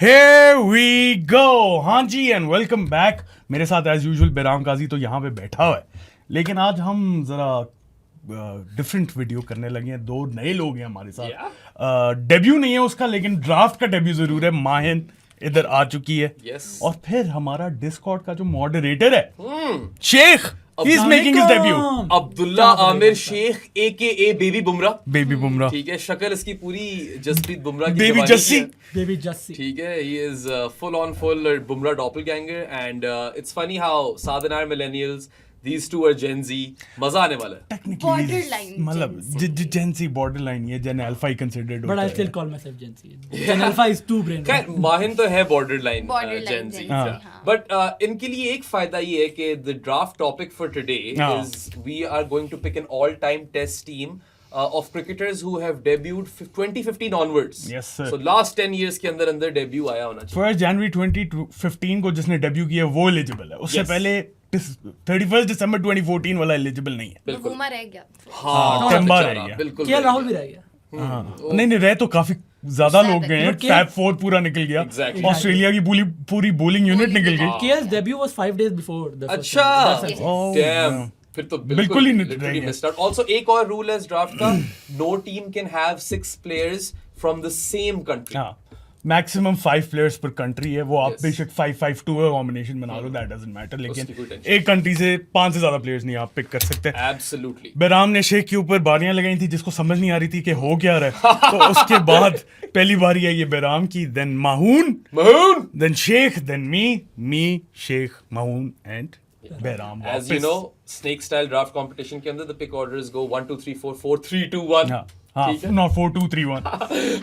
Here we go. हाँ जी and welcome back. मेरे साथ एज यूजुअल बेराम काजी तो यहाँ पे बैठा हुआ है, लेकिन आज हम जरा डिफरेंट वीडियो करने लगे हैं. दो नए लोग हैं हमारे साथ. डेब्यू नहीं है उसका, लेकिन ड्राफ्ट का डेब्यू जरूर है. माहिन इधर आ चुकी है. और फिर हमारा डिस्कॉर्ड का जो मॉडरेटर है Sheikh, he is making his debut. Abdullah Aamir Sheikh AKA baby Bumrah. Baby Bumrah. ठीक है, शक्ल इसकी पूरी जसप्रीत बुमराह की बेबी जस्सी. Baby Jussie. ठीक है, he is full Bumrah doppelganger and it's funny how Southern are millennials, these two are Gen Z. मजा आने वाला है. Technically Borderline मतलब Gen Z borderline ये Gen Alpha he considered But होता I है. still call myself Gen Z. Gen Alpha is too brain. खैर माहिन तो है borderline Gen Z. हाँ. But इनके लिए एक फायदा ये है कि the draft topic for today हाँ. is we are going to pick an all-time test team of cricketers who have debuted 2015 onwards. Yes, sir. So last 10 years के अंदर debut आया होना चाहिए. 1 जनवरी 2015 को जिसने डेब्यू किया वो एलिजिबल है. उससे Yes. पहले 31 दिसंबर 2014 वाला एलिजिबल नहीं है. बिल्कुल. घूमा रह गया. हाँ, टेम्बा बेचारा, रह गया. बिल्कुल KL रह राहुल गया। भी रह गया. हाँ. नहीं रहे तो काफी ज्यादा लोग गए हैं. But फैब 4 पूरा निकल गया. Exactly. ऑस्ट्रेलिया की पूरी बॉलिंग यूनिट निकल गई. KL's debut was 5 days before the first अच्छा. one. That's it. Oh, Damn. yeah. फिर तो बिल्कुल ही literally रह गया. missed out. Also एक और rule है इस draft का, no team can have 6 players from the same country. हाँ. मैक्सिमम 5 प्लेयर्स पर कंट्री है. वो आप Yes. बेशक 5-5-2 का कॉम्बिनेशन बना लो, दैट डजंट मैटर. लेकिन उसकी कोई tension एक कंट्री से 5 से ज्यादा प्लेयर्स नहीं आप पिक कर सकते. Absolutely. बेराम ने शेख के ऊपर बारियां लगाई थी जिसको समझ नहीं आ रही थी कि हो क्या रहा है. तो उसके बाद पहली बारी है ये बेराम की, then माहून, Mahoon! then Sheikh, then me, Sheikh, Mahoon and Behram. As you know, snake style draft competition के अंदर the pick orders go 1 2 3 4 4 3 2 1. हाँ, ठीक है? not 4-2-3-1.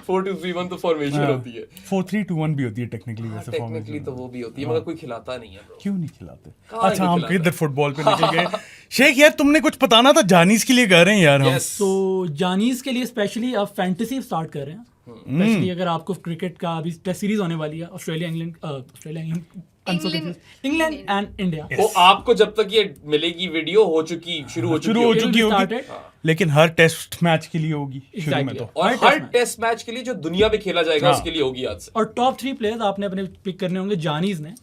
4 2 3 1 तो formation होती है. 4-3-2-1 भी होती है टेक्निकली वैसे Technically फॉर्मेशन. तो वो भी होती है, मगर कोई खिलाता नहीं है bro. क्यों नहीं खिलाते? कहाँ अच्छा नहीं हम खिलाता? किधर फुटबॉल पे निकल गए. शेख यार तुमने कुछ बताना था, जानीस के लिए कर रहे हैं यार हम. Yes. तो जानीज के लिए स्पेशली अब फैंटेसी स्टार्ट कर रहे हैं. स्पेशली अगर आपको क्रिकेट का अभी टेस्ट सीरीज होने वाली है, ऑस्ट्रेलिया इंग्लैंड एंड इंडिया. वो आपको जब तक ये मिलेगी वीडियो हो चुकी शुरू हो शुरू हो होगी. चुकी होगी, started. लेकिन हर टेस्ट मैच के लिए होगी शुरू में Exactly. तो. और हर हर test टेस्ट मैच के लिए जो दुनिया में खेला जाएगा हाँ. उसके लिए होगी आज से. और टॉप 3 प्लेयर्स आपने अपने पिक करने होंगे जानीज ने.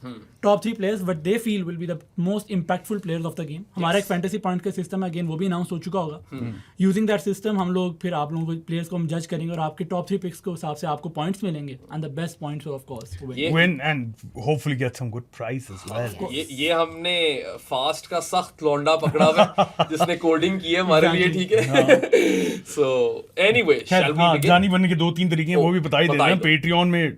Top 3 players but they feel will be the most impactful players of the game. हमारा एक फैंटेसी पॉइंट का सिस्टम है, अगेन वो भी अनाउंस हो चुका होगा. यूजिंग दैट सिस्टम हम लोग फिर आप लोगों को प्लेयर्स को हम जज करेंगे और आपके टॉप 3 पिक्स के हिसाब से आपको पॉइंट्स मिलेंगे and the best points of course ये Win and hopefully get some good prizes as well. ये हमने फास्ट का सख्त लौंडा पकड़ा हुआ है, जिसने कोडिंग की है हमारे लिए. ठीक है. सो एनीवे खैर, शैल हाँ, वी जानी बनने के 2-3 तरीके हैं, वो भी बता ही देते बताई हैं. दो. पेट्रियन में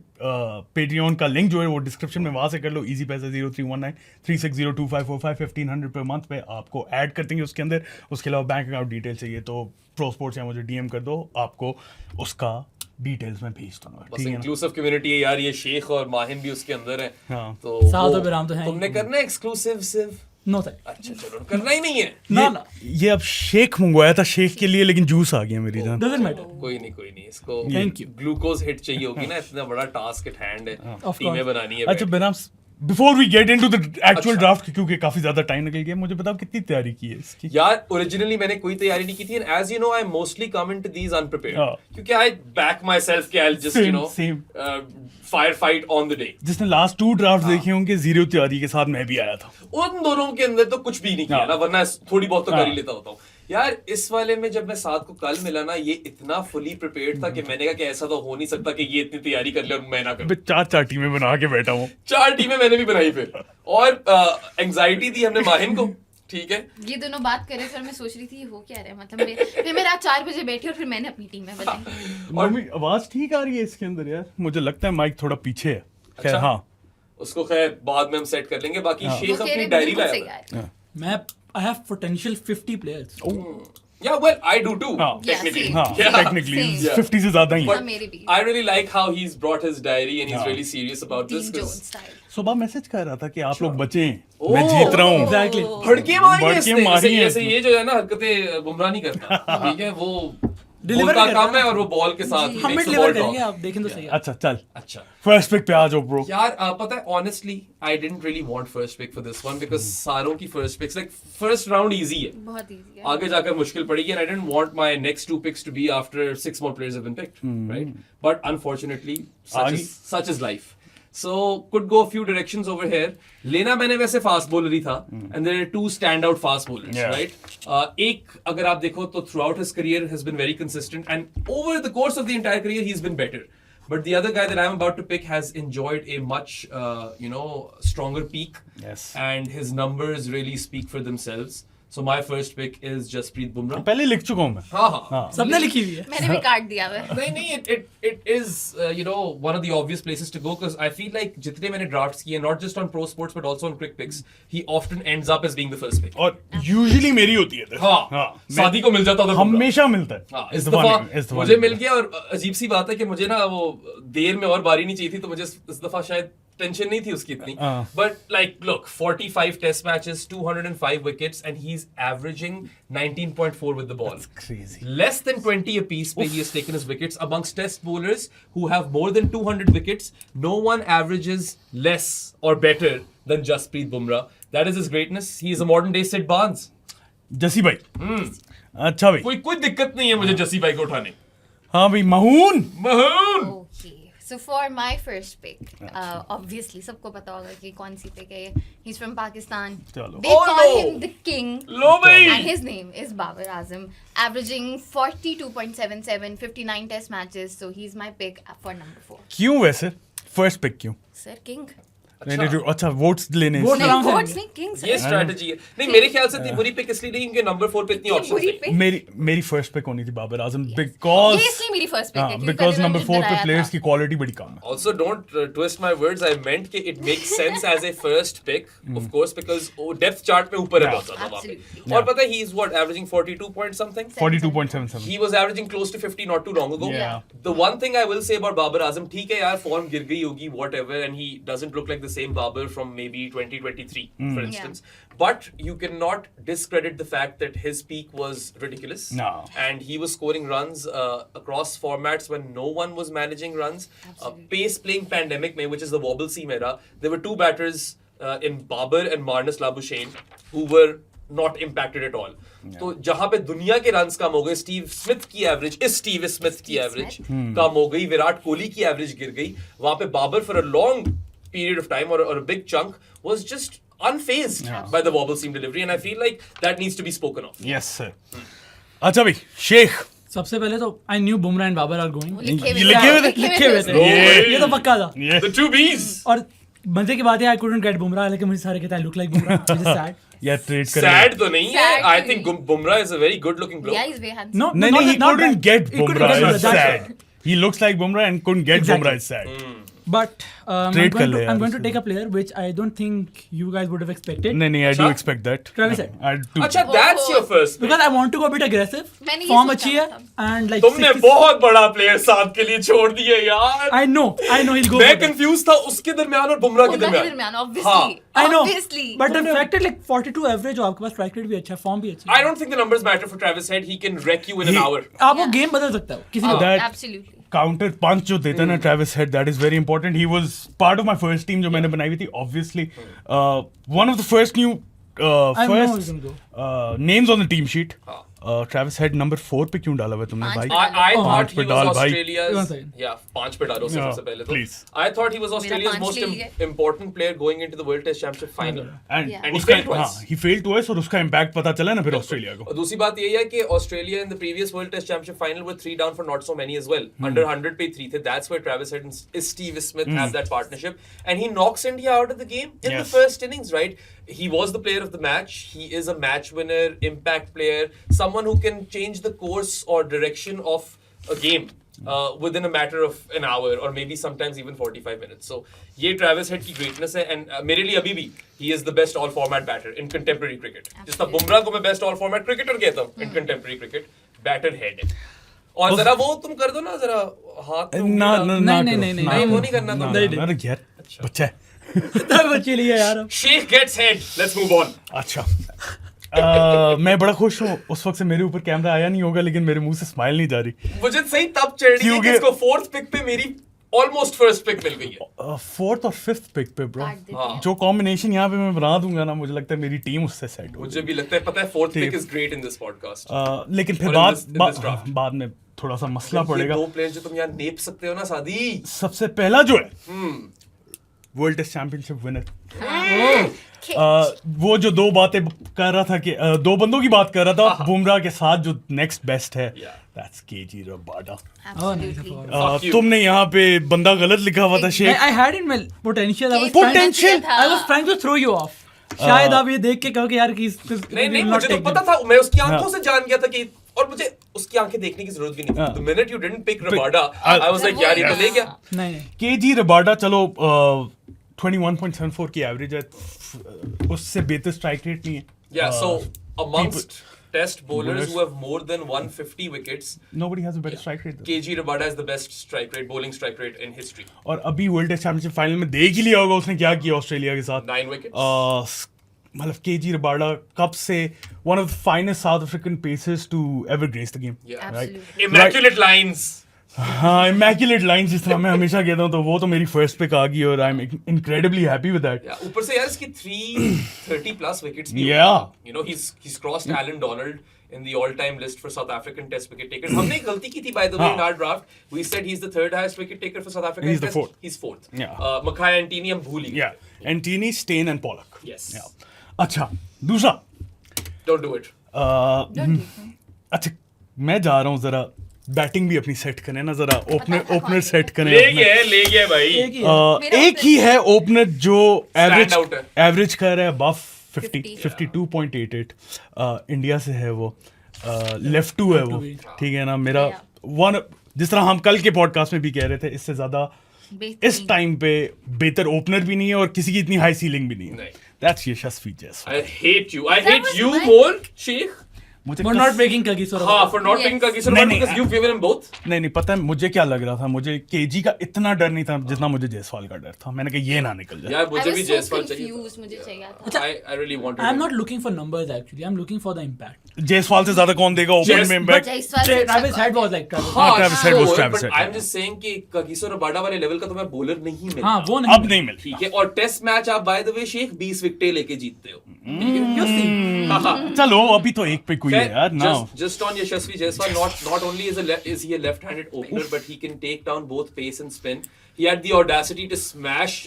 पेट्रियन का लिंक जो है वो डिस्क्रिप्शन में, वहां से कर लो. इजी पैसा 0319360254 per month पे आपको ऐड कर देंगे उसके अंदर. उसके अलावा बैंक अकाउंट डिटेल चाहिए तो प्रो स्पोर्ट्स या मुझे डीएम कर दो, आपको उसका डिटेल्स में भेज दूंगा. बस ठीक है ना? इंक्लूसिव कम्युनिटी है यार, ये शेख और माहिन भी उसके अंदर है. हाँ. तो साथ वो- और बिराम तो हैं. तुमने करना है एक्सक्लूसिव सिर्फ. No sir. अच्छा चलो, करना ही नहीं है. ना ना ये अब शेक मंगवाया था शेख के लिए, लेकिन जूस आ गया मेरी जान. Doesn't matter. कोई नहीं इसको Thank you. ग्लूकोज हिट चाहिए होगी ना, इतना बड़ा टास्क एट हैंड है. Of टीमें course. बनानी है. अच्छा बैठ. बेनाम, before we get into the actual अच्छा. ड्राफ्ट, क्योंकि काफी ज्यादा टाइम निकल गया, मुझे बताओ कितनी तैयारी की है इसकी. यार ओरिजिनली मैंने कोई तैयारी नहीं की थी, and as you know I mostly come into these unprepared, हाँ. क्योंकि आई बैक माय सेल्फ कि I just you know Same. Fire fight on the day. जिसने लास्ट 2 ड्राफ्ट देखे होंगे, जीरो तैयारी के साथ मैं भी आया था. उन दोनों के अंदर तो कुछ भी नहीं किया हाँ. ना, वरना थोड़ी बहुत तो कर हाँ. ही लेता होता हूँ. यार इस वाले में जब मैं साथ को कल मिला ना, ये इतना फुली प्रिपेयर्ड था कि मैंने कहा कि ऐसा तो हो नहीं सकता कि ये इतनी तैयारी कर ले और मैं ना करूं. मैं 4 टीमें बना के बैठा हूँ. 4 टीमें मैंने भी बनाई फिर, और एंजाइटी दी हमने माहिन को. ठीक है, ये दोनों बात कर रहे थे और मैं सोच रही थी ये हो क्या रहा है, मतलब फिर मैं रात 4 बजे बैठी और फिर मैंने अपनी टीम में बनाई. और भी आवाज ठीक आ रही है इसके अंदर यार. मुझे लगता है माइक थोड़ा पीछे है. खैर अच्छा. हाँ. उसको खैर बाद में हम सेट कर लेंगे. बाकी हाँ. शेख वो कह अपनी रहे डायरी बिल्कुल लाया सही था. आ रहा है. मैं I have potential 50 players. Yeah, well, I do too. हाँ. Technically. Yeah, हाँ, Yeah. Technically Same. 50 से ज्यादा ही. हाँ, मेरी भी. I really like how he's brought his diary and he's हाँ. really serious about this. Dean Jones style. सुबह message कर रहा था कि आप लोग बचें, मैं जीत रहा हूँ. एग्जैक्टली. भड़के मारी है भड़के इसने. मारी है जैसे ये जो है ना हरकतें बुमराह नहीं करता. ठीक है, वो Deliver का करता काम है है. और वो बॉल के साथ हम makes भी the डिलीवर ball करेंगे, drop. आप देखें तो सही. अच्छा चल, अच्छा फर्स्ट पिक पे आ जाओ ब्रो. यार पता है honestly I didn't really want first pick for this one because सारों की first picks like first round easy है, बहुत इजी है. आगे जाकर मुश्किल पड़ेगी. And I didn't want my next 2 picks to be after 6 more players have been picked, right? But unfortunately such is life. So could go a few directions over here. लेना मैंने वैसे फास्ट बॉलर ही था, and there are two standout fast bowlers, Yeah. right? एक अगर आप देखो तो throughout his career has been very consistent, and over the course of the entire career he's been better. But the other guy that I'm about to pick has enjoyed a much, stronger peak. Yes. And his numbers really speak for themselves. So my first pick is Jasprit Bumrah. पहले लिख चुका हूँ मैं. हाँ. सबने लिखी हुई है. मैंने भी काट दिया है. नहीं, it is one of the obvious places to go, because I feel like जितने मैंने drafts किए, not just on pro sports but also on quick picks, he often ends up as being the first pick. और usually मेरी होती है. हाँ. सादी को मिल जाता था. हमेशा मिलता है. हाँ, इस दफा मुझे मिल गया, और अजीब सी बात है कि मुझे ना वो देर में और बारी नहीं चाहिए थी, तो मुझे इस दफा शायद टेंशन नहीं थी उसकी इतनी. But like, look, 45 test matches, 205 wickets, and he's averaging 19.4 with the ball. That's crazy. Less than 20 apiece where he has taken his wickets. Amongst test bowlers who have more than 200 wickets, no one averages less or better than Jasprit Bumrah. That is his greatness. He is a modern day Sid Barnes. जसी भाई. अच्छा भाई. कोई दिक्कत नहीं है मुझे जसी भाई को उठाने. हाँ भाई, महून. Okay. So for my first pick, obviously सबको पता होगा कि कौन सी pick है ये. He's from Pakistan. चलो. They call him the king. लो भाई. And his name is Babar Azam, averaging 42.77, 59 test matches. So he's my pick for number 4. क्यों वैसे? First pick क्यों? Sir, king. अच्छा, वोट्स लेने. Vote नहीं, around votes है. नहीं, king sir. ये स्ट्रेटजी है. नहीं, मेरे ख्याल से इतनी बुरी पिक इसलिए नहीं क्योंकि नंबर 4 पे इतनी ऑप्शंस बुरी नहीं. pick. मेरी फर्स्ट पिक होनी थी बाबर आजम, बिकॉज ये इसलिए मेरी first pick है, क्योंकि बिकॉज पहले नंबर मैंने 4 पे डराया प्लेयर्स था. की क्वालिटी बड़ी कम है. Also, don't twist my words. I meant कि it makes sense as a first pick, of course, because वो depth chart में ऊपर है बहुत ज़्यादा वहाँ पे. Absolutely. और पता है, he's what, averaging 42 point something? 42.77. He was averaging close to 50 not too long ago. Yeah. The one thing I will say about Babar Azam, ठीक है यार, form गिर गई होगी, whatever, and he doesn't look like the same Babar from maybe 2023, for instance. But you cannot discredit the fact that his peak was ridiculous. No. And he was scoring runs across formats when no one was managing runs. Pace playing pandemic mein, which is the wobble seam era, there were two batters in Babar and Marnus Labuschagne who were not impacted at all. तो जहां पे दुनिया के runs कम हो गए, Steve Smith की average कम हो गई, विराट कोहली की एवरेज गिर गई, वहां पे Babar for a long period of time or a big chunk was just unfazed by the wobble seam delivery, and I feel like that needs to be spoken of. Yes sir. अच्छा भाई, शेख. सबसे पहले तो I knew Bumrah and Babar are going. लिखे हुए लिखे हुए थे? लिखे हुए थे. Yeah. ये तो पक्का था. ये The two Bs. और मजे की बात है I couldn't get Bumrah, लेकिन मुझे सारे कहते हैं I look like Bumrah, which is sad. या ट्रेड कर. Sad तो नहीं है. Sad I तो think नहीं. Bumrah is a very good looking bloke. Yeah, he's very handsome. No, नहीं, he not couldn't that. get He couldn't Bumrah. get It's Bumrah, sad. He looks like Bumrah and couldn't get Exactly. Bumrah. It's sad. But I'm Trade कर going ले to यार I'm going to उसको. take a player which I don't think you guys would have expected. नहीं, I do अच्छा? expect that. Travis Head. I do. अच्छा, that's your first pick. Because I want to go a bit aggressive. मैंने ये Form सोचा अच्छी है था. and like तुमने 60 बहुत बड़ा प्लेयर साथ के लिए छोड़ दिए यार. I know he'll go मैं for that. कंफ्यूज था उसके दरमियान और बुमराह के बुमराह के दरमियान. दरमियान, obviously. I know. Obviously. But the fact that like 42 average हो आपके पास, strike rate भी अच्छा है, form भी अच्छी है. I don't think the numbers matter for Travis Head. He can wreck you in an hour. आप वो game बदल सकता हो किसी Oh, को. That- absolutely. काउंटर पंच जो देता है ना Travis head, that is very important. He was part of my first team जो मैंने बनाई हुई थी. Obviously one of the first new I know first he's gonna names on the team sheet. Travis head number 4 पे क्यों डाला हुआ तुमने पांच भाई? पे I thought पांच he पे was डाल भाई. Australia's. One second. Yeah, पांच पे डालो Yeah, सबसे पहले तो. please. I thought he was Australia's पांच most ले लिए. important player going into the World Test Championship final. And Yeah. And he उसका failed twice. He failed twice और उसका इम्पैक्ट पता चला ना फिर ऑस्ट्रेलिया को. और दूसरी बात यही है कि Australia in the previous World Test Championship final were 3 down for not so many as well. Under 100 पे 3 थे. That's where Travis Head and Steve Smith have that partnership, and he knocks India out of the game in the Yes. first innings. Right? He was the player of the match. He is a match winner, impact player, someone who can change the course or direction of a game. Within a matter of an hour or maybe sometimes even 45 minutes. So ये Travis Head की greatness है, and मेरे लिए अभी भी he is the best all format batter in contemporary cricket. जिस तरह बुमराह को मैं best all format cricketer कहता हूँ in contemporary cricket, batter Head है. और जरा वो तुम कर दो ना, जरा हाथ में ना उंगली ना डाल- नहीं, ना नहीं, वो नहीं करना तुम. नहीं, नहीं. अरे यार बच्चा है. तब बच्चे लिए यार अब. Sheikh gets Head. Let's move on. अच्छा. मैं बड़ा खुश हूँ. उस वक्त से मेरे ऊपर कैमरा आया नहीं होगा, लेकिन मेरे मुंह से स्माइल नहीं जा रही. मुझे सही तब चढ़ रही है कि क्योंकि- इसको 4th pick पे मेरी almost first pick मिल गई है. 4th और 5th पिक पे ब्रो, काट देते हाँ. जो कॉम्बिनेशन यहाँ पे मैं बना दूंगा ना, मुझे लगता है मेरी टीम उससे सेट हो. मुझे भी लगता है, पता है 4th pick ठीक. is great in this podcast. लेकिन फिर और in this draft. बाद में थोड़ा सा मसला ये पड़ेगा. दो प्लेयर जो तुम यहाँ नेप सकते हो ना सादी. सबसे पहला जो है world test Championship winner. Oh, वो जो दो बातें कर रहा था कि दो बंदों की बात कर रहा था बुमराह के साथ, जो नेक्स्ट बेस्ट है, that's KG Rabada. Absolutely. Fuck you. तुमने यहाँ पे बंदा गलत लिखा हुआ था Sheikh. I had in my potential. I was Potential? I was trying to throw you off. शायद आप ये देख के कहो कि यार कि नहीं मुझे तो पता था, मैं उसकी आंखों से जान गया था कि, और मुझे उसकी आंखें देखने की जरूरत भी नहीं थी। The minute you didn't pick Rabada, I was like यार ये तो ले गया। नहीं केजी रबाडा चलो 21.74 की एवरेज है, उससे बेहतर स्ट्राइक रेट नहीं है। Yeah, so amongst test bowlers who have more than 150 wickets, Nobody has a better strike rate. KG Rabada is the best strike rate, bowling strike rate in history. और अभी world test championship final में देख ही लिया होगा उसने क्या किया Australia के साथ। 9 wickets. मतलब केजी रबाडा कब से one of the finest South African pacers to ever grace the game. Yeah. Absolutely. Immaculate lines. हाँ, immaculate lines जिस तरह मैं हमेशा कहता हूँ, तो वो तो मेरी फर्स्ट पिक आ गई और I am incredibly happy with that. Yeah, ऊपर से यार इसकी 330 plus wickets भी Yeah. होती हैं. You know, he's crossed Alan Donald in the all-time list for South African Test wicket takers. हमने एक गलती की थी by the way in our draft. We said he's the third highest wicket taker for South Africa. He's the fourth. He's fourth. Yeah. Mackay Antony हम भूल ही गए. Yeah, Antony, Steyn and Pollock. Yes. Yeah. अच्छा, दूसरा Don't do it. अच्छा मैं जा रहा हूँ जरा बैटिंग भी अपनी सेट करें ना, जरा ओपनर सेट करें ले अपने। गया भाई. एक ही है। एक ही है ओपनर जो out है. एवरेज कर रहा है अबव 50 50. 52.88, इंडिया से है वो, लेफ्ट टू है वो, ठीक है ना। मेरा वन, जिस तरह हम कल के पॉडकास्ट में भी कह रहे थे, इससे ज्यादा इस बेहतरीन। टाइम पे बेहतर ओपनर भी नहीं है और किसी की इतनी हाई सीलिंग भी नहीं है। नहीं. That's Yashasvi Jaiswal. I hate you. I That hate was you my more, Sheikh. मुझे For not breaking Kagiso. हाँ, for not Yes. picking Kagiso नहीं, because नहीं, you've given him both. नहीं पता है मुझे क्या लग रहा था, मुझे केजी का इतना डर नहीं था जितना मुझे जायसवाल का डर था। मैंने कहा ये ना निकल जाए। यार I मुझे भी was so जयसवाल चाहिए confused, मुझे चाहिए था। था. I really wanted I'm him. not looking for numbers actually. I'm looking for the impact. Jaiswal से ज्यादा कौन देगा ओपन Yes, में इम्पैक्ट? जायसवाल से अच्छा Travis Head was like Travis. हाँ, Travis Head was sure, Travis but Head. I'm just saying कि Kagiso Rabada वाले लेवल का तो मैं बॉलर नहीं मिला. हाँ वो नहीं अब नहीं मिल। ठीक है, और टेस्ट मैच आप बाय द वे शेख 20 विकेटें लेके जीतते हो. You see. चलो अभी तो एक पे कोई है यार ना। Just on Yashasvi Jaiswal, not only is he a left-handed opener, but he can take down both pace and spin. He had the audacity to smash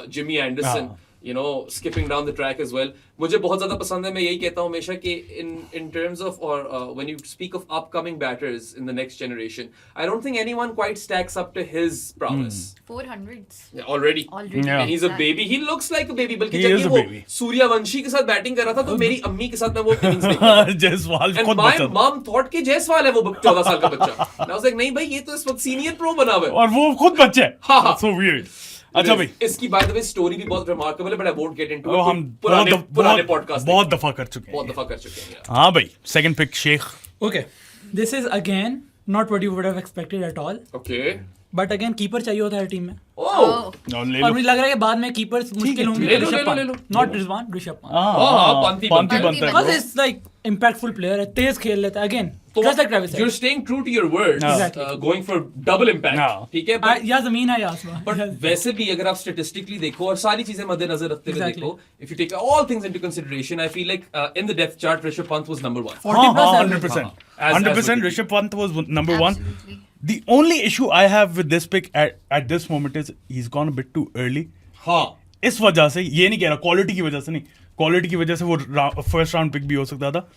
Jimmy Anderson. You know, skipping down the track as well. मुझे बहुत ज़्यादा पसंद है. मैं यही कहता हूँ हमेशा कि in terms of when you speak of upcoming batters in the next generation, I don't think anyone quite stacks up to his prowess. 400s Yeah, already. Yeah. And he's a baby. He looks like a baby. बल्कि He जब is ये a वो baby. Suryavanshi के साथ batting कर रहा था तो मेरी अम्मी के साथ मैं वो innings देखता था. जायसवाल And खुद my बचा। mom thought कि जायसवाल है वो 14 साल का बच्चा. And I was like नहीं भाई ये तो इस वक्त सीनियर प्रो बना हुआ है. और वो खुद बच्चा है। हाँ, हाँ। So weird. अच्छा भाई, इसकी बाय द वे स्टोरी भी बहुत रिमार्केबल है, but I won't get into वो हम पुराने पॉडकास्ट बहुत दफा कर चुके बहुत हैं। दफा कर चुके हैं. हाँ भाई, second pick Sheikh. Okay. This is again not what you would have expected at all. Okay. But again keeper चाहिए होता है टीम में. ओह. और ले और लो। मुझे लग रहा है कि बाद में कीपर्स मुश्किल होंगे. ले लो, ऋषभ ले लो, पंत. ले लो. Not रिजवान, ऋषभ पंत. हाँ, पंती पंती बनता है. बनता है Because bro। it's like impactful player है, तेज खेल लेता है. Again, तो just like Travis you're Head. staying true to your words, Exactly. going for double impact. हाँ. ठीक है, but या जमीन है या आसमान. but वैसे भी अगर आप statistically देखो और सारी चीजें मद्देनजर रखते हुए Exactly. देखो, if you take all things into consideration, I feel like in the depth chart, Rishabh Pant was number 1. 40 plus हाँ, average. 100%. As 100% wicket. Rishabh Pant was number one. Absolutely. The only issue I have with this pick at this moment is he's gone a bit too early. हाँ. इस वजह से, ये नहीं कह रहा quality की वजह से नहीं, क्वालिटी की वजह से वो फर्स्ट राउंड पिक भी हो सकता था।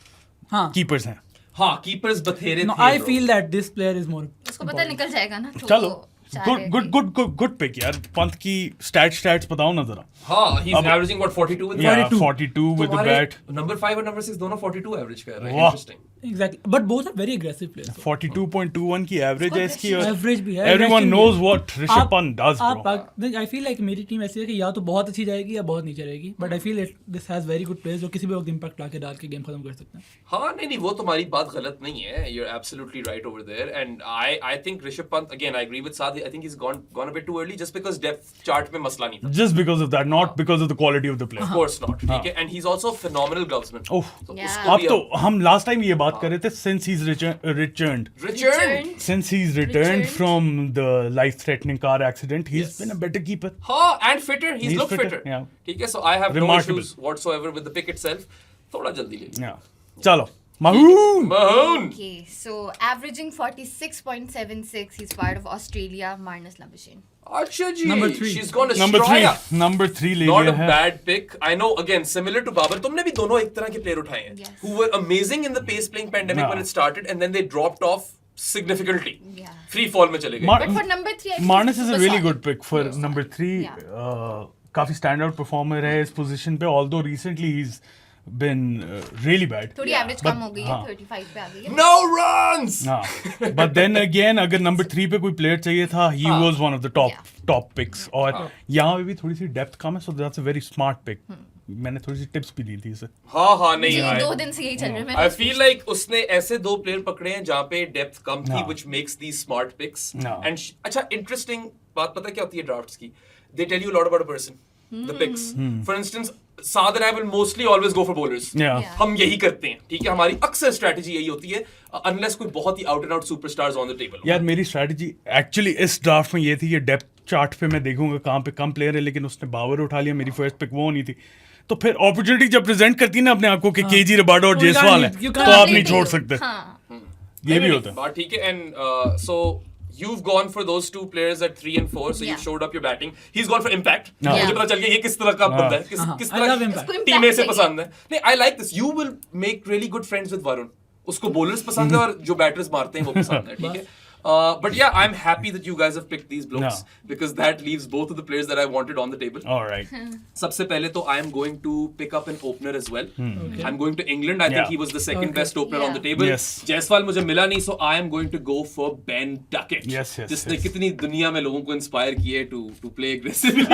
हाँ. कीपर्स हैं। हाँ, कीपर्स बथेरे No, थे. I bro. feel that this player is more. उसको पता निकल जाएगा ना तो चलो, चाह रहे थे। गुड पिक यार। पंत की स्टैट्स बताओ ना जरा। हाँ, he's अब- averaging what 42 with Yeah, 42. 42 with the bat. Number 5 और number 6 दोनों 42 एवरेज कर रहे हैं. वाह. Interesting. Exactly. But both are very aggressive players. 42.21 की एवरेज है इसकी और Average भी है. everyone Aggressive knows भी है. what Rishabh Pant does bro. I feel like मेरी टीम ऐसी है कि या तो बहुत अच्छी जाएगी या बहुत नीचे रहेगी. But I feel this has very good players जो किसी भी वक्त impact लाके डाल के गेम खत्म कर सकते हैं. हाँ, नहीं वो तुम्हारी बात गलत नहीं है. You're absolutely right over there. And I think Rishabh Pant, again, I agree with Saad. I think he's gone a bit too early just because depth chart में मसला नहीं था. Just because of that, not because of the quality of the player. Of course not. ठीक है. And he's also a phenomenal gloves man. ओह, तो Yeah. उसको अब भी तो हम लास्ट टाइम ये बात कर रहे थे, since he's returned Richard. since he's returned from the life-threatening car accident, he's Yes. been a better keeper. हाँ, and fitter. He's looked fitter, fitter. yeah. ठीक है. So I have Remarkable. no issues whatsoever with the pick itself. थोड़ा जल्दी ले लिया. Yeah. चलो, Mahoon. Mahoon. Okay, so averaging 46.76, he's part of Australia, Marnus Labuschagne. Acha ji. Number 3. She's gone Number Australia. 3. Number 3 ले Not लिया a है. bad pick. I know, again, similar to Babar. तुमने भी दोनों एक तरह के player उठाए हैं. Yes. Who were amazing in the pace playing pandemic Yeah. when it started and then they dropped off significantly. Yeah. Free fall में चले गए. Mar- But for number 3, I think Marnus he's is a super really solid. good pick for number 3. Yeah. काफी stand out performer है इस position पे, although recently he's been really bad. थोड़ी Yeah. Average But- कम हो गई है, हाँ. 35 पे आ गई है. No runs. हाँ, but then again अगर नंबर 3 पे कोई प्लेयर चाहिए था, he हाँ. was one of the top Yeah. top picks. और यहाँ पे भी थोड़ी सी डेप्थ कम है, so that's a very smart pick. मैंने थोड़ी सी टिप्स भी दी थी इसे. हाँ नहीं जी, आए. 2 दिन से यही चल रहा है. I feel like उसने ऐसे 2 प्लेयर पकड़े हैं जहाँ पे डेप्थ कम थी, हाँ. which makes these smart picks. हाँ. And अच्छा, interesting बात पता है क्या होती है drafts की? They tell you a lot about a person. The picks. For instance, Saad and I will mostly always go for bowlers. Yeah. Yeah. हम यही करते हैं, ठीक है? हमारी अक्सर स्ट्रेटजी यही होती है, unless कोई बहुत ही out and out superstars on the table. यार मेरी स्ट्रैटेजी एक्चुअली इस ड्राफ्ट में ये थी कि डेप्थ चार्ट पे मैं देखूंगा कहाँ पे कम प्लेयर है, लेकिन उसने बाबर उठा लिया, मेरी फर्स्ट पिक वो होनी थी. तो फिर अपॉर्चुनिटी जब प्रेजेंट करती है ना अपने आप को कि केजी रबाडा और You can't- जायसवाल है, you तो can't आप leave नहीं छोड़ it. सकते. हाँ. ये भी होता है. बात ठीक है. And so you've gone for those 2 players at 3 and 4, so you Yeah. showed up your batting. He's gone for impact. हाँ. मुझे पता चल गया ये किस तरह का बंदा है, किस हाँ. किस I love तरह impact. उसको टीम ए impact से चाहिए. पसंद है. नहीं, I like this. You will make really good friends with Varun. उसको bowlers पसंद है और जो बैटर्स मारते हैं वो पसंद है, ठीक है? But yeah, I'm happy that you guys have picked these blokes because that leaves both of the players that I wanted on the table. All right. सबसे पहले तो I am going to pick up an opener as well. I'm going to England. I think Yeah. he was the second Okay. best opener on the Yeah. table. Yes. Jaiswal मुझे मिला नहीं, so I am going to go for Ben Duckett. Yes, yes, जिसने yes. कितनी दुनिया में लोगों को inspire किए to play aggressively.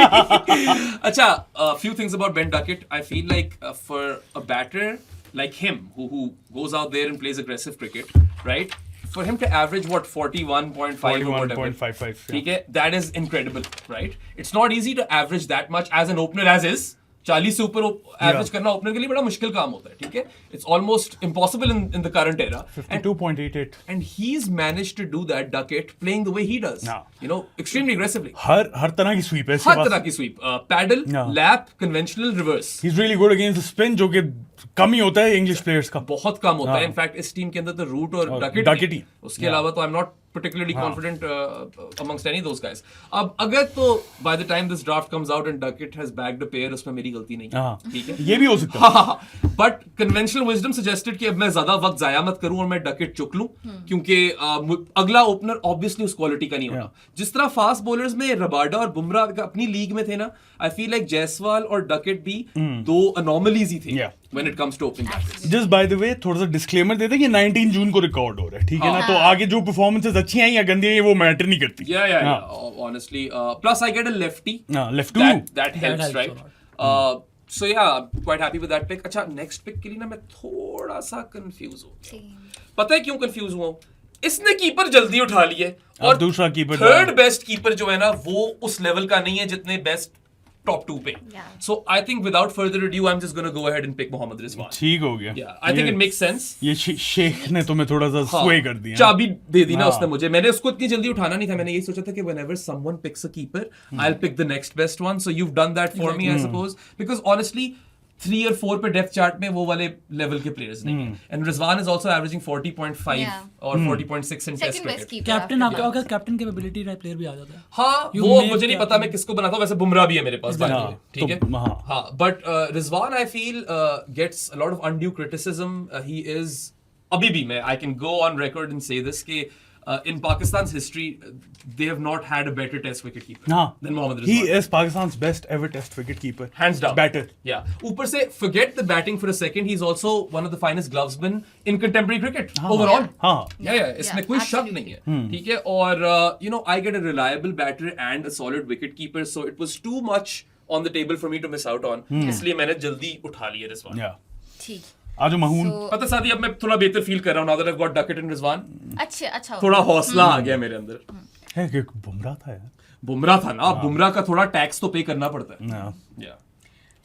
अच्छा, few things about Ben Duckett. I feel like for a batter like him who goes out there and plays aggressive cricket, right? For him to average what 41.5 or whatever. 41.55. ठीक है, that is incredible, right? It's not easy to average that much as an opener as is. 40 से ऊपर average करना opener के लिए बड़ा मुश्किल काम होता है, ठीक है? It's almost impossible in the current era. And 52.88. he's managed to do that, Duckett, playing the way he does. Yeah. You know, extremely aggressively. हर तरह की स्वीप है इसके हर पास. तरह की sweep, paddle, Yeah. Lap, conventional, reverse. He's really good against spin, जो कि कम ही होता है इंग्लिश प्लेयर्स का. बहुत कम होता है. हाँ. इनफैक्ट इस टीम के अंदर तो रूट और और डकेट Duckett ही. उसके Yeah. अलावा तो I am not particularly confident amongst any of those guys. अब अगर तो by the time this draft comes out and Duckett has bagged a pair, उसमें मेरी गलती नहीं है, हाँ. ठीक है? ये भी हो सकता है. बट कन्वेंशनल विजडम सजेस्टेड कि अब मैं ज्यादा वक्त जाया मत करूं और मैं डकेट चुक लूं, क्योंकि अगला ओपनर ऑब्वियसली उस क्वालिटी का नहीं होना. जिस तरह फास्ट बॉलर्स में रबाडा और बुमराह अपनी लीग में थे ना, आई फील लाइक जायसवाल और डकेट भी 2 अनोमलीज ही थे Yeah. when it comes to opening batters. Just by the वे थोड़ा सा डिस्क्लेमर देते हैं कि 19 जून को रिकॉर्ड हो रहा है, ठीक है ना? तो आगे जो परफॉर्मेंसेस अच्छी हैं या गंदी हैं ये वो मैटर नहीं करती. Yeah. हाँ. Honestly, plus I get a lefty. Left too. That helps, helps a right? So yeah, I'm quite happy with that pick. अच्छा, next pick के लिए ना मैं थोड़ा सा कंफ्यूज हूँ. पता है क्यों कंफ्यूज हुआ हूँ? इसने कीपर जल्दी उठा लिए अब दूसरा keeper थर्ड बेस्ट कीपर जो है ना वो उस लेवल का नहीं है जितने बेस्ट टॉप 2 पे. Yeah. So I think without further ado, I'm just going to go ahead and pick Mohammad Rizwan. ठीक हो गया. Yeah, I think it makes sense. ये शेख ने तुम्हें थोड़ा सा हाँ, स्वे कर दिया. चाबी दे दी ना हाँ. उसने मुझे. मैंने उसको इतनी जल्दी उठाना नहीं था. मैंने यही सोचा था कि whenever someone picks a keeper, I'll pick the next best one. So you've done that for me, I suppose. Because honestly, 3 और 4 पे डेप्थ चार्ट में वो वाले लेवल के प्लेयर्स नहीं हैं. And Rizwan is also averaging 40.5 Yeah. और 40.6 in test Second best cricket. keeper. Captain after आपका that. अगर कैप्टन कैपेबिलिटी का प्लेयर भी आ जाता है. हाँ, You वो may मुझे नहीं have पता मैं किसको बनाता हूँ. वैसे बुमराह भी है मेरे पास, by the हाँ, way, ठीक है? तो हाँ. हाँ, but Rizwan I feel gets a lot of undue criticism. He is अभी भी मैं I can go on record and say this कि in Pakistan's history they have not had a better test wicket keeper हाँ. than Mohammad He Rizwan. is Pakistan's best ever test wicket keeper. Hands down. Batter. Yeah. ऊपर से forget the batting for a second. He's also one of the finest glovesmen in contemporary cricket overall. हाँ. Yeah, इसमें कोई शक absolutely. नहीं है, ठीक है? और you know, I get a reliable batter and a solid wicket keeper, so it was too much on the table for me to miss out on. इसलिए मैंने जल्दी उठा लिया Rizwan. Yeah. ठीक. आजो महून. So, पता साथी अब मैं थोड़ा बेहतर फील कर रहा हूँ now that I've got Duckett and Rizwan. अच्छा थोड़ा हौसला आ गया मेरे अंदर. है कि बुमराह था यार. बुमराह था ना, बुमराह का थोड़ा टैक्स तो पे करना पड़ता है. हाँ. Yeah.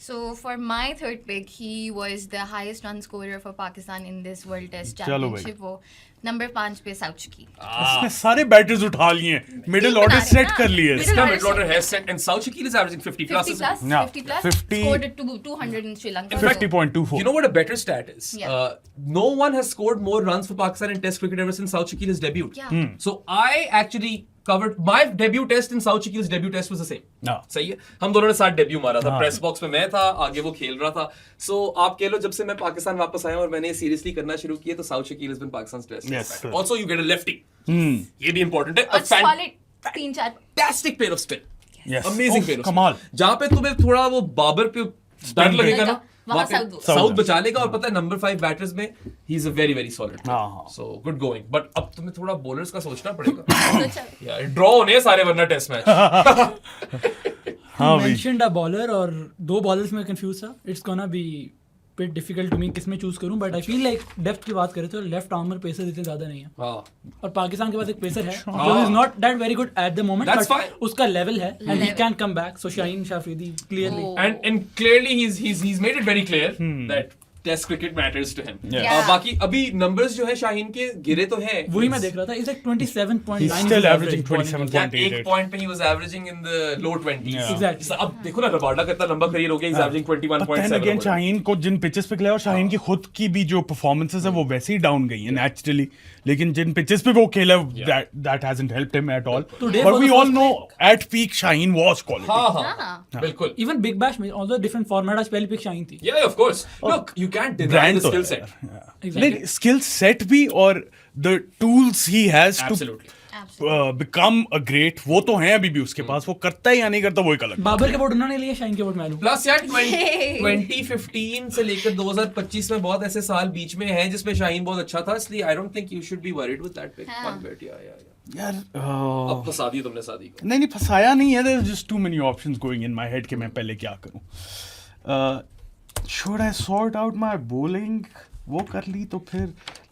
So for my third pick, he was the highest run scorer for Pakistan in this World Test चलो भाई। Championship. वो नंबर 5 पे साउचकी। इसने सारे बैटर्स उठा लिए मिडिल बना ऑर्डर रहे सेट ना। कर लिए Middle इसका order middle order set. has set and South Shakil is averaging 50 plus. 50 plus, Yeah. 50 plus, 50 scored at 200 in Sri Lanka. 50.24 You know what a better stat is? Yeah. No one has scored more runs for Pakistan in Test cricket ever since South Shakil's debut. Yeah. So I actually covered my debut test and South Shakil's debut test was the same. हाँ। सही है, हम दोनों ने साथ debut मारा था। हाँ। प्रेस बॉक्स में मैं था, आगे वो खेल रहा था। सो आप कह लो जब से मैं पाकिस्तान वापस आया और मैंने सीरियसली करना शुरू किया तो south Shakeel has been Pakistan's test. Yes, sir. Also you get a lefty. ये भी important है। और solid 3-4 Fantastic pair of spin. Yes. Amazing Oh, pair of कमाल। spin. जहाँ पे तुम्हें थोड़ा वो बाबर पे डर लगेगा ना, वहाँ वहाँ पे South साउथ बचा लेगा। और पता है नंबर 5 बैटर्स में ही is a very very solid. हाँ, हाँ। सो गुड गोइंग, बट अब तुम्हें थोड़ा बॉलर्स का सोचना पड़ेगा। सोचा। यार ड्रॉ होने हैं सारे वरना टेस्ट मैच। हाँ भाई mentioned a bowler और दो bowlers में कंफ्यूज था. It's gonna be bit difficult to me किस में चूज करूं, but I feel like depth की बात करें तो लेफ्ट आर्मर पेसर इतने ज्यादा नहीं है. हाँ और पाकिस्तान के पास एक पेसर है हाँ। जो is not that very good at the moment, That's but fine. उसका लेवल है and he Level. Can come back. So Shaheen Shah Afridi clearly Oh. and clearly he's made it very clear that Test cricket matters to him. Yeah. बाकी अभी numbers जो है शाहीन के गिरे तो हैं। वही मैं देख रहा था. Is like 27.9 He's is still his averaging average bowling 27. average. Yeah, एक पॉइंट पे ही was averaging in the low 20s. Yeah. Exactly. अब देखो ना रबाडा का इतना लंबा करियर हो गया, he's averaging 21.7. अगेन शाहीन को जिन पिचेस पे खेला और शाहीन की खुद की भी जो परफॉर्मेंसेस है वो वैसे ही डाउन गई है नेचुरली, लेकिन जिन पिचेस पे वो खेला that hasn't helped him at all. Today but for we the all first no at peak Shaheen was quality. हाँ हाँ। बिल्कुल. इवन बिग बैश में ऑल्दो डिफरेंट फॉर्मेट आज पहली पिक शाहीन थी. Yeah, of course. Look, you can't deny brand the तो skill है set. यार. Exactly. नहीं स्किल सेट भी और द टूल्स ही has to Absolutely. Become a great, वो तो हैं अभी भी उसके पास. वो करता है या नहीं करता वो एक अलग. बाबर के वोट उन्होंने लिए, शाहीन के वोट मैं लूं. प्लस यार 2015 से लेकर 2025 में बहुत ऐसे साल बीच में हैं जिसमें शाहीन बहुत अच्छा था, इसलिए I don't think you should be worried with that pick. हाँ। वन बेट या यार अब फंसा दिया तुमने शादी को. नहीं फंसाया नहीं है. There just too many options going in my head कि मैं पहले क्या करूं. Should I sort out my bowling, वो कर ली तो फिर,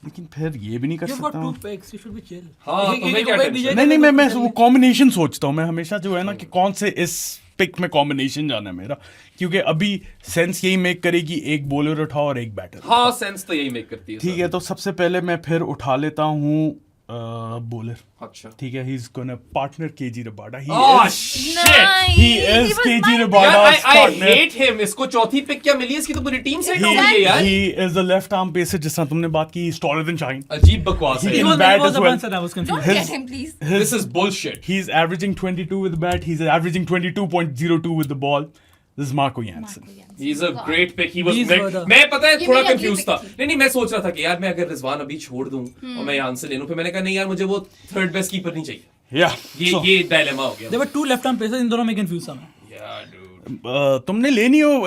लेकिन फिर ये भी नहीं कर You've got सकता two हूँ. picks, you should be chill. हाँ, एक- तुम्हें एक- क्या एक- tension? एक- नहीं मैं वो कॉम्बिनेशन सोचता हूँ. मैं हमेशा जो है ना कि कौन से इस पिक में कॉम्बिनेशन जाना है मेरा, क्योंकि अभी सेंस यही मेक करेगी एक बॉलर उठाओ और एक बैटर. हाँ सेंस तो यही मेक करती है. ठीक है, तो सबसे पहले मैं फिर उठा लेता हूँ बॉलर. अच्छा. ठीक है, he is gonna partner KG Rabada. Oh shit. he is KG यार Rabada's I partner. hate him. इसको चौथी पिक क्या मिली है? इसकी तो पूरी टीम सेट हो गई है यार. He is a left arm pacer, जिस तरह तुमने बात की. He's taller than Shaheen. अजीब बकवास है. He- It was- bad it was as the well. answer I was Don't confused. get him, please. This is bullshit. He's averaging 22 with the bat. He's averaging 22.02 with the ball. This is Marco Jansen. He's a great pick. He was He's मैं further. मैं पता है ये थोड़ा मेरी अगली confuse pick था. थी। नहीं मैं सोच रहा था कि यार मैं अगर रिजवान अभी छोड़ दूं और मैं यहाँ से ले लूं, फिर मैंने कहा नहीं यार मुझे वो थर्ड बेस्ट कीपर नहीं चाहिए. Yeah. So, ये डायलेमा हो गया. There were two left arm pacers, इन दोनों में confused था मैं. Yeah, dude. तुमने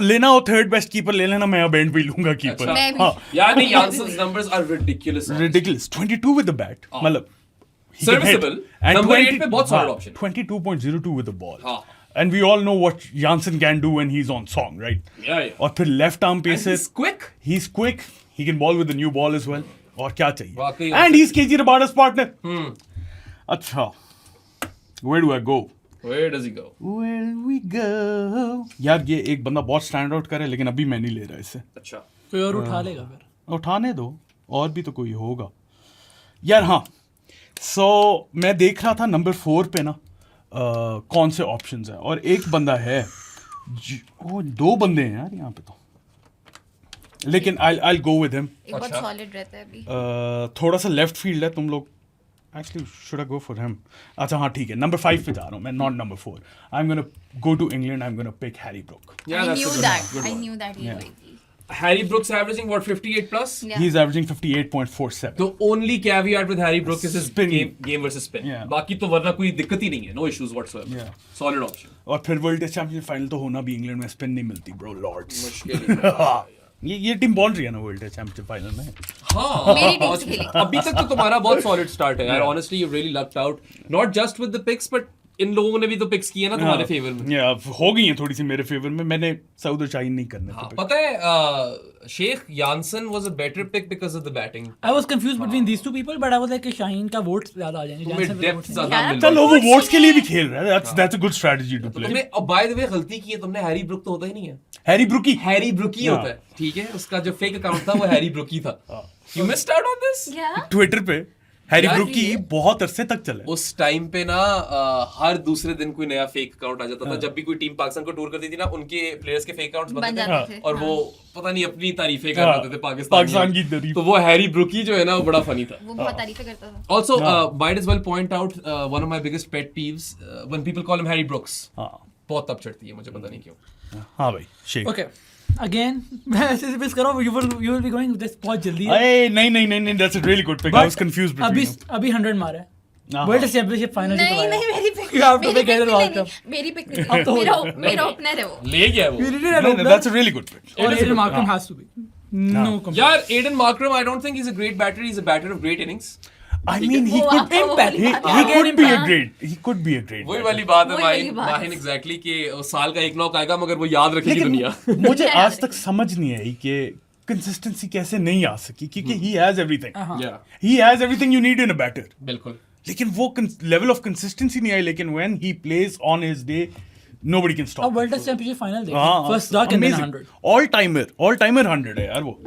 लेना हो थर्ड बेस्ट कीपर ले लेना. मैं अब एंड पे लूंगा कीपर. अच्छा. मैं भी. हाँ. यार नहीं Jansen's numbers are ridiculous. Ridiculous. 22 with the bat. मतलब he can hit. Serviceable. And Number 20 8 पे बहुत solid हाँ, option. 22.02 with the ball. हाँ. And we all know what Jansen can do when he's on song, right? Yeah, yeah. और फिर left arm And pacer. he's quick. He's quick. He can ball with the new ball as well. और क्या चाहिए? वाकई And he's KG Rabada's partner. Hmm. अच्छा. Where do I go? Where does he go? Where do we go? यार ये एक बंदा बहुत स्टैंड आउट करे, लेकिन अभी मैं नहीं ले रहा इसे. अच्छा. कोई और उठा लेगा फिर. उठाने दो, और भी तो कोई होगा. यार हाँ. So मैं देख रहा था नंबर 4 पे ना कौन से ऑप्शंस हैं, और एक बंदा है वो, दो बंदे हैं यार यहाँ पे तो, लेकिन I'll go with him. एक बहुत अच्छा. solid रहता है अभी. थोड़ा सा लेफ्ट फील्ड है. तुम लोग actually should I go for him. अच्छा हाँ ठीक है, नंबर 5 पे जा रहा हूँ मैं, not number 4. I am gonna go to England. I am gonna pick Harry Brook. Yeah, I that's a knew good that. one. Good I one. knew that he Yeah. would be. Harry Brooks averaging what 58 plus? Yeah. He is averaging 58.47. The only caveat with Harry Brooks is his Spin. game versus spin. Yeah. बाकी तो वरना कोई दिक्कत ही नहीं है. No issues whatsoever. Yeah. Solid option. और फिर world test championship final तो होना भी इंग्लैंड में, स्पिन नहीं मिलती ब्रो लॉर्ड्स. मुश्किल ही. ये टीम बॉल रही है ना वर्ल्ड टेस्ट चैंपियनशिप फाइनल में. हाँ. मेरी टीम से खेली. अभी तक तो तुम्हारा बहुत solid start है यार. Honestly, you really lucked out. Not just with the picks, but इन लोगों ने भी तो पिक्स किए ना तुम्हारे फेवर में। या हो गई हैं थोड़ी सी मेरे फेवर में, मैंने साउथ शाइन नहीं करने हाँ, थे पता है Sheikh Jansen was a better pick because of the batting. I was confused between these two people, but I was like कि शाहीन का वोट ज्यादा आ जाएंगे। तुम्हें Jansen का डेप्थ vote ज्यादा यार, मिल चलो रहा वो वोट्स के लिए भी खेल रहा है, that's a good strategy to है। प्ले। तुमने बाय द वे गलती की है तुमने, हैरी ब्रुक तो होता ही नहीं है। हैरी ब्रुकी हैरी ब्रुकी हाँ। होता है, ठीक है, उसका जो फेक अकाउंट था वो हैरी ब्रुकी था। You missed out on this. Yeah. Twitter पे हैरी यार, ब्रुकी बहुत अरसे तक चले। उस टाइम पे ना हर दूसरे दिन कोई नया फेक अकाउंट आ जाता था। जब भी कोई टीम पाकिस्तान को टूर करती थी ना, उनके प्लेयर्स के फेक अकाउंट्स बन बनते जाते थे थे, और वो पता नहीं अपनी तारीफें कर हाँ, रहे थे पाकिस्तान की तारीफ। तो वो हैरी ब्रुकी जो है ना वो बड़ा फनी था। वो बहुत तारीफें करता था। Also, might as well point out one of my biggest pet peeves when people call him Harry Brooks. हाँ बहुत तब चढ़ती है मुझे, पता नहीं क्यों। हाँ भाई शेख। Okay. Again, मैं ऐसे मिस करो, you will be going this बहुत जल्दी है। अरे नहीं, that's a really good pick. I was confused between them. अभी 100 मारा है। हाँ। वर्ल्ड चैंपियनशिप फाइनल नहीं नहीं मेरी pick You have to pick either World Cup. मेरी पिक अब तो हो मेरा गया। मेरा ओपनर है वो। ले गया वो। No, that's a really good pick. और Aiden Markram has to be. No complaint. यार Aiden Markram, I don't think he's a great batter. He's a batter of great innings. I mean, he वो could आपका वो impact. वाली he, बात he है। could be a हाँ। great. He could be a great. वही वाली बात है वही वाली माहिन, बात। माहिन एग्जैक्टली कि साल का एक नॉक आएगा मगर वो याद रखेगी दुनिया। मुझे याद आज तक समझ नहीं आई कि कंसिस्टेंसी कैसे नहीं आ सकी, क्योंकि he has everything. Yeah, He has everything you need in a batter. बिल्कुल। लेकिन वो लेवल ऑफ कंसिस्टेंसी नहीं आई, लेकिन when he plays on his day nobody can stop. अब वर्ल्ड टेस्ट चैंपियनशिप फाइनल देखो। हाँ, first duck and then amazing. 100। all timer 100 है यार वो।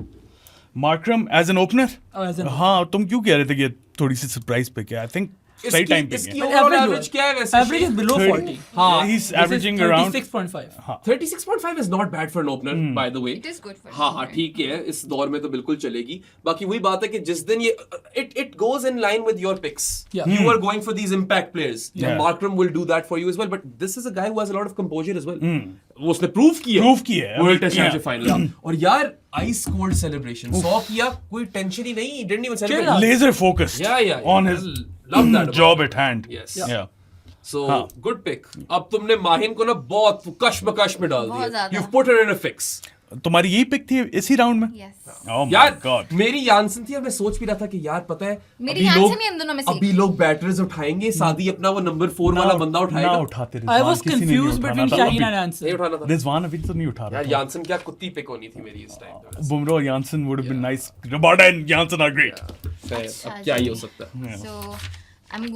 Markram as an opener, Oh, as an- हाँ तुम क्यों कह रहे थे कि ये थोड़ी सी सरप्राइज पे क्या, आई थिंक सही टाइम पे इसकी गया। But overall average average क्या है वैसे? Average is below 40. हाँ, he's This is averaging around 36.5. 36.5 is not bad for an opener, by the way. It is good for हाँ an हाँ opener. ठीक है, इस दौर में तो बिल्कुल चलेगी। बाकी वही बात है कि जिस दिन ये it goes in line with your picks. Yeah. You are going for these impact players. Yeah. And Markram will do that for you as well. But this is a guy who has a lot of composure as well. वो उसने prove किया। Prove किया है। World Test Yeah. Championship final। और यार ice cold celebration 100 किया, कोई tension ही नहीं, didn't even celebrate. out. Laser focused Yeah. on his Love that about job at hand. Yes. Yeah. So हाँ. good pick. अब तुमने माहिन को ना बहुत कश्मकश में डाल बहुत दिया। ज्यादा। You've put her in a fix. तुम्हारी यही पिक थी इसी राउंड में? Yes. Oh my यार God. मेरी यानसन थी और मैं सोच भी रहा था कि यार पता है मेरी अभी यानसन लोग ही इन दोनों में से अभी एक। लोग बैटर्स उठाएंगे, सादी अपना वो नंबर 4 वाला बंदा ना उठाएगा। उठाते I रिजवान, was किसी ने नहीं confused उठाना between था Shaheen अभी। and नहीं Anson. उठाना था रिजवान अभी तो नहीं उठा यार। रहा था। यानसन क्या कुत्ती पिक होनी थी मेरी इस टाइम। बुमराह और Jansen would have been nice. Rabada and Jansen are great. अब क्या ही हो सकता है। So I'm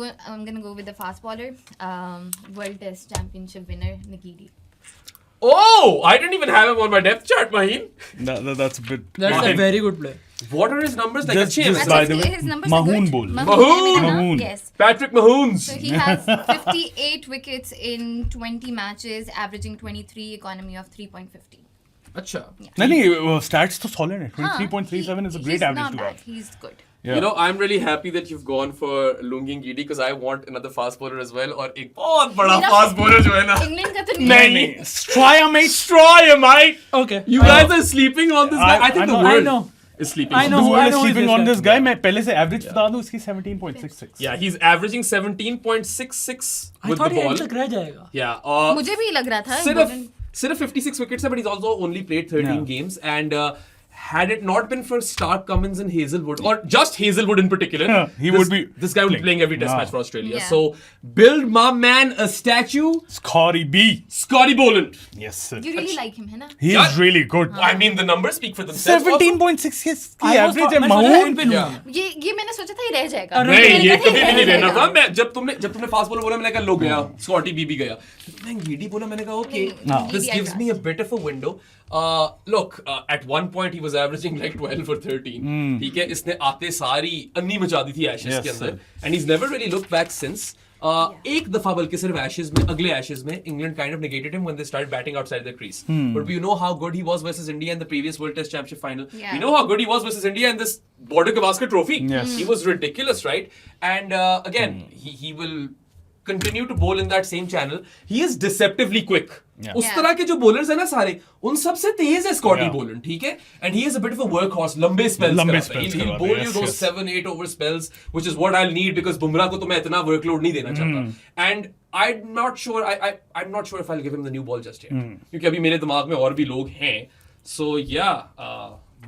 gonna go with the fast bowler, World Test Championship winner Nikiti. Oh, I didn't even have him on my depth chart, Maheen. That's a bit. That's a Mahin. very good play. What are his numbers? Like Just- अच्छे हैं just वैसे? by the way, His numbers are Mahoon good. bowl. Mahoon. Mahoon. Yes. Patrick Mahoons. So he has 58 wickets in 20 matches, averaging 23, economy of 3.50. अच्छा। नहीं stats तो solid है. हाँ, 23.37 is a great he's average not to bad. have. He's good. Yeah. You know, I'm really happy that you've gone for Lungi Ngidi because I want another fast bowler as well. और एक बहुत बड़ा मेरा- fast bowler जो है ना। England का तो नहीं Stryer mate. Stryer, mate. Okay. You guys are sleeping on this guy. I think the know. I world know. is sleeping. I on know. this The guy. world is who is sleeping this on guy. this guy. मैं पहले से average बता दूं इसकी 17.66. Yeah, he's averaging 17.66 I with thought the he ball. तक रह जाएगा. Yeah. मुझे भी लग रहा था सिर्फ 56 wickets है, but he's also only played 13 Yeah. games. And had it not been for Stark, Cummins and Hazelwood, or just Hazelwood in particular, Yeah, he would be this guy would be playing. playing every test Yeah. match for Australia. Yeah. So build my man a statue, Scotty B. Scotty Boland. Yes sir. You really like him, है ना? He Yeah. is really good. I mean, the numbers speak for themselves. 17.6 की I was average है. मैं सोचा Mahoon. इन पे लूंगा. ये मैंने सोचा था ये रह जाएगा. अरे नहीं, मैंने ये कहा कभी था भी नहीं रह रहना जाएगा। था। मैं जब तुमने फास्ट बॉलर बोला, मैंने कहा लो गया स्कॉटी बी भी गया। मैं गीडी बोला, मैंने कहा okay, No. this gives me a bit of a window. Look, at one point he was averaging like 12 or 13. ठीक है, इसने आते सारी अन्नी मचा दी थी एशेस Yes, के अंदर, and he's never really looked back since. एक दफा बल्कि सिर्फ एशेस में, अगले एशेस में England kind of negated him when they started batting outside the crease. But we know how good he was versus India in the previous World Test Championship final. Yeah. We know how good he was versus India in this Border Gavaskar Trophy. Yes. He was ridiculous, right? And again, he will continue to bowl in that same channel. He is deceptively quick. Yeah. उस तरह के जो bowlers है ना सारे, उन सबसे तेज है स्कॉटी Yeah. बोलन, ठीक है? And he is a bit of a workhorse. लंबे spells लंबे कराता है. spells He'll कराता है, bowl you yes, those yes. 7-8 over spells, which is what I'll need because Bumrah को तो मैं इतना workload नहीं देना चाहता. And I'm not sure if I'll give him the new ball just yet. क्योंकि अभी मेरे दिमाग में और भी लोग हैं. So yeah,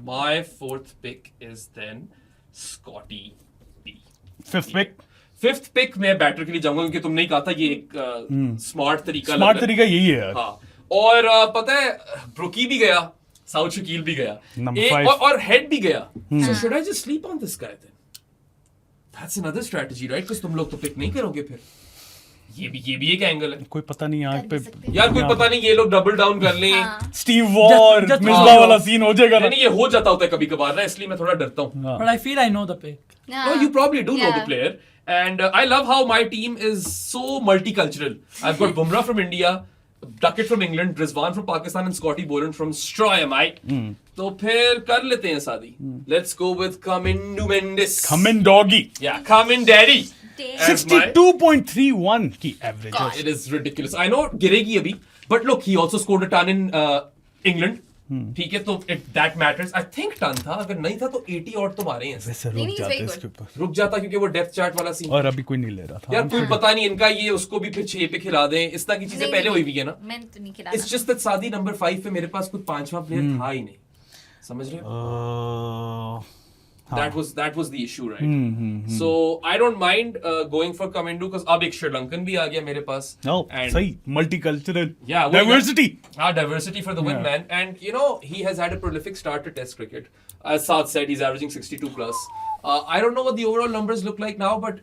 my fourth pick is then Scotty B. Fifth pick. 5th pick मैं बैटर के लिए जाऊंगा क्योंकि तुमने ही कहा था ये एक स्मार्ट तरीका लग स्मार्ट रहा है। तरीका यही है यार। हाँ और पता है ब्रुकी भी गया, साउथ शकील भी गया, Number 5. और हेड भी गया। So should I just sleep on this guy then? That's another strategy, right? Because तुम लोग तो पिक नहीं करोगे फिर। ये भी एक एंगल है। कोई पता नहीं आज कर पे भी सकते हैं। यार कोई पता नहीं ये लोग डबल डाउन कर लें। हाँ। स्टीव वॉर just- मिसबा वाला सीन हो जाएगा ना। नहीं ये हो जाता होता है कभी कभार ना, इसलिए मैं थोड़ा डरता हूँ। हाँ। But I feel I know the pick. No, you probably do know the Yeah. player. And I love how my team is so multicultural. I've got Bumrah from India, Duckett from England, Rizwan from Pakistan, and Scotty Boland from Stroy, mate. तो फिर कर लेते हैं शादी. Let's go with Kamindu Mendes. Come in doggy। Yeah, come in daddy. Damn. As my- 62.31 की average है। It is ridiculous. I know गिरेगी अभी, but look, he also scored a ton in England. ठीक है तो that matters. I think ton था, अगर नहीं था तो 80 और तो मारे हैं ऐसे। वैसे नहीं, रुक नहीं, जाते very इसके ऊपर। रुक जाता क्योंकि वो डेप्थ चार्ट वाला सीन। और अभी कोई नहीं ले रहा था। यार कोई पता नहीं इनका ये उसको भी फिर 6 पे खिला दें, इस तरह की चीजें नहीं, पहले नहीं, हुई भी है ना। मैं तो नहीं खिला इट्स जस्ट दैट शादी नंबर 5 पे मेरे पास कोई पांचवा प्लेयर था ही नहीं, समझ रहे हो? That was the issue, right? So I don't mind going for Kamindu because अब एक श्रीलंकन भी आ गया मेरे पास। No, And- सही मल्टीकल्चरल Yeah, वही ना। Diversity. Diversity for the win, man. And you know, he has had a prolific start to Test cricket. As Saad said, he's averaging 62 plus. I don't know what the overall numbers look like now, but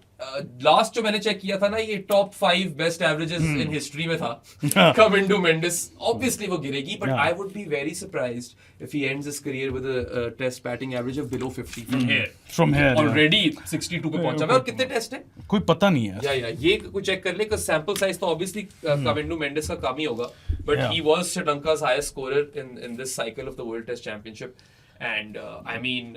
last जो मैंने check किया था ना, ये top 5 best averages in history में था. Kamindu Mendes. Obviously वो गिरेगी, but Yeah. I would be very surprised if he ends his career with a Test batting average of below 50 from here. From here, yeah. Already 62 पे पहुंचा है। और कितने test हैं? कोई पता नहीं है। या ये कुछ चेक कर ले कि सैंपल साइज तो ऑब्वियसली कमिंडू मेंडिस का कम ही होगा, बट Yeah. ही वाज श्रीलंका's highest scorer in this cycle of the World Test Championship. And I mean,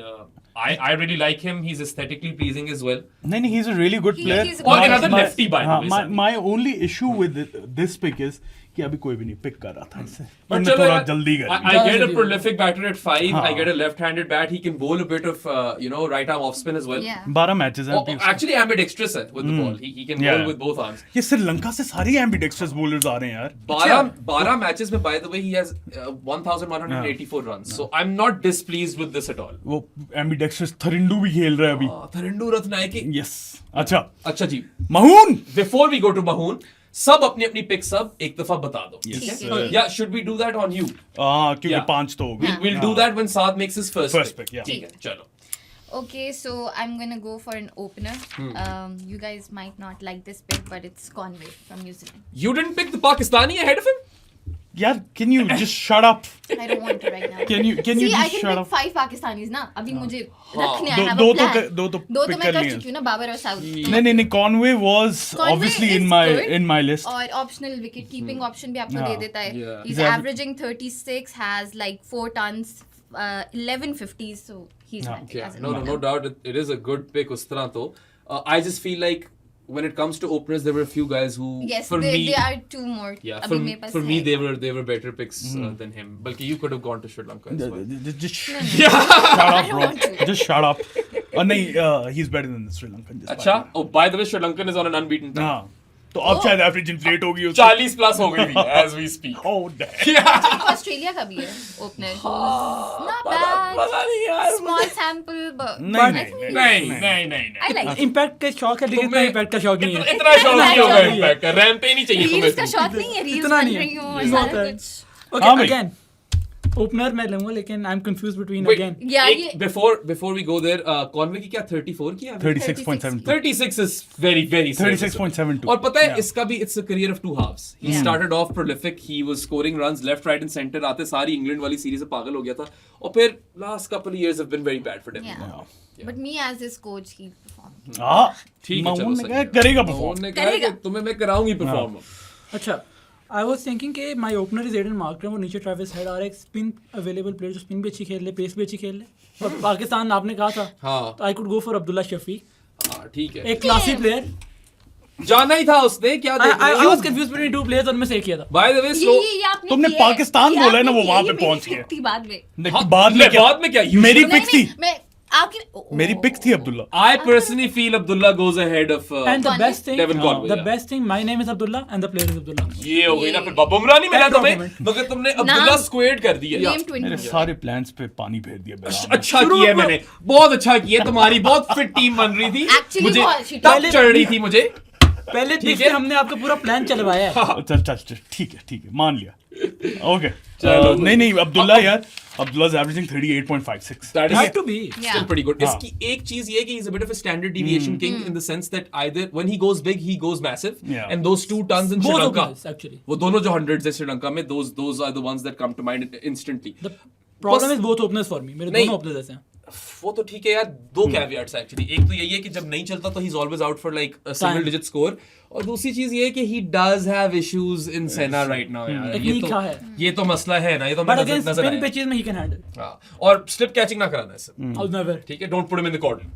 I really like him. He's aesthetically pleasing as well. नहीं नहीं, he's a really good He- player। he's Or My- another lefty by the हाँ, way. Sami. my only issue with this pick is कि अभी कोई भी नहीं pick कर रहा था इसे। But तुमने चलो थोड़ा यार, जल्दी कर I दिया। get a जल्दी। prolific batter at 5. I हाँ. get a left-handed bat. He can bowl a bit of right arm off spin as well. Yeah. 12 matches हैं Oh, अभी उसके। actually ambidextrous है with the ball. He can Yeah. bowl with both arms. ये श्रीलंका से सारे एम्बिडेक्स्ट्रस bowlers आ रहे हैं यार। 12 matches में by the way he has 1184 runs. So I'm not displeased with this at all. वो एम्बिडेक्स्ट्रस थरिंडू भी खेल रहा है अभी। थरिंडू रत्नायके। यस। अच्छा अच्छा जी, महून। बिफोर वी गो टू महून, सब अपनी अपनी पिक सब एक दफा बता दो, ठीक Yes, है? sir. या should we do that on you? क्योंकि Yeah. 5 तो हो गए। We'll do that when Saad makes his first First pick, yeah. ठीक है, चलो। Okay, so I'm gonna go for an opener. You guys might not like this pick, but it's Conway from New Zealand. You didn't pick the Pakistani ahead of him? यार can you just shut up? I don't want to right now. Can you See, I just can shut pick up? 5 Pakistanis ना, अभी मुझे हाँ. रखने I दो- have दो a तो plan. कर- दो तो दो pick तो मैं कर कर लिए। चुकी हूँ ना, बाबर और साउथ। नहीं Conway was Conway obviously is in my good. list। और optional wicket keeping option भी आपको हाँ. दे देता है. Yeah. He's He's aver- averaging 36, has like 4 tons, 11 50s, so he's हाँ. fine. Yeah, as an no opener. doubt it is a good pick उस तरह तो। I just feel like when it comes to openers there were a few guys who Yes, for they, me they are 2 more. yeah अभी मेरे पास for me है. they were better picks than him. बल्कि you could have gone to Sri Lanka as well. Just No, no. shut up I don't bro। want to. Just shut up। नहीं he's better than the Sri Lankan। just अच्छा, by the way। oh by the way Sri Lankan is on an unbeaten team. हाँ तो अब Oh. शायद average inflate होगी उसकी। 40 plus हो गई थी as we speak. Oh damn। Australia का भी है ओपनर. Not bad. पता नहीं यार। Small sample, but नहीं, I नहीं, think नहीं, नहीं I like it. इम्पैक्ट का शौक है लेकिन इतना तुम्हें- इम्पैक्ट का शौक नहीं है। इतना शौक नहीं होगा नहीं है। इम्पैक्ट का, रैंप पे नहीं चाहिए रील्स का तुम्हें। शॉट नहीं है, रील्स इतना बन नहीं है। रही हूँ और ये सारा होता है। कुछ. हाँ ओके भाई। अगेन ओपनर मैं लूंगा लेकिन I am confuse between Wait, again. Yeah, एक ये- before we go there, Conway की क्या 34 की है? 36.72। 36 is very 36.72 और पता है Yeah. इसका भी it's a career of two halves. He Yeah. started off prolific. He was scoring runs left, right and center. आते सारी इंग्लैंड वाली सीरीज से पागल हो गया था और फिर last couple of years have been very bad for him. Yeah. But me as his coach, he performed. हाँ ठीक है, चलो महून ने सही कहा है। करेगा उन्होंने परफॉर्म। कहा कि करेगा। तुम्हें मैं कराऊंगी परफॉर्म। अच्छा आई वाज थिंकिंग कि my opener is Aiden Markram और नीचे ट्रेविस हेड और एक स्पिन अवेलेबल प्लेयर जो स्पिन भी अच्छी खेल ले, पेस भी अच्छी खेल ले। और पाकिस्तान आपने कहा था हाँ तो I could go for Abdullah Shafique, हाँ ठीक है। एक क्लासी प्लेयर। जाना ही था उसने, क्या देख रहे आई हो? वाज कंफ्यूज बिटवीन 2 प्लेयर्स और मैं से किया था। By the way, ये slow. ये आपने तुमने किया है, पाकिस्तान ये बोला है ना, आपने वो किया, वहाँ ये पे मेरी पहुंच pick गया। थी बाद में. लेकिन हाँ, बाद में बाद में क्या? You मेरी should- पिक थी। मैं आपकी मेरी पिक थी Abdullah. I personally feel Abdullah goes ahead of And the Conley? best thing, Devin Conway, the yeah. best thing, my name is Abdullah and the player is Abdullah. ये हो गई ना फिर बुमराह नहीं मिला That तुम्हें document. मगर तुमने अब्दुल्ला स्क्वेड कर दिया. नेम मेरे 20 सारे प्लान्स पे पानी फेर दिया बेराम. अच्छा किया मैंने, बहुत अच्छा किया. तुम्हारी बहुत फिट टीम बन रही थी. Actually, मुझे बहुत अच्छी तब team. चढ़ रही थी मुझे. पहले ठीक ठीक है। हमने आपका पूरा प्लान चलवाया है. चल ठीक है मान लिया. ओके चलो. नहीं अब्दुल्ला यार, अब्दुल्ला's averaging 38.56. That is Had to be. still pretty good. हाँ. इसकी एक चीज ये है कि he's a bit of a standard deviation king in the sense that either when he goes big he goes massive, Yeah. and those 2 tons in Sri Both Lanka, openers, actually. वो दोनों जो hundreds है श्रीलंका में, those are the ones that come to mind instantly. The problem बस- is both openers for me. मेरे नहीं. दोनों openers ऐसे हैं. वो तो ठीक है यार, 2 caveats actually. एक तो यही है कि जब नहीं चलता तो he's always out for like a single digit score, और दूसरी चीज ये है कि he does have issues in Senna right now यार. Technique का है. ये तो मसला है ना, ये तो But मैं against नजर spin आया. pitches में he can handle. हाँ, और slip catching ना कराना इससे. I'll never. ठीक है, don't put him in the corner.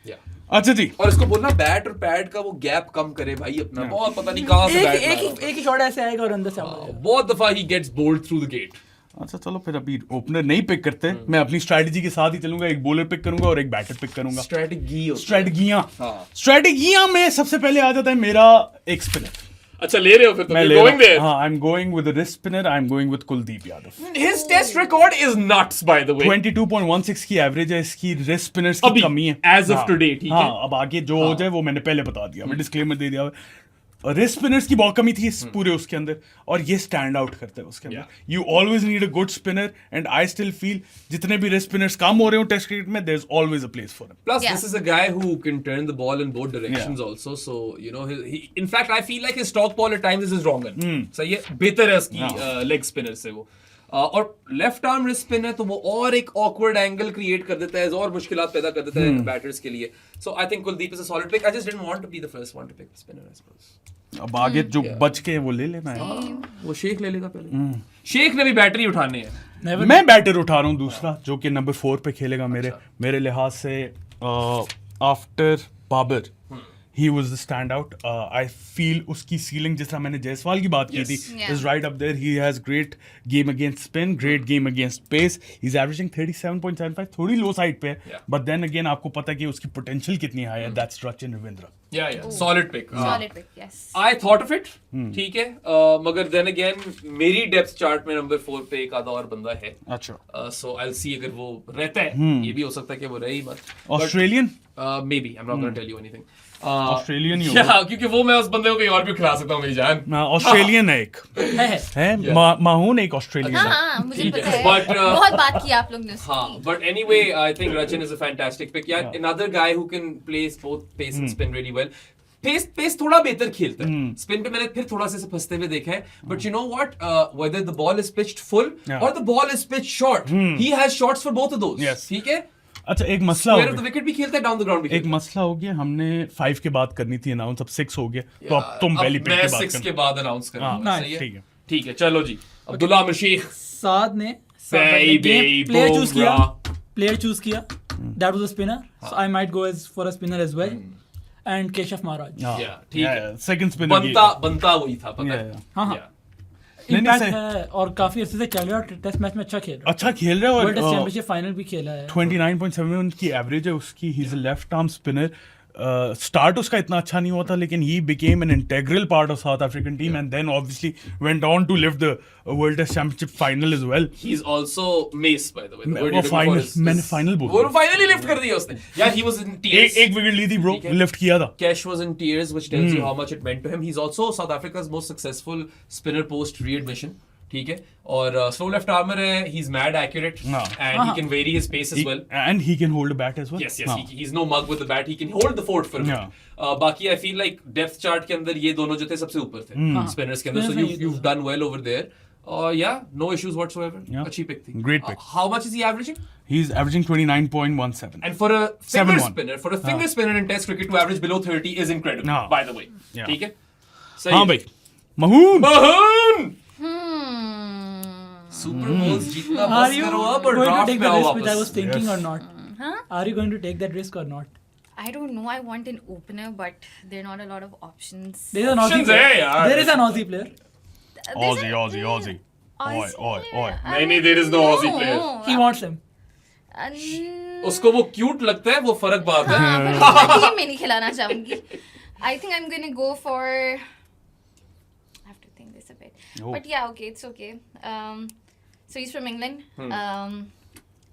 Yeah. अच्छा जी. और इसको बोलना बैट और पैड का वो गैप कम करे भाई अपना. बहुत पता नहीं कहाँ से बैट एक ही शॉट ऐसे आएगा और अंदर से आउट हो जाएगा. बहुत दफा he gets bowled through the gate. अच्छा चलो फिर अभी ओपनर नहीं पिक करते, मैं अपनी स्ट्रेटजी के साथ ही चलूंगा. एक बॉलर पिक करूंगा और एक बैटर पिक करूंगा. स्ट्रेटजियां हाँ. स्ट्रेटजियां में सबसे पहले आ जाता है मेरा एक स्पिनर. अच्छा ले रहे हो फिर मैं तुम ले going there. हाँ, I'm going with a wrist spinner. I'm going with Kuldeep Yadav. His test record is nuts by the way. 22.16 की एवरेज है इसकी. रिस्ट स्पिनर्स की अभी, कमी है as of हाँ, today, ठीक है. हाँ, अब आगे जो हो जाए वो मैंने पहले बता दिया. मैं डिस्क्लेमर दे दिया. रिस्ट स्पिनर्स की बहुत कमी थी इस पूरे उसके अंदर, और ये स्टैंड आउट करता है उसके अंदर. You always need a good spinner, and I still feel जितने भी रिस्ट स्पिनर्स कम हो रहे हो टेस्ट क्रिकेट में, there is always a place for him. Plus, Yeah. this is a guy who can turn the ball in both directions also. So, you know, he in fact, I feel like his stock ball at times is his wrong one. सही है, बेहतर है उसकी leg spinner से वो. और left arm wrist spin है तो वो और एक ऑकवर्ड एंगल क्रिएट कर देता है, और मुश्किलात पैदा कर देता है बैटर्स के लिए. So I think Kuldeep is a solid pick. I just didn't want to be the first one to pick the spinner, I suppose. अब आगे जो बच के वो ले लेना है. वो शेख ले लेगा पहले. शेख ने भी बैटरी उठानी है. Never. मैं बैटर उठा रहा हूँ दूसरा, जो कि नंबर 4 पे खेलेगा मेरे लिहाज से. After Babar he was the stand out. I feel उसकी सीलिंग, जिस तरह मैंने जायसवाल की बात की थी, Yeah. Is right up there. He has great game against spin, great game against pace. He is averaging 37.75, थोड़ी लो साइड पे है, Yeah. बट देन अगेन आपको पता है कि उसकी पोटेंशियल कितनी हाई है. That's Rachin Ravindra. Yeah, solid pick. Solid pick, yes. I thought of it, ठीक है, मगर then again मेरी डेप्थ चार्ट में नंबर 4 पे एक आधा और बंदा है. अच्छा, So I'll see अगर वो रहता है. ये भी हो सकता है कि वो रहे ही मत. Australian. Maybe I'm not going to tell you anything. Australian ही होगा. Yeah, क्योंकि वो मैं उस बंदे को कहीं और भी खिला सकता हूँ मेरी जान. ऑस्ट्रेलियन है एक, है है माहून एक ऑस्ट्रेलियन हाँ है. हाँ मुझे ठीक है, पता है. but, बहुत बात की आप लोग ने हाँ, उसकी. but anyway, I think Rachin is a fantastic pick. Yeah, another guy who can play both pace and spin really well. Pace थोड़ा बेहतर खेलता है. स्पिन पे मैंने फिर थोड़ा सा फंसते हुए देखा है. But you know what, whether the ball is pitched full और the ball is pitched short, he has shots for both of those. Yes. ठीक है. अच्छा, एक मसला हो स्क्वायर ऑफ द गया. विकेट भी खेलता है, डाउन द ग्राउंड भी एक खेलता है. मसला हो गया. हमने 5 के बाद करनी थी अनाउंस, अब 6 हो गया, तो अब तुम अब पहली पिक मैं के बाद 6 के करना. बाद अनाउंस करूंगा. हाँ, सही है. ठीक है. ठीक है, चलो जी. अब्दुल्ला अहमद शेख. साद ने Baby प्लेयर चूज किया. Bumrah. प्लेयर चूज किया. That was a spinner. So I might go for a spinner as well. And Keshav Maharaj. हाँ, Yeah, ठीक है. Second spinner. बनता वही था, पता है. हाँ हाँ. Yeah. इम्पैक्ट सही. है और काफी अच्छे से चल रहा है. टेस्ट मैच में अच्छा खेल रहा है. अच्छा खेल रहा है. वर्ल्ड टेस्ट और चैंपियनशिप फाइनल भी खेला है. 29.71 की एवरेज है उसकी. He is a left arm spinner. Start उसका इतना अच्छा नहीं हुआ था, लेकिन he became an integral part of South African team, and then obviously went on to lift the world test championship final as well. He's also Mace, by the way. The word वो you're looking final- for is- मैंने final बोला. वो finally lift कर दिया उसने. Yeah, he was in tears. एक wicket ली थी bro, ठीक है. लिफ्ट किया था. Kesh was in tears, which tells you how much it meant to him. He's also South Africa's most successful spinner post readmission. ठीक है, और स्लो लेफ्ट आर्मर है. He's mad accurate, हाँ. and he can vary his pace as well. And he can hold a bat as well. Yes, he's no mug with the bat. He can hold the fort for a bit. बाकी I feel like depth chart के अंदर ये दोनों जो थे सबसे ऊपर थे spinners के अंदर. So Spinners में ये you've done well over there. Yeah, no issues whatsoever. Yeah. अच्छी pick थी. Great pick. How much is he averaging? He is averaging 29.17. And for a finger 7-1. spinner, in Test cricket to average below 30 is incredible. हाँ. By the way, Yeah. ठीक है. सही हाँ है. भाई, महून. Mahoon! Hmm. Super Bowls जीतना Are बस you करो अब और going to draft take में the आओ risk which I was वापस. thinking Yes. or not? Huh? Are you going to take that risk or not? I don't know. I want an opener, but there are not a lot of options. There is an Aussie Options है player. यार. There is an Aussie player. Aussie. Oi. नहीं, there is no Aussie player. He wants him. उसको वो cute लगता है, वो फर्क बात है. हाँ, पर उसको टीम में नहीं खिलाना चाहूंगी. I think I'm gonna go for. I have to think this a bit. Oh. But yeah, okay, it's okay. So he's from England.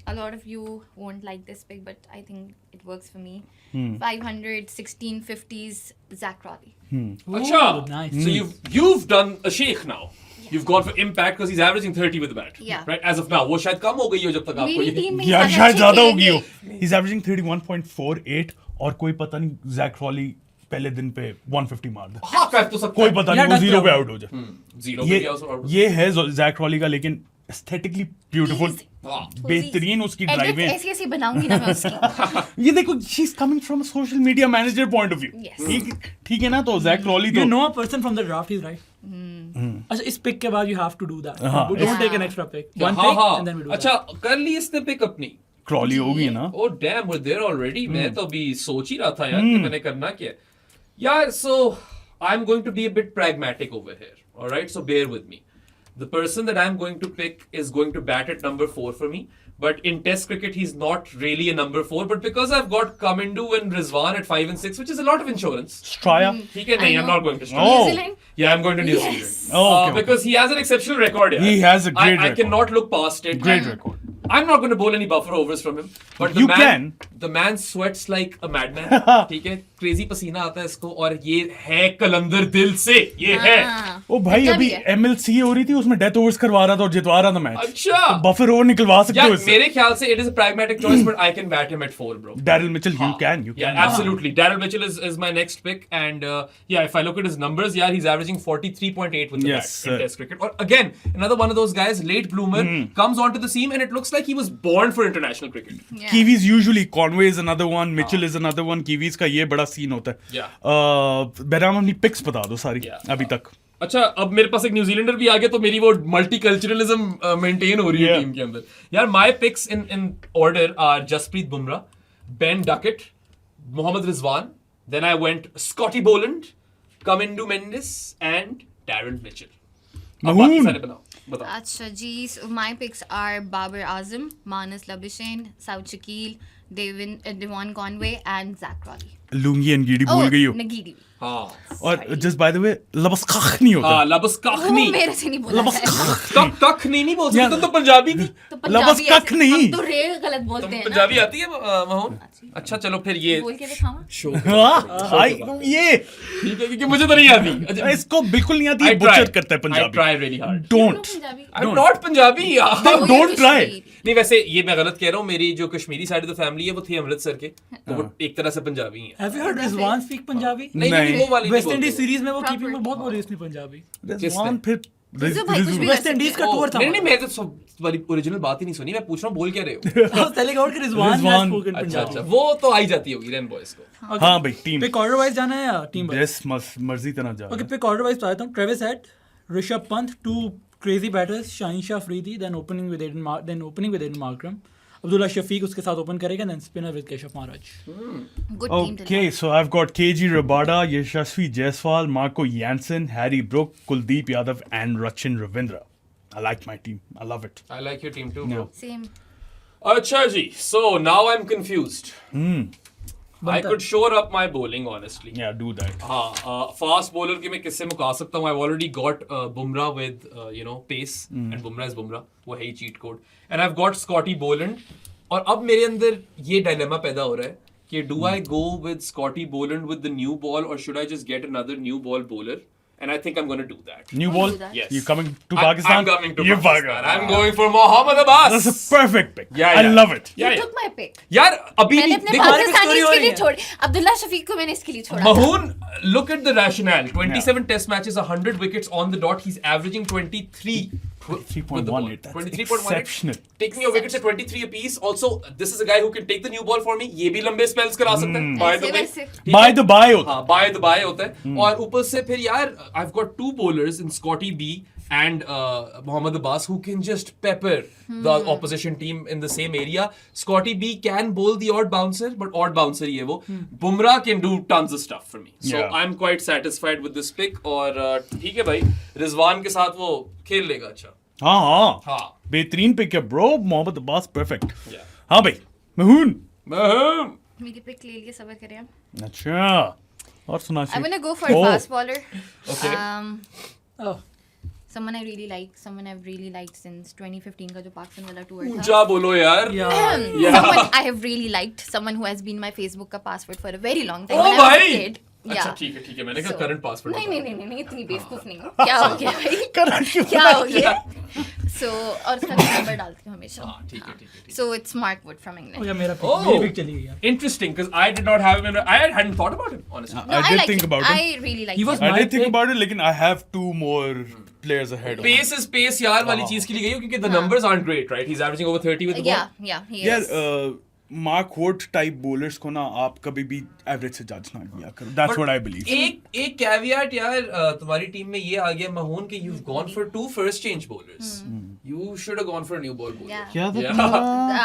A lot of you won't like this pick, but I think it works for me. 500, 1650s, Zach Crawley. Acha. nice. So you've done a sheikh now. You've gone for impact because he's averaging 30 with the bat. Yeah. Right, as of now. वो शायद कम हो गई हो जब तक आपको मेरी ये. टीम में या सारे शायद अच्छे ज्यादा खेलेंगे. होगी हो. He's averaging 31.48 और कोई पता नहीं जैक क्रॉली पहले दिन पे 150 मार दे. हाँ, कर तो सकता कोई है. पता या नहीं वो डक जीरो पे जाओ. आउट हो जाए. Zero पे ये भी also out. ये है जैक क्रॉली का, लेकिन एस्थेटिकली ब्यूटीफुल, हाँ. बेहतरीन उसकी Edits ड्राइविंग. ऐसी ऐसी बनाऊंगी ना मैं उसकी. ये देखो, she is coming from social media manager point of view. Yes. ठीक है ना, तो जैक क्रॉली You तो know a person from the draft, he's right. अच्छा, इस pick के बाद you have to do that. हाँ. Don't take an extra pick. One हाँ, pick हाँ. and then we do अच्छा, that. कर ली इसने पिक अपनी. क्रॉली होगी ना. Oh damn, we're there already. मैं तो अभी सोच ही रहा था यार कि मैंने करना क्या है. Yeah, so I'm going to be a bit pragmatic over here. All right, so bear with me. The person that I'm going to pick is going to bat at number 4 for me. But in Test cricket, he's not really a number 4. But because I've got Kamindu and Rizwan at 5 and 6, which is a lot of insurance. Striae. ठीक है, नहीं, I I'm know. not going to Oh. strike. New Zealand? Yeah, I'm going to New Yes. Zealand. Oh, okay, Because he has an exceptional record. Yeah. He has a great I record. cannot look past it. Great record. I'm not going to bowl any buffer overs from him. But the You man, can. the man sweats like a madman. ठीक है, crazy पसीना आता है इसको, और ये है कलंदर दिल से, ये है. ओ भाई, इतना अभी भी है. MLC हो रही थी, उसमें डेथ ओवर्स करवा रहा था और जितवा रहा था मैच. अच्छा. बफर ओवर निकलवा सकते यार हो इससे. मेरे ख्याल से it is a pragmatic choice, but I can bat him at 4, bro. Daryl Mitchell, you can. Yeah, absolutely. Daryl Mitchell is my next pick, and yeah, if I look at his numbers, yeah, he's averaging 43.8 with the Yes, bat in sir. Test cricket. Or again, another one of those guys, late bloomer, comes onto the scene, and it looks like he was born for international cricket. Yeah. Kiwis usually, Conway is another one, Mitchell is another one. Kiwis का ये बड़ा scene होता है. Yeah. बेराम अपनी pics बता दो सारी Yeah. अभी तक. अच्छा, अब मेरे पास एक न्यूजीलैंडर भी आ गया, तो मेरी वो मल्टीकल्चरलिज्म मेंटेन हो रही है Yeah. टीम के अंदर. यार, my picks in order are Jasprit Bumrah, Ben Duckett, Mohammad Rizwan, then I went Scotty Boland, Kamindu Mendis and Daryl Mitchell. अब बाकी Mahoon. सारे बताओ. Acha ji, so my picks are Babar Azam, Manas Labuschagne, Saud Shakil, Devon Conway, and Zach Crawley. Lungi and गीडी भूल गई हो. Nagiri. हाँ. और जस्ट बाय द वे, लबस कख नहीं होता. लबस वो कखनी. मेरे से नहीं बोला लबस जाएगा. कख नहीं बोल सकते, यार. तुम तो पंजाबी थी. तो लबस पंजाबी कख ऐसे- नहीं. हम तो रे गलत बोलते तुम हैं ना. पंजाबी आती है मोहन? अच्छा, चलो फिर ये बोल के दिखावा. शो. हाँ, ये ठीक है, क्योंकि मुझे तो नहीं आती. अच्छा, इसको बिल्कुल नहीं आती. I butcher try. करता है I Punjabi. try really hard. Don't. Punjabi. I'm not Punjabi यार. Then don't try. नहीं, वैसे ये मैं गलत कह रहा हूँ. मेरी जो Kashmiri side of the family है वो थी अमृतसर के, तो वो एक तरह से पंजाबी है. Have you heard Rizwan speak Punjabi? नहीं, वो वाली वेस्ट नहीं इंडीज बोलते. सीरीज में वो Proper. कीपिंग में बहुत बोली उसने पंजाबी. रिजवान फिर रिजू भाई कुछ भी वेस्ट इंडीज का ओ, टूर था. नहीं, मैं तो वाली ओरिजिनल बात ही नहीं सुनी. मैं पूछ रहा हूँ बोल क्या रहे हो. I was telling out कि Rizwan has Rizwan. spoken अच्छा, Punjabi. वो तो आई जाती होगी रेन बॉयज को. हाँ भाई, टीम Pick order wise जाना है या team wise? यस, मर्जी तरह जा. Okay, pick order wise बता देता हूँ. Travis Head, Rishabh Pant, two crazy batters, Shahin Afridi, then opening with Aiden Markram. Abdullah Shafiq उसके साथ open करेगा, then spinner with Keshav Maharaj. Good team to Okay, so I've got KG Rabada, Yashasvi Jaiswal, Marco Jansen, Harry Brook, Kuldeep Yadav, and Rachin Ravindra. I like my team. I love it. I like your team too, bro. Same. अच्छा जी, so now I'm confused. I could shore up my bowling, honestly. Yeah, do that. हाँ, fast bowler के मैं किससे मुका सकता हूँ. I've already got Bumrah with pace, and Bumrah is Bumrah. वो है ही cheat code. And I've got Scotty Boland. और अब मेरे अंदर ये dilemma पैदा हो रहा है कि do I go with Scotty Boland with the new ball, or should I just get another new ball bowler? And I think I'm going to do that. New Wanna ball? do that? Yes. You coming to Pakistan? I'm coming to You Pakistan. fucker. I'm going for Mohammad Abbas. That's a perfect pick. Yeah, I yeah. love it. You Yeah, yeah. took my pick. यार अभी मैंने भी अपने देखो, story Pakistani हो इसके रही लिए है. छोड़. अब्दुल्ला शफीक को मैंने इसके लिए छोड़ा. Mahoon, look at the rationale. 27 test matches, 100 wickets on the dot. He's averaging 23. 23.18. That's 23.18. exceptional. Taking your wickets at 23 apiece. Also, this is a guy who can take the new ball for me. ये भी लंबे spells करा सकता है. By the way. वैसे. ठीक By है? the by होता हाँ, by the by होता है. और ऊपर से फिर यार, I've got two bowlers in Scotty B and Mohammad Abbas who can just pepper the opposition team in the same area. Scotty B can bowl the odd bouncer, but odd bouncer ही है वो. Bumrah can do tons of stuff for me. So Yeah. I'm quite satisfied with this pick. और ठीक है भाई, रिजवान के साथ वो खेल लेगा अच्छा. हाँ. हाँ. बेहतरीन pick है bro. Mohammad Abbas perfect. Yeah. हाँ भाई महून मेरी पिक ले लिए, सबर करें आप. अच्छा और सुना I'm gonna go for a fast bowler. Okay. Oh. Someone I really like, someone I've really liked since 2015 का जो पाकिस्तान वाला टूर था. ऊंचा बोलो यार. Someone I have really liked, someone who has been my Facebook का password for a very long time. Oh when I was a भाई. kid. अच्छा Yeah. ठीक है मैंने कहा So- करंट पासवर्ड. नहीं इतनी बेवकूफ नहीं हूँ. क्या हो गया भाई? करंट क्यों क्या हो गया? So और उसका नंबर डालती हूँ हमेशा. हाँ ठीक है. So it's Mark Wood from England. Oh, yeah, मेरी Oh, pick चली गई यार. interesting because I did not have him. I hadn't thought about him honestly. I did like think him. about him. I really like He was him. I my did think pick. about it लेकिन I have 2 more players ahead of him. Pace is pace यार वाली चीज के लिए गई हो क्योंकि the numbers aren't great, right? He's averaging over 30 with the ball. Yeah, he यार is. Mark Wood type bowlers को ना आप कभी भी एवरेज से जज ना किया करो. That's what I believe. एक कैवियट यार तुम्हारी टीम में ये आ गया महून कि you've gone for 2 first change bowlers. You should have gone for a new ball bowler. Yeah. क्या था Yeah. तुम्हारा?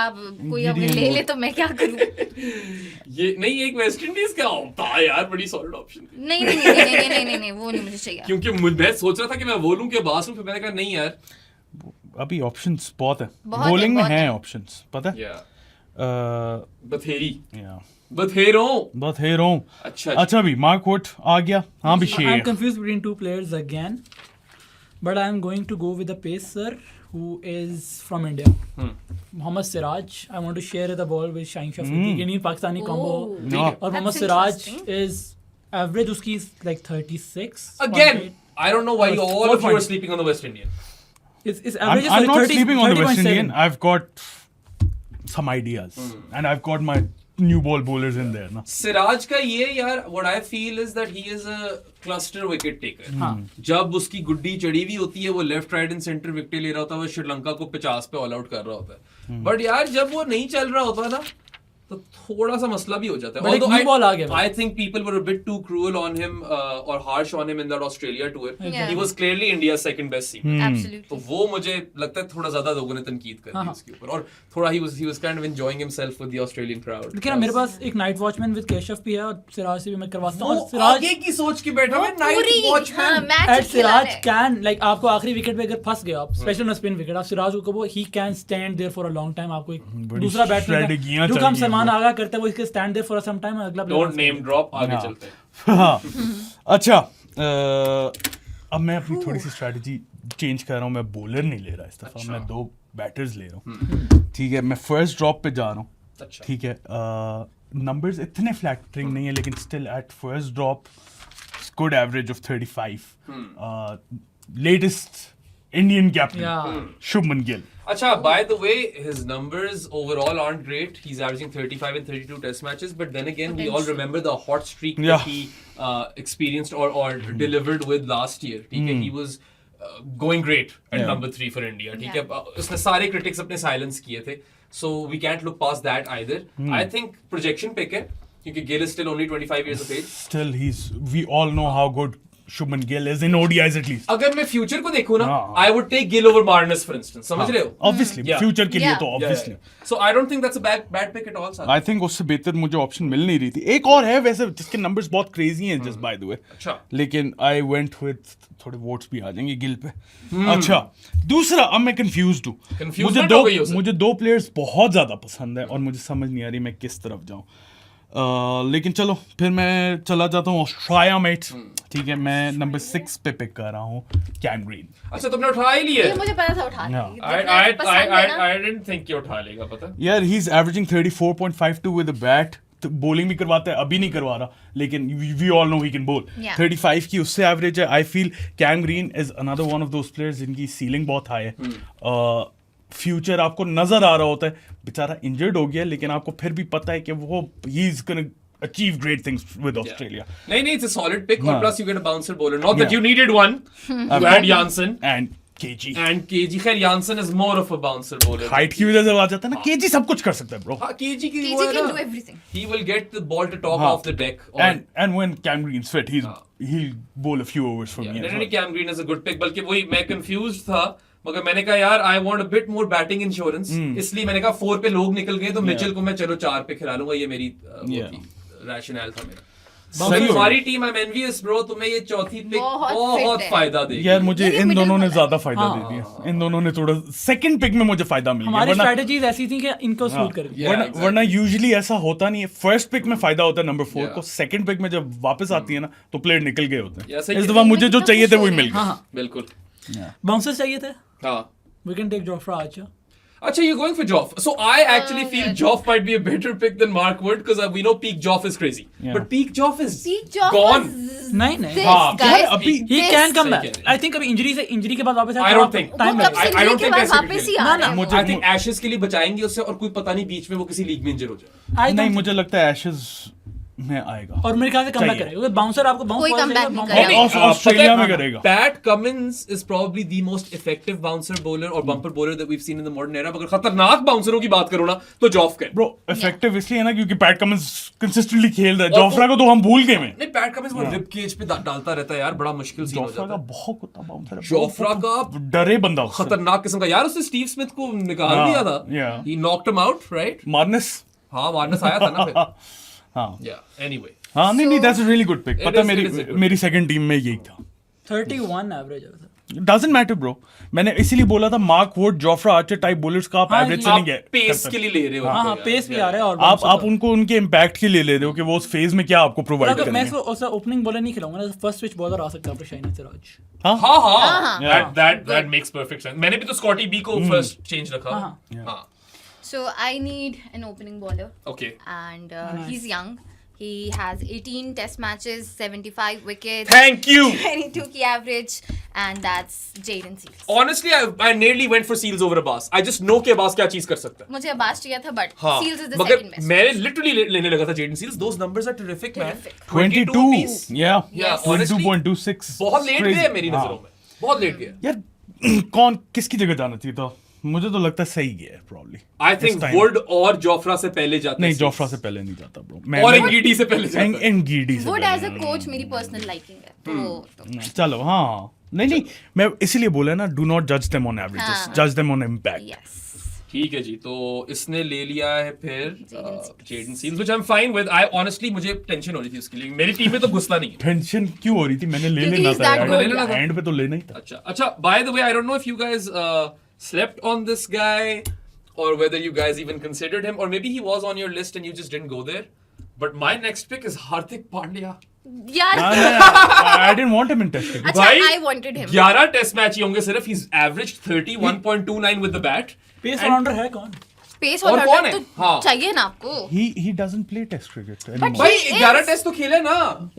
अब कोई अब ले ले तो मैं क्या करूँ? ये नहीं एक वेस्ट इंडीज का था यार बड़ी सॉलिड ऑप्शन. नहीं वो नहीं मुझे चाहिए. क्योंकि मैं सोच रहा था कि मैं वो लूं कि बास लूं फिर मैंने कहा नहीं यार. अभी ऑप्शंस बहुत है. बहुत है, बॉलिंग में बहुत हैं है. ऑप्शंस पता है. या बथेरी Yeah. बथेरों. बहुत हेरो. अच्छा अच्छा भी मार्क वुड आ गया. हाँ भी I'm शेर. confused between 2 players again, but I'm going to go with a pacer who is from India. Mohammad Siraj. I want to share the ball with Shaheen Shafii. Indian Pakistani combo. Oh. No. और Mohammad That's Siraj interesting. is average उसकी is like 36. Again, I don't know why Or all of you 4 are sleeping on the West Indian. It's I'm, average I'm is not 30, sleeping on the West 30.7. Indian. I've got some ideas and I've got my new ball bowlers in there ना. सिराज का ये यार what I feel is that he is a cluster wicket taker. हाँ. जब उसकी गुड्डी चढ़ी हुई होती है वो left right and centre wicket ले रहा होता है वो श्रीलंका को 50 पे ऑल आउट कर रहा होता है. बट यार जब वो नहीं चल रहा होता ना तो थोड़ा सा मसला भी हो जाता है. But एक new ball आ गया I think people were a bit too cruel on him or harsh on him in that Australia tour. Yeah. He was clearly India's second best seamer. Absolutely. तो वो मुझे लगता है थोड़ा ज्यादा लोगों ने तनकीद कर दी उसके ऊपर और थोड़ा he was kind of enjoying himself with the Australian crowd. लेकिन मेरे पास एक नाइट वॉचमैन विद केशव भी है और सिराज से भी मैं करवाता हूँ. वो और सिराज आगे की सोच के बैठा है नाइट पूरी watchman. Match at Siraj can like आपको आखिरी विकेट पे अगर फंस गए आप स्पेशल न स्पिन विकेट आप सिराज को कहो he can stand there for a long time. आपको एक बड़ी दूसरा strategies बैट्समैन जो चल काम रही हैं सलमान वो. आगा करता है वो इसके stand there for some time अगला डोंट नेम ड्रॉप आगे हाँ. चलते हैं. हाँ. अच्छा अब मैं अपनी थोड़ी सी स्ट्रेटजी चेंज कर रहा हूँ. मैं बॉलर नहीं ले रहा इस दफा. मैं 2 बैटर्स ले रहा हूँ. ठीक है मैं फर्स्ट ड्रॉप पे जा रहा हूँ. अच्छा. ठीक है नंबर्स इतने फ्लैटरिंग नहीं है लेकिन still at first drop good average of 35. Latest Indian captain Shubman Gill. Acha, by the way, his numbers overall aren't great. He's averaging 35 and 32 test matches. But then again, we all remember the hot streak Yeah. that he experienced or delivered with last year. Okay? He was going great at Yeah. number 3 for India. Okay? उसने सारे critics अपने silence किए थे. So we can't look past that either. I think projection pick है क्योंकि Gill is still only 25 years of age. Still we all know how good Shubman Gill is in ODIs at least. अगर मैं future को देखूं ना हाँ. I would take Gill over Marnus for instance. समझ रहे हो? Obviously Yeah. फ्यूचर के लिए Yeah. तो obviously. So I don't think that's a bad pick at all. Sir. I think उससे बेहतर मुझे ऑप्शन मिल नहीं रही थी. एक और है वैसे जिसके नंबर्स बहुत क्रेजी हैं जस्ट बाय द वे. अच्छा. लेकिन आई वेंट विद थोड़े वोट्स भी आ जाएंगे गिल पे. अच्छा दूसरा अब मैं कंफ्यूज्ड हूँ. Confusement हो गई हो सर. मुझे 2 प्लेयर्स बहुत ज्यादा पसंद है और मुझे समझ नहीं आ रही मैं किस तरफ जाऊँ. लेकिन चलो फिर मैं चला जाता हूँ ऑस्ट्रेलिया मेट. ठीक है मैं नंबर 6 पे पिक कर रहा हूँ कैम ग्रीन. अच्छा तुमने उठा ही लिया. ये मुझे पता था उठा Yeah. लेंगे. I didn't think ये उठा लेगा पता. यार he is averaging 34.52 with a bat. Bowling भी करवाता है अभी नहीं करवा रहा लेकिन we all know he can bowl. Yeah. 35 की उससे एवरेज है. I feel Cam Green is another one of those players जिनकी सीलिंग बहुत हाई है. फ्यूचर आपको नजर आ रहा होता है. बेचारा इंजर्ड हो गया लेकिन आपको फिर भी पता है कि वो he is gonna achieve great things with Australia. नहीं it's a solid pick और हाँ. plus you get a bouncer bowler. Not that Yeah. you needed one. You had Janssen And KG. and KG. खैर Janssen is more of a bouncer bowler. Height की वजह से आ जाता है ना. KG सब कुछ कर सकता है ब्रो. हाँ KG की KG वो है can ना. do everything. He will get the ball to top हाँ. off the deck. और And when Cam Green's fit he'll bowl a few overs for me as नहीं well. Cam Green is a good pick. बल्कि वही मैं confused था मगर मैंने कहा यार I want a bit more batting insurance. इसलिए मैंने कहा 4 पे लोग निकल गए तो मिचेल को मैं चलो 4 पे खिला लूंगा. ये मेरी rationale था मेरा. सही हो हमारी team I am envious bro, तुम्हें ये चौथी पिक बहुत बहुत fit है। फायदा देगी। यार मुझे ये इन middle दोनों ने वाला ज्यादा फायदा हाँ। दे दिया, इन दोनों ने थोड़ा सेकंड पिक में मुझे फायदा मिल गया, हमारी वरना स्ट्रेटजीज ऐसी थी कि इनको सूट कर Yeah, वरना exactly. वरना यूजुअली ऐसा होता नहीं है। फर्स्ट पिक में फायदा होता है नंबर 4 को, सेकंड पिक में जब वापस आती है ना तो प्लेयर निकल गए होते Yeah, हैं। सही इस है। दफा मुझे जो कितना चाहिए थे खुश वही हो मिल गए। हाँ गया। हाँ बिल्कुल। बाउंसर्स चाहिए थे, हाँ we can take Jofra Archer. अच्छा, you're going for Joff. So I actually feel yeah. Joff might be a better pick than Mark Wood because we know peak Joff is crazy. Yeah. But peak Joff is Peak Joff gone. was नहीं, नहीं। this, हाँ, guys. यार, अभी- ही This. Can come सही कह back. रहे I think अभी injury के बाद वापस I don't think. टाइम वो कब लगेगा। से I don't injury के think बाद ऐसे वापस ही खेलेंगे। आ रहे हैं मुझे- I think Ashes के लिए बचाएंगे उससे, और कोई पता नहीं बीच में वो किसी लीग में इंजर हो जाए। नहीं, मुझे लगता है एशेज में आएगा। और मेरे ख्याल से कम बैक चाहिए। करेगा, क्योंकि बाउंसर आपको बाउंस कोई बॉल comeback चाहिए, नहीं bounce करेगा। ball- ऑस्ट्रेलिया में करेगा। Pat Cummins is probably the most effective bouncer bowler or bumper bowler that we've seen in the modern era. अगर खतरनाक बाउंसरों की बात करो ना तो जॉफ का है। ब्रो इफेक्टिव इसलिए है ना क्योंकि पैट कमिंस कंसिस्टेंटली खेल रहा है। और जोफ्रा को तो हम भूल गए में। नहीं, पैट कमिंस वो रिब केज पे डालता रहता है यार, बड़ा मुश्किल सीन हो जोफ्रा जाता का है। बहुत कुत्ता बाउंसर है। जोफ्रा का डरे बंदा उससे। खतरनाक किस्म का यार, उसने स्टीव स्मिथ को निकाल हाँ, दिया था। yeah. He knocked him out, right? मार्नेस। हाँ, वार्नस आया था ना फिर। हाँ Yeah, anyway. हाँ, नहीं नहीं, that's a really good pick. It पता है is- मेरी it is a good मेरी सेकंड टीम में यही था। 31 एवरेज है। डजंट मैटर ब्रो, मैंने इसीलिए बोला था Mark Wood, Jofra Archer type bowlers का आप हाँ, एवरेज ये- से आप नहीं गए पेस के लिए ले रहे हो हाँ उनको हाँ, यार। पेस भी आ रहा है और आप bouncer का। उनको उनके इम्पैक्ट के लिए ले रहे हो कि वो उस फेज में क्या आपको प्रोवाइड अगर मैं करेंगे। उसको ओपनिंग बॉलर नहीं खिलाऊंगा ना, फर्स्ट स्विच बॉलर आ सकता है शाइनी सिराज। हाँ हाँ, Yeah. that makes perfect sense. मैंने भी तो स्कॉटी बी को फर्स्ट चेंज रखा। हाँ, हाँ, So I need an opening bowler, okay. and Nice. he's young. He has 18 test matches, 75 wickets, Thank you. 22 की average, and that's Jaden Seals. Honestly, I nearly went for Seals over Abbas. I just know कि Abbas क्या चीज कर सकता है। मुझे अब्बास चाहिए था, but हाँ, Seals is the मगर second best. मैंने literally लेने लगा था Jaden Seals. Those numbers are terrific, man. Terrific. 22 apiece. yeah, Yeah, honestly, 22.26 बहुत लेट Crazy. गए मेरी हाँ। नजरों में, बहुत लेट गए। यार कौन किसकी जगह जाना चाहिए था? मुझे तो लगता है सही गया है प्रॉब्ली। I think Wood और जोफ्रा से पहले जाता नहीं, है जोफ्रा Seals। से पहले नहीं जाता ब्रो। और एंगीडी से पहले जाता है। एंगीडी से Wood as a पहले। coach मेरी personal liking है, तो चलो हाँ, नहीं नहीं, मैं इसीलिए बोला ना, डू नॉट जज देम ऑन एवरेजेस, हाँ। जज देम ऑन इम्पैक्ट। yes. ठीक है जी, तो इसने ले लिया है फिर Jaden Seals. Jayden Seales, which I am fine with. I honestly मुझे टेंशन हो रही थी उसके लिए, मेरी टीम में तो घुसता नहीं है। टेंशन क्यों हो रही थी? मैंने ले क्योंकि लेना he's था that good, यार, yeah. एंड पे तो लेना ही था। अच्छा, by the way, I don't know if you guys slept on this guy or whether you guys even considered him, or maybe he was on your list and you just didn't go there. But my next pick is Hardik Pandya. यार I didn't want him in Test cricket. अच्छा, भाई, I wanted him. 11 test match ही होंगे सिर्फ, he's averaged 31.29 with the bat. Pace all-rounder है कौन? Space और और कौन है? तो हाँ। चाहिए ना आपको। He doesn't play Test cricket anymore. भाई He 11 is. टेस्ट तो खेले ना।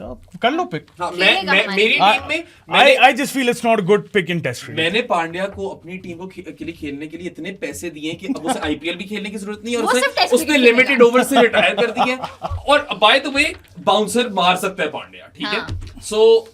कर लो पिक। हाँ, खेलेगा हमारी मेरी I टीम में I just feel it's not a good pick in Test cricket. मैंने पांड्या को अपनी टीम को के लिए खेलने के लिए इतने पैसे दिए कि अब उसे आईपीएल भी खेलने की जरूरत नहीं है, वो और सिर्फ टेस्ट उसने क्रिकेट लिमिटेड खेलेगा। ओवर से रिटायर कर दिए। और बाय द वे बाउंसर मार सकता है पांड्या, ठीक हाँ। है। सो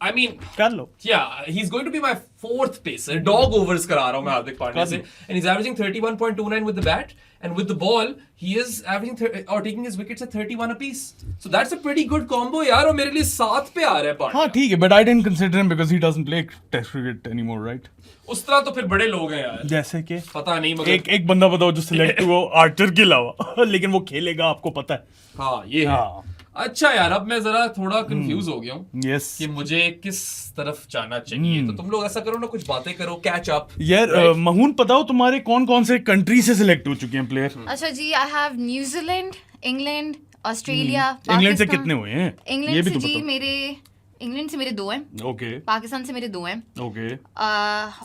आई मीन कर लो। yeah, he's going to be my fourth pacer. Dog overs करा रहा हूँ मैं हार्दिक पांड्या से, and he's averaging 31.29 with the bat, and with the ball he is averaging or taking his wickets at 31 apiece. So that's a pretty good combo यार, और मेरे लिए 7 पे आ रहा है पांड्या। हाँ ठीक है, but I didn't consider him because he doesn't play Test cricket anymore, right? उस तरह तो फिर बड़े लोग हैं यार, जैसे कि पता नहीं मगर एक बंदा बताओ जो सिलेक्ट हुआ आर्चर के अलावा, लेकिन वो खेलेगा, आपको पता है। हाँ ये है। हाँ। अच्छा यार, अब मैं जरा थोड़ा कंफ्यूज हो गया हूँ Yes. कि मुझे किस तरफ जाना चाहिए। तो तुम लोग ऐसा करो ना, कुछ बातें करो, कैच अप यार महून बताओ तुम्हारे कौन कौन से कंट्री से सिलेक्ट हो चुके हैं प्लेयर? अच्छा जी, I have New Zealand, England, Australia, England से कितने हुए हैं? ये इंग्लैंड भी से तो जी बताओ। इंग्लैंड से मेरे 2 हैं, ओके पाकिस्तान से मेरे 2 हैं, ओके।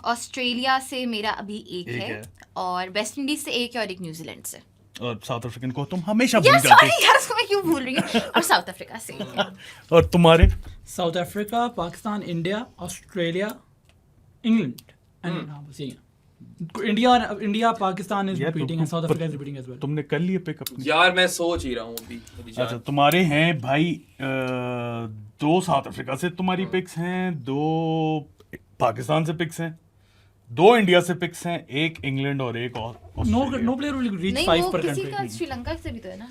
ऑस्ट्रेलिया से मेरा अभी एक एक है, है। और वेस्ट इंडीज से एक है, और एक न्यूजीलैंड से। और साउथ अफ्रीकन को तुम हमेशा भूल यार जाते सॉरी यार, उसको मैं क्यों भूल रही हूँ, और साउथ अफ्रीका से एक है। हो। और तुम्हारे? South Africa, Pakistan, India, Australia, England and हाँ बस यही है। इंडिया पाकिस्तान इज यार, repeating and South Africa is repeating as well. तुमने कर लिए पिक अपनी? यार मैं सोच ही रहा हूँ अभी जान। अच्छा, तुम्हारे हैं भाई 2 साउथ अफ्रीका से तुम्हारी पिक्स हैं, 2 पाकिस्तान से पिक्स हैं, 2 इंडिया से पिक्स हैं, 1 इंग्लैंड और 1 और नो प्लेयर विल रीच नहीं, 5 वो पर किसी कंट्री। का श्रीलंका से भी तो है ना।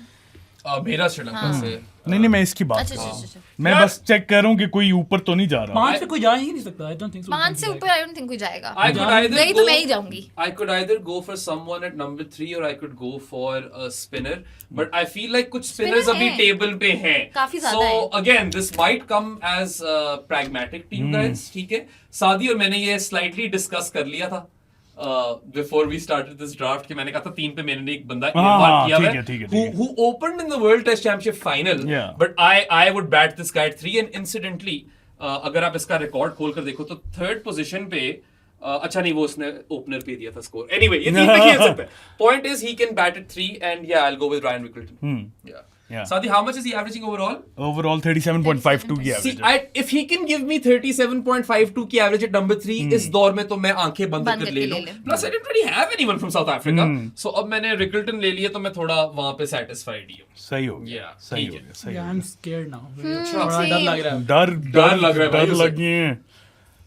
मेरा श्रीलंका से नहीं मैं इसकी बात अच्छा कर रहा अच्छा हूँ। अच्छा मैं बस चेक कर रहा हूँ कि कोई ऊपर तो नहीं जा रहा। 5 से कोई जा ही नहीं सकता, आई डोंट थिंक सो। 5 से ऊपर आई डोंट थिंक कोई जाएगा। I could either नहीं go, तो मैं ही जाऊंगी। I could either go for someone at number 3 or I could go for a spinner. But I feel like कुछ spinners Spinner अभी हैं। table पे हैं. काफी ज्यादा So हैं। again, this might come as pragmatic to you guys. ठीक है. सादी और मैंने ये slightly discuss कर लिया था. Before we started this draft कि मैंने कहा था 3 पे मैंने एक बंदा earmark किया ठीक है है, ठीक है, ठीक है। who opened in the World Test Championship final. Yeah. But I would bat this guy at 3 and incidentally अगर आप इसका रिकॉर्ड खोल कर देखो तो 3rd पोजीशन पे अच्छा नहीं वो उसने ओपनर पे दिया था स्कोर एनीवे ये 3 पे खेल सकता है point is he can bat at 3 and या I will go with Ryan Rickelton Yeah. Sadi, how much is he averaging overall? Overall 37.52 की See, average. if he can give me 37.52 की average at number 3 इस दौर में तो मैं आंखें बंद बंद कर करके ले ले लूं। ले। Plus I didn't really have anyone from South Africa. So अब मैंने रिकल्टन ले लिया तो मैं थोड़ा वहां पे satisfied ही हूँ। सही हो गया, Yeah, सही ठीक हो है। गया, सही या हो आई एम गया। स्केयर्ड नाउ, अच्छा, थोड़ा डर same. लग रहा है। डर लग रहा है भाई डर उसे। लग गए हैं।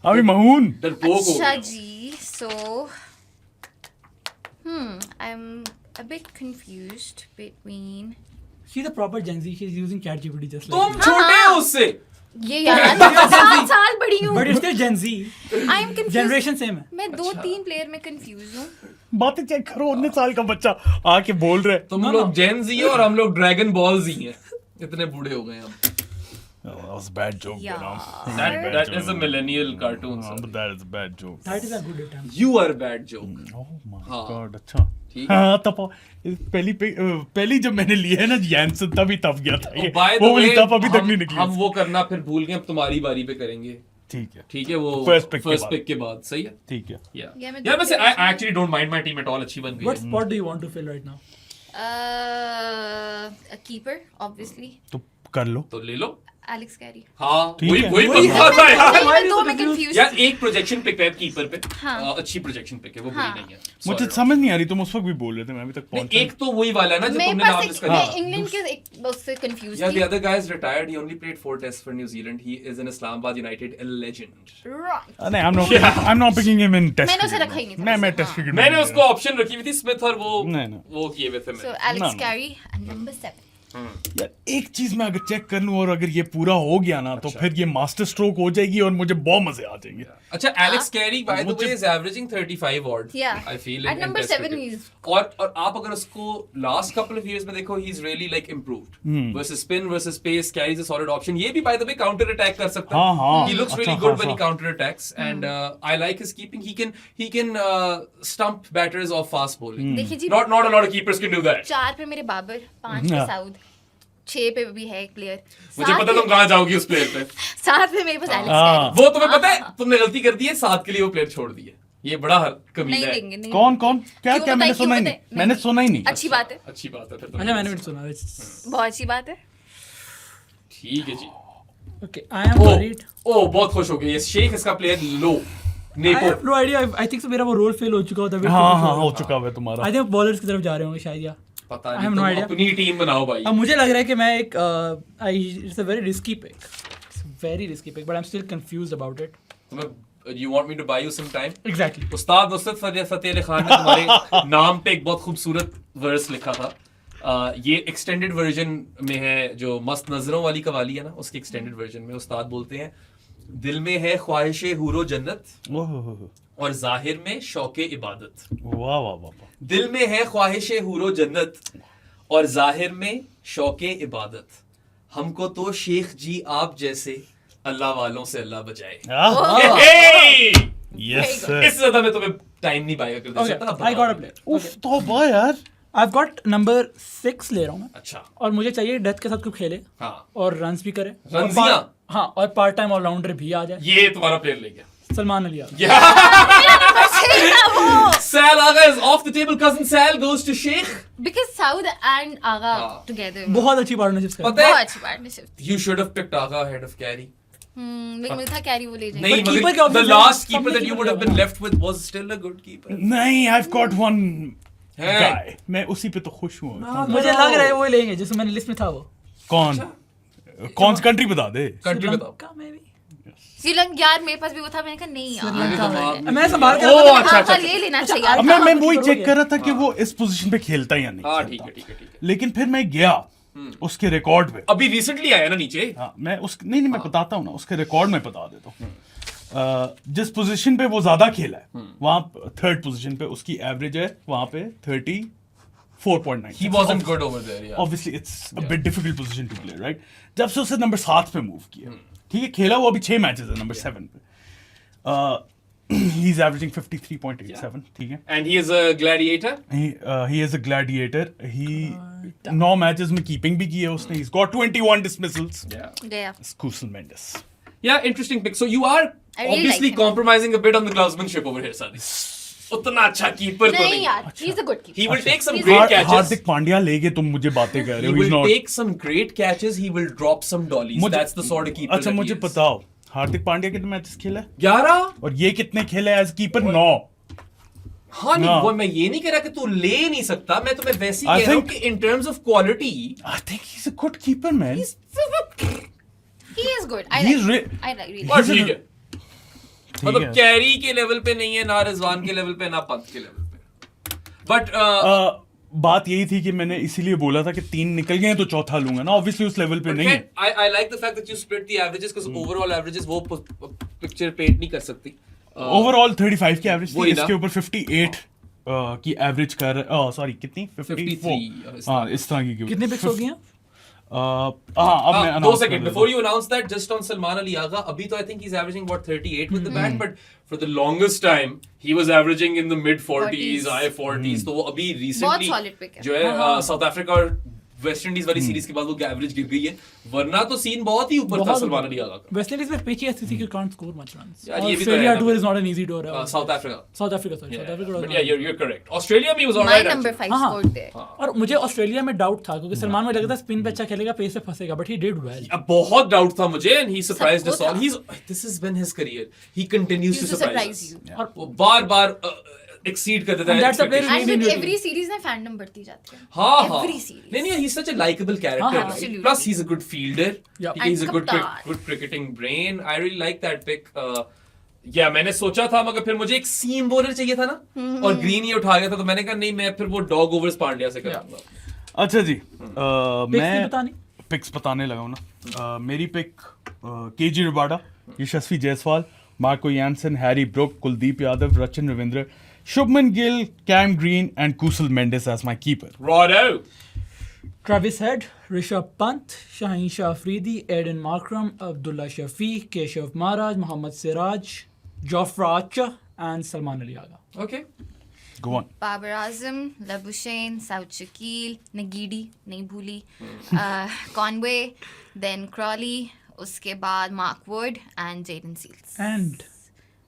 अभी महून डरपोक हो अच्छा गया। जी, so I'm a bit confused between She's a proper Gen Z. She's using ChatGPT just like तुम me. छोटे हो उससे। ये यार 7 साल बड़ी हूँ। But it's still Gen Z. I am confused. Generation same है। मैं 2-3 प्लेयर में कंफ्यूज हूँ। बातें चेक करो, 19 साल का बच्चा आके बोल रहे। तुम लोग जेन जी और हम लोग ड्रैगन बॉल जी हैं इतने बूढ़े हो गए हम Oh, that was a bad joke, Yeah. Biram. that is a millennial cartoon sir. But that is a bad joke. That is a good attempt. You are bad joke Oh my हाँ। God, अच्छा। ठीक है। हाँ तब पहली जब मैंने ली है ना जैनसन तभी तब गया था ये। By the वो वाली way, तब अभी तक हम- नहीं निकली। हम वो करना फिर भूल गए अब तुम्हारी बारी पे करेंगे ठीक है, ठीक है वो First pick के बाद। पिक के बाद सही है ठीक है। या Yeah, मैं यार दो वैसे players I actually don't mind my team at all अच्छी बन गई What spot do you want to fill right now? A keeper, obviously. तो कर लो। तो ले लो Alex Carey. हाँ ठीक वही है। वही वही बता था यार मैं Why are you दो so में confused? confused यार थी। एक प्रोजेक्शन पिक है कीपर पे हाँ। अच्छी प्रोजेक्शन पिक है वो हाँ। बुरी नहीं है मुझे Sorry. समझ नहीं आ रही, तुम उस वक्त भी बोल रहे थे, मैं अभी तक नहीं, पहुंचा एक तो वही वाला है ना जो मेरे तुमने पास नाम एक जिसका मैं लिया इंग्लैंड के एक उससे कंफ्यूज Yeah, थी। the other guy is retired. He only played 4 tests for New Zealand. He is in Islamabad United, a legend. Right. नहीं, I'm not picking him in test मैंने उसे cricket. रखा ही नहीं था मैं वैसे, टेस्ट हाँ। क्रिकेट मैंने उसको ऑप्शन रखी हुई थी स्मिथ और नहीं। वो किए हुए थे So मैंने Alex No, no. Carey and number 7. यार एक चीज मैं अगर चेक कर लूं और अगर ये पूरा हो गया ना तो फिर ये मास्टर स्ट्रोक हो जाएगी और मुझे बहुत मजे आ जाएंगे। अच्छा एलेक्स कैरी बाय द मुझे- way is averaging 35 odd Yeah. I feel At number 7 he's- और आप अगर उसको लास्ट कपल ऑफ इयर्स में देखो he is really like improved versus spin versus pace carries a solid option ये भी by the way counter attack कर सकता है हाँ, he looks अच्छा really good when he खासा। counter attacks and I like his keeping he can stump batters off fast bowling देखिए जी, not a lot of keepers can do that 4 पे मेरे बाबर, 5 पे हाँ। साउथ, 6 पे भी है एक प्लेयर। मुझे पता तुम कहाँ जाओगी उस प्लेयर पे 7 पे मेरे पास एलेक्स हाँ। कैरी। वो तुम्हें पता है तुमने गलती कर दी है 7 के लिए वो प्लेयर छोड़ दिए ये बड़ा नहीं कमीना है देंगे नहीं। कौन कौन क्या क्यों क्या मैंने बताइए, सुना ही क्यों नहीं, बताइए? मैंने सुना ही नहीं। अच्छी बात है, अच्छी बात है फिर तो अच्छा मैंने भी सुना। It's- बहुत अच्छी बात है। ठीक है जी Okay, I am worried. ओ बहुत खुश हो गए ये शेख इसका player low I nepo have no idea. I think so मेरा वो रोल फेल हो चुका होता है। हाँ हो चुका है तुम्हारा। I think बॉलर्स की तरफ जा रहे होंगे शायद या। पता I नहीं have no तुम idea. अपनी टीम बनाओ भाई अब मुझे लग रहा है कि मैं एक it's a very risky pick. It's a very risky pick, but I'm still confused about it. तुम्हें you want me to buy you some time Exactly. Ustad Nusrat Fateh Ali Khan ने तुम्हारे नाम पे एक बहुत खूबसूरत वर्स लिखा था ये एक्सटेंडेड वर्जन में है जो मस्त नजरों वाली कवाली है ना उसके एक्सटेंडेड वर्जन में उस्ताद बोलते हैं दिल में है ख्वाहिश हुरो जन्नत ओह और जाहिर में शौके इबादत वाह वाह वाह। दिल में है ख्वाहिश हुरो जन्नत और जाहिर में शौके इबादत हमको तो शेख जी आप जैसे अल्लाह वालों से अल्लाह बचाए यस इससे ज्यादा मैं तुम्हें टाइम नहीं पाएगा कर दे Okay, सकता I got a player. उफ तौबा यार। I've got number 6 ले रहा हूँ मैं। अच्छा और मुझे चाहिए डेथ के साथ कुछ खेले हाँ और रन्स भी करे। रन्सियाँ? हाँ और पार्ट टाइम ऑलराउंडर भी आ जाए। ये तुम्हारा प्लेयर ले गया सलमान अली यार। Sal Agha is off the table. Cousin Sal goes to Sheikh. Because Saud and Agha हाँ। together. बहुत अच्छी पार्टनरशिप कर। पता है बहुत अच्छी partnership. you should have picked Agha ahead of Carey. लेकिन मुझे था कैरी वो ले जाएंगे। नहीं keeper मगर के option the से last सबने keeper that you keeper would have लिया been हुआ। left with was still a good keeper. नहीं, I've got one है। guy, मैं उसी पे तो खुश हूँ। मुझे लग रहा है वो लेंगे जिसमें मैंने लिस्ट में था वो। कौन सी कंट्री बता दे। कंट्री बताओ। श्रीलंका में भी। श्रीलंका यार मेरे पास भी वो था मैंने कहा नहीं यार। श्रीलंका दिमाग में। मैं संभाल के ओह, रखा था। अच्छा, हाँ, अच्छा, ले लेना चाहिए। अब अच्छा, मैं कुछ वही करोगे। चेक कर रहा था कि वो इस पोजीशन पे खेलता या नहीं हाँ खेलता। ठीक है लेकिन फिर मैं गया उसके रिकॉर्ड पे। अभी रिसेंटली आया ना नीचे। हाँ, मैं उस नहीं मैं बताता हूँ ना, उसके रिकॉर्ड में बता देता हूँ। जिस पोजीशन पे वो ज्यादा खेला है वहां थर्ड पोजीशन पे उसकी एवरेज है वहां पे 34.9। He wasn't good over there, yeah. Obviously it's a bit difficult position to play, right? जब से उसे नंबर 7 पे मूव किया, ठीक है, खेला वो अभी 6 मैचेस है नंबर 7 पे। He's averaging 53.87, ठीक है। And he is a gladiator. He is a gladiator. He 9 matches में कीपिंग भी की है उसने। He's got 21 dismissals. Yeah. Kusal Mendes. Yeah, interesting pick. So you are I really obviously like him. compromising a bit on the Klausmanship over here, Sadi. उतना अच्छा keeper तो नहीं नहीं। यार, he's a good keeper. He will take some He's great catches. Hardik Pandya लेके तुम मुझे बातें कर रहे He हो। He's will not. take some great catches. He will drop some dollies. That's the sort of keeper. अच्छा that he मुझे is. बताओ हार्दिक पांड्या कितने मैचेस खेला है 11? और ये कितने खेले एज कीपर? 9। हाँ नहीं, हाँ। वो मैं ये नहीं कह रहा कि तू ले नहीं सकता, मैं तुम्हें वैसे ही I कह रहा हूँ think- कि in terms of quality, I think he's a good keeper, man. He is good. I He's like. re- I like really. और He's a- ठीक है, ठीक मतलब है। कैरी के लेवल पे नहीं है, ना रिजवान के लेवल पे, ना पंत के लेवल पे, बट बात यही थी कि मैंने इसीलिए बोला था कि 3 निकल गए हैं तो चौथा लूंगा ना। ऑब्वियसली उस लेवल पे नहीं है। I like the fact that you split the averages because overall averages वो पिक्चर पेंट नहीं कर सकती। ओवरऑल 35 की एवरेज थी, वही ना। इसके ऊपर 58 की एवरेज कर सॉरी कितनी 53, हाँ इस तरह की कितने पिक्स हो गए हैं? अब मैं दो announce कर सेकंड देता before you announce that, just on Salman Ali Agha, अभी तो I think he is averaging what 38 with the bat, but for the longest time he was averaging in the mid 40s, high 40s। तो वो अभी recently solid pick है। जो है south Africa और West Indies वाली सीरीज के बाद वो एवरेज गिर गई है, वरना तो सीन बहुत ही ऊपर था सलमान अली आगा का। वेस्ट इंडीज में पिच है CC can't score much runs. यार, ये भी तो Australia है ना। tour is not an easy tour. South Africa, South Africa, sorry. South Africa was but not- yeah, you're correct. Australia में he was My alright. number 5 हाँ, scored there. और मुझे ऑस्ट्रेलिया में डाउट था क्योंकि सलमान में लगा था स्पिन पे अच्छा खेलेगा, पेस पे फंसेगा, बट ही डिड वेल. अब बहुत डाउट था मुझे, and he surprised us सबको all. था। This has been his career. He continues to surprise us. you. और वो बार-बार exceed कर देता है And that's a very- expectations. And with Really every series में fandom बढ़ती जाती है. हाँ, Every हाँ. series. नहीं, he's such a likable character. हाँ, right? absolutely. Plus, he's a good fielder. Yeah. He's a And good kaptan. cricketing brain. I really like that pick. Yeah, मैंने सोचा था, मगर फिर मुझे एक सीम बॉलर चाहिए था ना, और ग्रीन ही उठा गया था, तो मैंने कहा नहीं, मैं फिर वो डॉग ओवर्स पांड्या से कराऊंगा। अच्छा जी, नहीं मैं बतानी? पिक्स बताने लगा हूँ ना। मेरी pick KG Rabada, Yashasvi Jaiswal, Marco Jansen, Harry Brook, Kuldeep Yadav, Rachin Ravindra, Shubman Gill, Cam Green and Kusal Mendis as my keeper. Righto. Travis Head, Rishabh Pant, Shaheen Shah Afridi, Aiden Markram, Abdullah Shafiq, Keshav Maharaj, Mohammad Siraj, Jofra Archer, and Salman Ali Agha. Okay. Go on. Babar Azam, Labuschagne, Saud Shakil, Nagidi, नहीं भूली, Conway, then Crawley, उसके बाद Mark Wood and Jaden Seals. And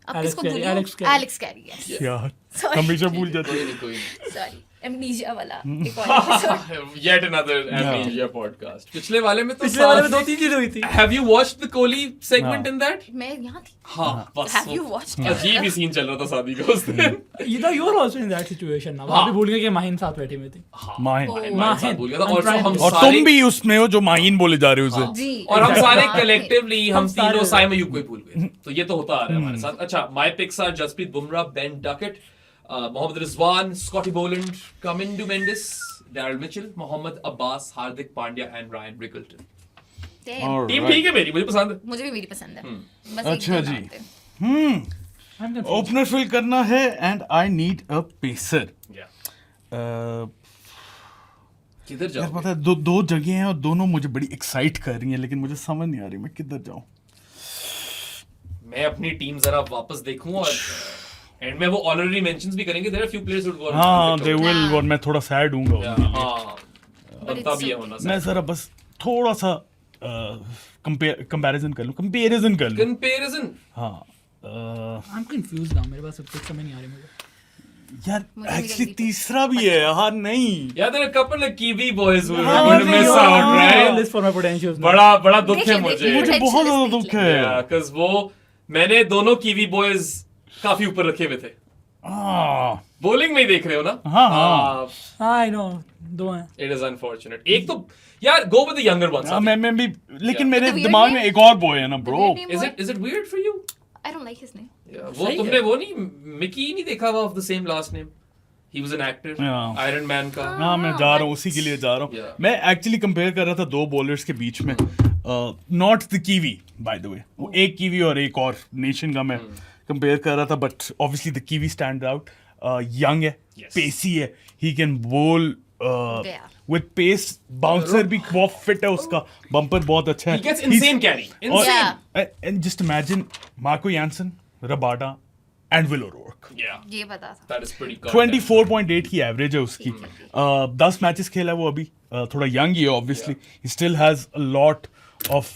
अब Alex किसको Carey, भूली हूँ? Alex Carey. Alex Carey, yes. यार Sorry. हमेशा भूल जाते हैं। कोई नहीं। Sorry. Amnesia वाला एक और episode. Yet another Amnesia podcast. पिछले वाले में तो पिछले वाले में 2-3 चीजें हुई थी. Have you watched the Kohli segment in that? मैं यहाँ थी. हाँ, बस Have वो you watched? अजीब ही सीन चल रहा था शादी का उस दिन। You were also in that situation ना. वहाँ पे भूल गए कि माहिन साथ बैठी हुई थी. माहिन, मैं साथ भूल गया था, और I'm हम और सारे तुम भी उसमें हो जो माहिन बोले जा रहे हो उसे। जी. और हम सारे हाँ, कलेक्टिवली हम हम सारे तीनों हो गए। साइम अयूब को ही भूल गए। तो ये तो होता आ रहा है हमारे साथ। अच्छा, my picks are Jasprit Bumrah, Ben Duckett, Mohammad Rizwan, Scotty Boland, Kamindu Mendis, Daryl Mitchell, Mohammad Abbas, Hardik Pandya and Ryan Rickelton. Damn. Alright. Team ठीक है मेरी, मुझे पसंद है। मुझे भी मेरी पसंद है. बस अच्छा एक दो जी। नाम थे. I'm confused. ओपनर फिल करना है and I need a pacer. किधर यार जाओ? पता है दो जगह हैं और दोनों मुझे बड़ी एक्साइट कर रही हैं, लेकिन मुझे समझ नहीं आ रही मैं किधर जाऊं। मैं अपनी टीम जरा वापस देखूं और एंड में वो ऑनररी मेंशंस भी करेंगे। There are few players who would go. हाँ दे विल, और मैं थोड़ा सैड हूंगा उनके लिए। हाँ, बनता भी है होना। मैं जरा बस थोड़ा सा कंपैरिजन कर लूं। कंपैरिजन। हाँ I'm confused now. मेरे पास अब कुछ समझ नहीं आ रही मुझे. यार मुझे भी एक्चुअली जल्दी तीसरा भी है यार। नहीं Yeah, there are a couple of Kiwi boys who are हाँ, going to miss हाँ, out, हाँ। right? List for my potentials. now. बड़ा दुख है देखिए, मुझे। देखिए। मुझे बहुत ज्यादा दुख है। Because वो मैंने दोनों कीवी बॉयज काफी ऊपर रखे हुए थे। बॉलिंग में ही देख रहे हो ना? हाँ, हाँ। I know. दो हैं. It is unfortunate. एक तो यार go with the younger ones. हाँ, मैं भी, लेकिन मेरे The weird दिमाग name? में एक और बॉय है ना bro. weird name? Is it weird for you? I don't like his name. Yeah, वो सही तुमने है। वो नहीं मिकी नहीं देखा हुआ of the same last name? He was an actor. Yeah. Iron Man का. हाँ मैं जा रहा हूँ उसी के लिए जा रहा हूँ Yeah. मैं एक्चुअली कंपेयर कर रहा था दो बॉलर्स के बीच में not the kiwi bye the वे वो एक कीवी और एक और नेशन का मैं कंपेयर कर रहा था but obviously the kiwi stand out young है Yes. पेसी है ही can bowl Yeah. With pace bouncer भी बहुत फिट है उसका बम्पर बहुत अच्छा है He gets insane carry. Insane. And just imagine Marco Jansen Rabada and Will O'Rourke Yeah. ये पता था. That is pretty goddamn. 24.8 की एवरेज है उसकी 10 मैचेस खेला है वो अभी थोड़ा यंग ही है obviously he still has a lot of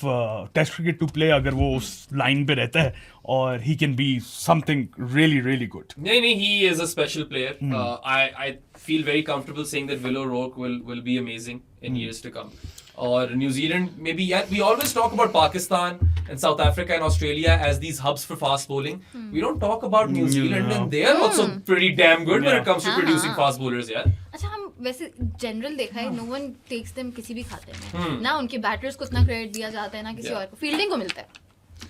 test cricket to play अगर वो उस लाइन पे रहता है और he can be something really really good नहीं, he is a special player. I feel very comfortable saying that Will O'Rourke will be amazing in years to come. Or New Zealand, maybe. Yeah, we always talk about Pakistan and South Africa and Australia as these hubs for fast bowling. We don't talk about New Zealand, and they are also pretty damn good when it comes to producing fast bowlers. Yeah. अच्छा हम वैसे general देखा है no one takes them किसी भी खाते में ना उनके बैटर्स को उतना क्रेडिट दिया जाता है ना किसी Yeah. और को फील्डिंग को मिलता है.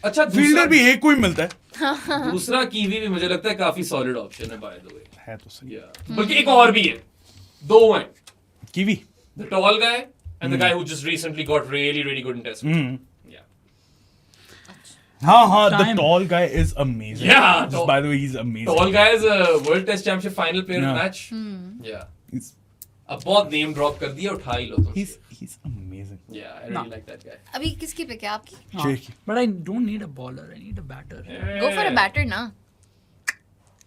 अच्छा फील्डर भी एक को ही मिलता है दूसरा कीवी भी मुझे लगता है काफी सॉलिड ऑप्शन है बाय द वे. है तो सही बल्कि एक और भी है. दो हैं. Kiwi The tall guy and the guy who just recently got really good in test. Yeah. हाँ the Time. Tall guy is amazing Yeah, just by the way he's amazing Tall guy is a World Test Championship final player of the Yeah. match. Yeah. he's अब बहुत name drop कर दिया उठा ही लो तुम. he's amazing Yeah, I really like that guy. अभी किसकी pick है आपकी? Jake. But I don't need a bowler. I need a batter. Go for a batter ना.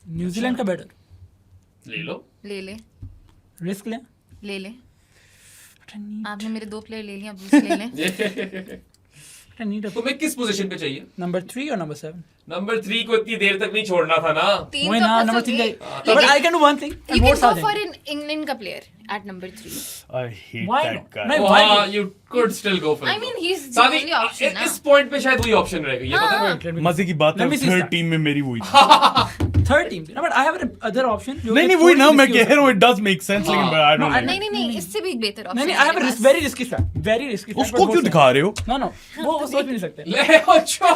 न्यूजीलैंड का बैटर. ले लो. ले ले रिस्क लें. ले ले. But I need, आपने मेरे 2 प्लेयर ले लिए अब दूसरे ले लें. I need a तुम्हें किस पोजीशन पे चाहिए? number 3 or number 7. नंबर 3 को इतनी देर तक नहीं छोड़ना था ना. 3 Why तो not? फंस Number 3 गए. का. But I can do one thing. You And can votes go are for there. an England का player at number 3. I hate Why that not? guy नहीं, Oh, why हाँ, not? you could still go for I it. mean, he's the सादी, only option ना. इस point पे शायद वही option रहेगा. ये पता है? Wait, let me मजे की बात है Let me see third stats. Team में मेरी वही थी Third team. No, but I have an other option. जो नहीं कि नहीं वही थोड़ी ना सी मैं risky कह हो रहा हूँ सकती इट डज मेक सेंस लेकिन I don't No, like नहीं नहीं नहीं इससे भी एक बेहतर है. ऑप्शन. नहीं नहीं, I have a very risky strat. Very risky strat. उसको क्यों दिखा रहे हो No, no. वो सोच भी नहीं सकते. ले अच्छा.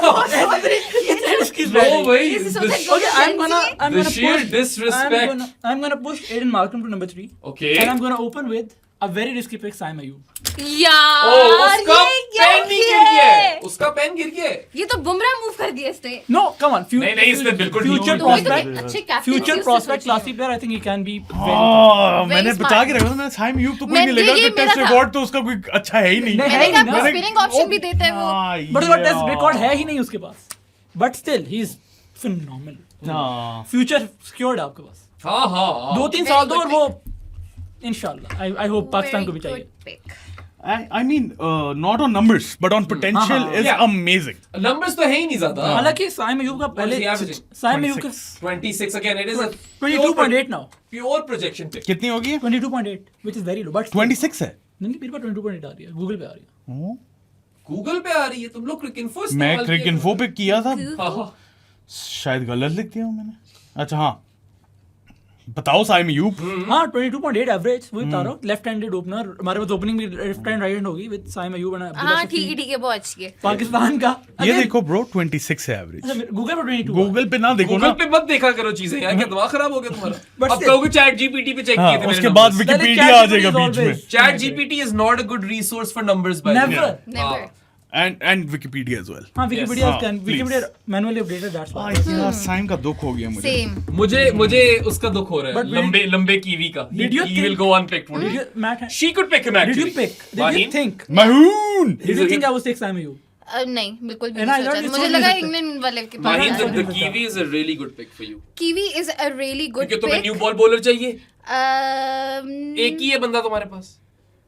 It's risky No strat. way. This is so The like- Okay, I'm Chelsea? gonna sheer push. disrespect. I'm gonna push Aiden Markham to number 3. Okay. And I'm gonna open with a very risky pick, Saim Ayub. यार उसका ये क्या pen नहीं गिर किया गया है. है? उसका पेन गिर गया है. ये तो बुमराह मूव कर दिया इसने. No, come on. नहीं, नहीं, इसने बिल्कुल ठीक future किया. prospect. अच्छे captain Future prospect, classy player. I think he can be very. मैंने smart. बचा के रखा था मैं साइम यूब तो कोई मैं- नहीं लेगा ये तो मेरा टेस्ट था. रिकॉर्ड तो उसका कोई अच्छा है ही नहीं नहीं, मैंने है कहा ही आपको नहीं. स्पिनिंग ऑप्शन भी देता है वो. But उसका टेस्ट रिकॉर्ड है ही नहीं उसके पास. But still, he is phenomenal. हाँ Future secured है आपके पास. हाँ हाँ. 2-3 Very साल दो good और वो इंशाल्लाह. I hope पाकिस्तान को भी चाहिए. I mean not on numbers but on potential हाँ, is yeah. amazing Numbers तो है ही नहीं ज्यादा. हालांकि साइम अयूब का पहले What is the averaging? Saim Ayub का 26 again. It is a 22.8 now. pure projection pick. कितनी होगी 22.8 which is very low. But 26 है नहीं मेरे पास 22.8 आ रही है. गूगल पे आ रही है. Google पे आ रही है. तुम लोग क्रिक इन्फो मैं क्रिक इन्फो पे किया था हाँ. शायद गलत लिख दिया हूँ मैंने अच्छा हाँ बताओ साइम यूब हाँ 22.8 एवरेज वही बता रहा हूँ. लेफ्ट हैंडेड ओपनर हमारे पास ओपनिंग भी लेफ्ट हैंड राइट हैंड होगी विद साइम अयूब एंड हाँ ठीक है बहुत अच्छी है. पाकिस्तान का. ये देखो ब्रो 26 है एवरेज गूगल पर 22 गूगल पे ना देखो गूगल ना पे मत देखा करो चीजें यार. क्या दिमाग खराब हो गया तुम्हारा? But अब still- कहोगे चैट जीपीटी पे चेक हाँ, किए थे उसके बाद विकिपीडिया आ जाएगा बीच में chat GPT is not a good resource for numbers by the way. Never. Never. and Wikipedia as well हाँ विकिपीडिया हाँ, can please. Wikipedia manually updated that's why. यार साइम का दुख हो गया मुझे Same. मुझे उसका दुख हो रहा है. But will- लंबे कीवी का. Did you He will think- go unpicked. won't he? Matt, She could pick him did actually. you pick? Did you Maheen? think? Mahoon Did you think I was take Saim Ayub? नहीं बिल्कुल भी And I नहीं thought सोचा. you मुझे sold लगा me England वाले के Maheen, pass. the Kiwi is a really good pick for you. Kiwi is a really good क्योंकि तुम्हें पिक. न्यू बॉल बॉलर चाहिए. एक ही है बंदा तुम्हारे पास.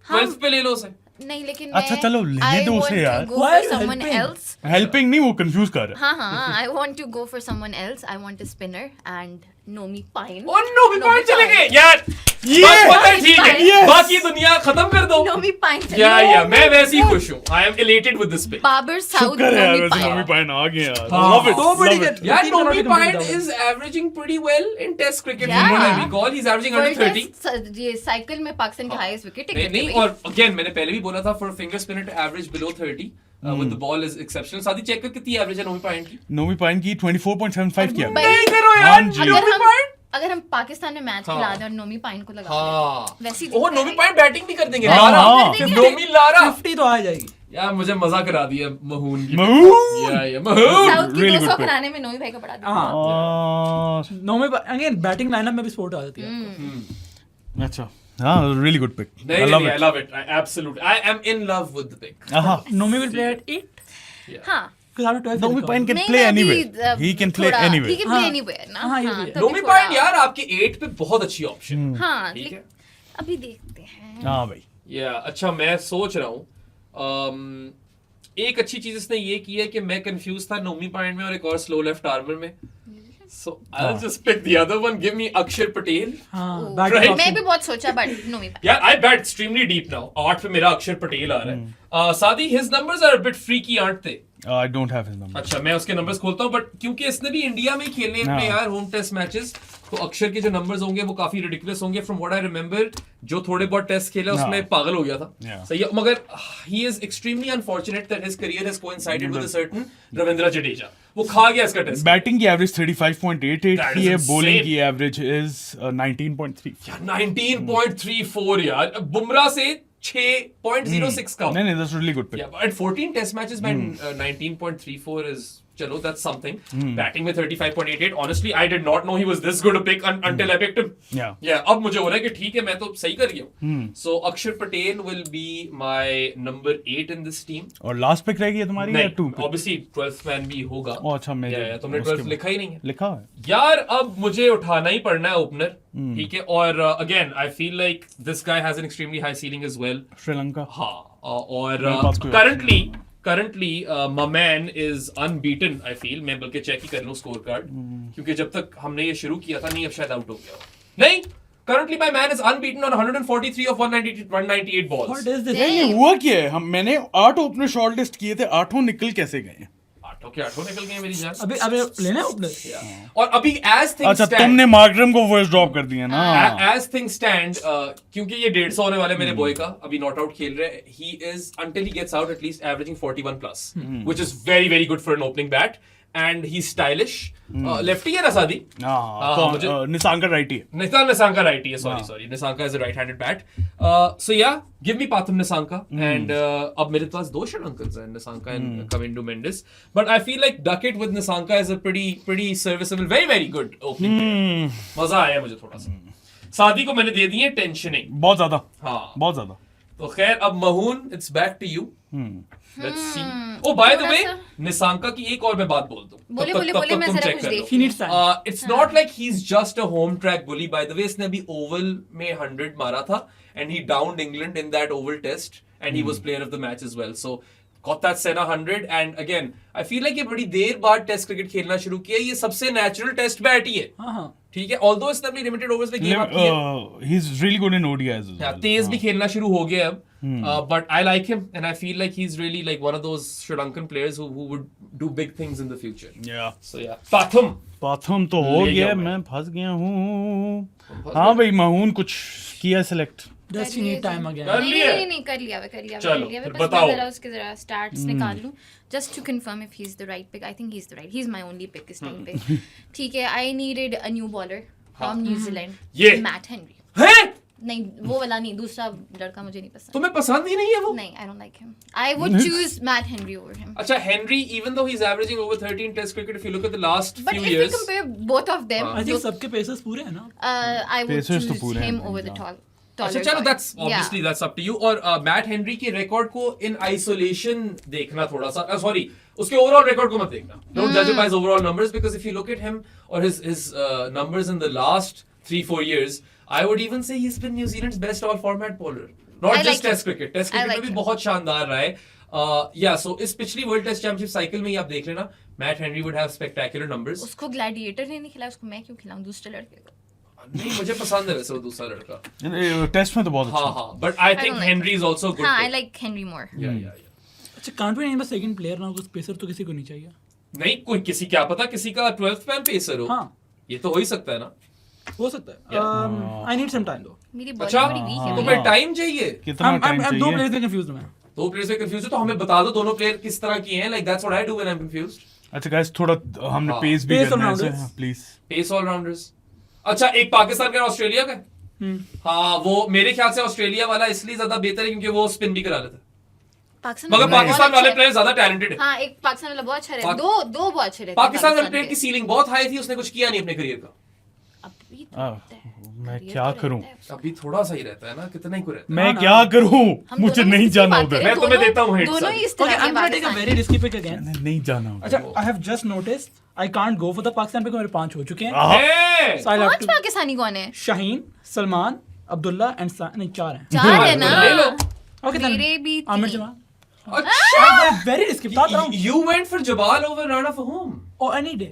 12th पे ले लो उसे. नहीं लेकिन अच्छा, चलो, लेने दो उसे यार. Go Why for are you someone helping? Else. Helping नहीं वो कंफ्यूज कर रहा हाँ हाँ I want to go for someone else. I want a spinner and Nomi fine. और नो भी पॉइंट चले गए यार. ये बस पता है ठीक है. Yes. बाकी दुनिया खत्म कर दो. नोमी पाइन. या मैं वैसे ही खुश हूँ. I am elated with this pick. Babar साउथ शुक्र है यार नोमी वैसे पाइन. नोमी पाइन आ गए यार हाँ, love it तो बड़ी love it. good. यार तीन Nomi करोड़ Pine की is averaging pretty well in Test cricket. Yeah. From what I recall, he's averaging under 30. ये साइकिल में पाकिस्तान के हाईएस्ट विकेट नहीं और again मैंने पहले भी बोला था for a finger spinner to average below 30 with the ball is exceptional. सादी चेक कर कितनी एवरेज है Nomi Pine की. नोमी पाइन की 24.75 की भाई, average. नहीं करो हाँ यार. जी। Nomi Pine. अगर हम पाकिस्तान में मैच हाँ। खिला दें और नोमी पाइन को लगा हाँ दें, वैसी ओह नोमी पाइन बैटिंग भी कर देंगे हाँ, लारा हाँ, नोमी लारा 50 तो आ जाएगी। यार मुझे मजा करा दिया महून की महून! या महून साउथ की really 200 good pick. कराने में नोमी भाई का बड़ा दिया। हाँ नो में अगेन बैटिंग लाइनअप में भी स्पोर्ट आ जाती है। अच्छा हाँ really good pick. I नहीं love नहीं it. I love it. I absolutely. I am in love with the pick. Nomi will play at 8 हाँ because after 12 Nomi Pine can नहीं, play अभी, anywhere. He can play थोड़ा- anywhere. He can play हाँ। anywhere ना। हाँ, ये भी है। तभी नोमी थोड़ा- पाइन यार आपके 8 पे बहुत अच्छी ऑप्शन हाँ ठीक है अभी देखते हैं। हाँ भाई. या अच्छा मैं सोच रहा हूँ एक अच्छी चीज इसने ये की है कि मैं कंफ्यूज था नोमी पाइन में और एक और स्लो लेफ्ट आर्मर में so I will just pick the other one give me Axar Patel हाँ Oh, बैटिंग मैं भी बहुत सोचा बट नोमी पाइन। यार I bat extremely deep now 8 पे मेरा अक्षर पटेल आ रहा है Sadi his numbers are a bit freaky art थे I don't have his number. अच्छा मैं उसके नंबर्स खोलता हूँ बट क्योंकि इसने भी इंडिया में ही खेलने हैं अपने हाँ। यार होम टेस्ट मैचेस तो अक्षर के जो नंबर्स होंगे वो काफी रिडिकुलस होंगे फ्रॉम व्हाट आई रिमेंबर जो थोड़े बहुत टेस्ट खेला उसमें हाँ। पागल हो गया था Yeah. सही है मगर he is extremely unfortunate that his career has coincided with a certain Ravindra Jadeja वो खा गया इसका टेस्ट Batting की average 35.88 That की is है. Bowling insane. की average is 19.3. यार 19.34 यार बुमराह से 6.06 का नहीं नहीं that's really good pick. Yeah, at 14 test matches, man, 19.34 is, chalo, that's something. Batting with 35.88. Honestly, I did not know he was this good a pick until I picked him. Yeah. Yeah, अब मुझे हो रहा है कि ठीक है मैं तो सही कर गया हूँ. So Akshar Patel will be my number 8 in this team. और last pick रहेगी है तुम्हारी या नहीं, 2 pick? obviously 12th man भी होगा. ओ अच्छा मेरे. Yeah, तुमने 12th लिखा ही नहीं है. लिखा है. यार अब मुझे उठाना ही पड़ना है ओपनर ठीक है और again I feel like this guy has an extremely high ceiling as well Sri Lanka. हाँ और मेरे पास कोई currently my man is unbeaten I feel मैं बल्कि चेक ही कर लूं स्कोर कार्ड क्योंकि जब तक हमने ये शुरू किया था नहीं अब शायद आउट हो गया हो नहीं currently my man is unbeaten on 143 of 198 balls what is this ये हुआ क्या है? हम मैंने 8 ओपनर शॉर्ट लिस्ट किए थे. 8 निकल कैसे गए? आठों के आठों निकल गए मेरी जान अभी लेना है ओपनर और अभी as things अच्छा stand तुमने मार्करम को फर्स्ट ड्रॉप कर दिया ना. as things stand क्योंकि ये 150 होने वाले मेरे बॉय का अभी नॉट आउट खेल रहे हैं he is until he gets out at least averaging 41 plus which is very very good for an opening bat and he's stylish lefty है ना सादी हाँ मुझे- निशांका राइट ही है. Nisanka righty है sorry Nisanka is a right-handed bat so yeah give me Pathum Nisanka and अब मेरे पास दो Shrilankans हैं Nisanka and Kavindu Mendes but I feel like Duckett with Nisanka is a pretty serviceable very very good opening player. मजा आया मुझे थोड़ा सा सादी को मैंने दे दी है टेंशनिंग बहुत ज्यादा. हाँ बहुत ज्यादा. तो खैर अब Mahoon it's back to you let's see oh by the थोड़ा वे सा- निसांका की एक और मैं बात बोल दूं बोले, तब बोले, तक बोले, मैं तुम जरा check कुछ कर लो। देख he needs time it's not like he is just a home track bully by the way इसने अभी ओवल में 100 मारा था and he downed England in that Oval test and he was player of the match as well so got that Senna 100 and again I feel like ये बड़ी देर बाद test cricket खेलना शुरू किया ये सबसे नेचुरल टेस्ट बैट ही है हां हां ठीक है ऑल्दो इसने अपनी लिमिटेड ओवर्स में गेम की है ही is really good in ODIs. तेज भी खेलना शुरू हो गया अब but I like him and I feel like he's really like one of those Sri Lankan players who would do big things in the future Yeah. so yeah Pathum प्रथम तो हो ले गया. जाओ मैं फंस गया हूँ. हाँ भाई महून कुछ किया select. Just you need time again कर लिया? नहीं कर लिया चलो, कर फिर बस बताओ। मैं जरा उसके जरा स्टार्ट्स निकाल लूं just to confirm if he is the right pick I think he is the right he is my only pick इस टाइम पे ठीक है I needed a new bowler from New Zealand ये। मैट हेनरी है नहीं वो वाला नहीं दूसरा लड़का मुझे नहीं पसंद तुम्हें पसंद ही नहीं है वो नहीं I don't like him I would choose Matt Henry over him अच्छा Henry even though he's averaging over 13 test cricket if you look at the last But few if we years compare both of them, I think सबके pieces पूरे हैं ना I would Pacers तो choose पूरे हैं him भाई, over the हाँ. taller अच्छा चलो guy. that's obviously Yeah. that's up to you और मैट हेनरी के रिकॉर्ड को इन आइसोलेशन देखना थोड़ा सा सॉरी उसके ओवरऑल रिकॉर्ड को मत देखना डोंट जज by his overall numbers because if you look at him और his numbers in the last 3-4 years I would even say he's been New Zealand's best all format bowler not I just like test him. cricket test I cricket like में भी him. बहुत शानदार रहा है या सो इस पिछली वर्ल्ड टेस्ट चैंपियनशिप साइकिल में ही आप देख लेना Matt Henry would have spectacular numbers उसको ग्लैडिएटर ने नहीं खिलाया उसको मैं क्यों खिलाऊं दूसरे लड़के को नहीं मुझे पसंद है वैसे वो दूसरा लड़का टेस्ट में तो बहुत हाँ अच्छा. हाँ but I think don't like Henry is also good हाँ I like Henry more या अच्छा can't be name the second player ना कुछ पेसर तो किसी को नहीं चाहिए नहीं कोई किसी क्या पता किसी का 12th मैन पेसर हो हाँ ये तो हो ही सकता है ना हो सकता है आई नीड सम टाइम दो मेरी अच्छा बॉडी बड़ी वीक है तुम्हें टाइम चाहिए कितना टाइम दो चाहिए? प्लेयर्स में कंफ्यूज हूं मैं दो प्लेयर्स में कंफ्यूज है तो हमें बता दो दोनों प्लेयर किस तरह की हैं like that's what I do when I am confused अच्छा गाइस थोड़ा हमने हाँ. पेस भी Pace करना है all-rounders. प्लीज. पेस ऑलराउंडर्स अच्छा, एक पाकिस्तान का और ऑस्ट्रेलिया का हाँ, वो मेरे ख्याल से ऑस्ट्रेलिया वाला इसलिए ज्यादा बेहतर है क्योंकि वो स्पिन भी करा लेता है, मगर पाकिस्तान वाले प्लेयर ज्यादा टैलेंटेड है। हाँ, एक पाकिस्तान वाला बहुत अच्छा रहता है, दो बहुत अच्छे रहते हैं पाकिस्तान वाले प्लेयर के। की सीलिंग बहुत हाई थी, उसने कुछ किया नहीं अपने करियर का। अभी तो हाँ, रहता है, मैं career क्या तो करूं? रहता है उसका। अभी थोड़ा सा ही रहता है ना, कितना ही को रहता है। मैं क्या करूं? हम मुझे दोनों नहीं किसी जाना बात उधर। करें, मैं तुम्हें दोनों- देता हूँ hints दोनों अभी। ही इस Okay, तरह के I'm gonna take a Pakistan very risky pick again. मैंने नहीं जाना उधर। अच्छा, I have just noticed I can't go for the Pakistan pick. मेरे 5 हो चुके हैं. Hey! So I'll have 5 to Pakistani कौन है? शाहीन, सलमान, अब्दुल्ला and नहीं 4 हैं. 4 है ना? ले लो। Okay then. मेरे भी आमिर 3। जमाल. अच्छा, Very risky. बता रहा हूँ. you went for Jabal over Rana Fahim. Oh, any day.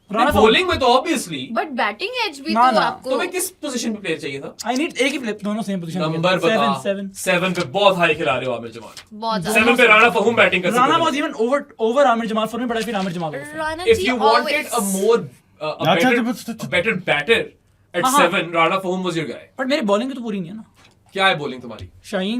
Rana Fahim. Bowling में तो ऑब्वियसली बट बैटिंग एज भी ना, तो ना। आपको तुम्हें किस पोजीशन पे प्लेयर चाहिए था? I need एक ही प्लेयर, दोनों सेम पोजीशन. नंबर बता। 7. 7 पे बहुत हाई खिला रहे हो आमिर जमाल। बहुत 7 ज्यादा। पे राणा फहूम बैटिंग कर Rana सकते was even over Amir Jamal for me, but I feel Amir Jamal was. Rana If जी you wanted a always- more अच्छा, a better batter at हाँ, हाँ। 7, Rana Fahum was your guy. But मेरी bowling तो पूरी नहीं है ना. क्या है बॉलिंग तुम्हारी? शाहीन,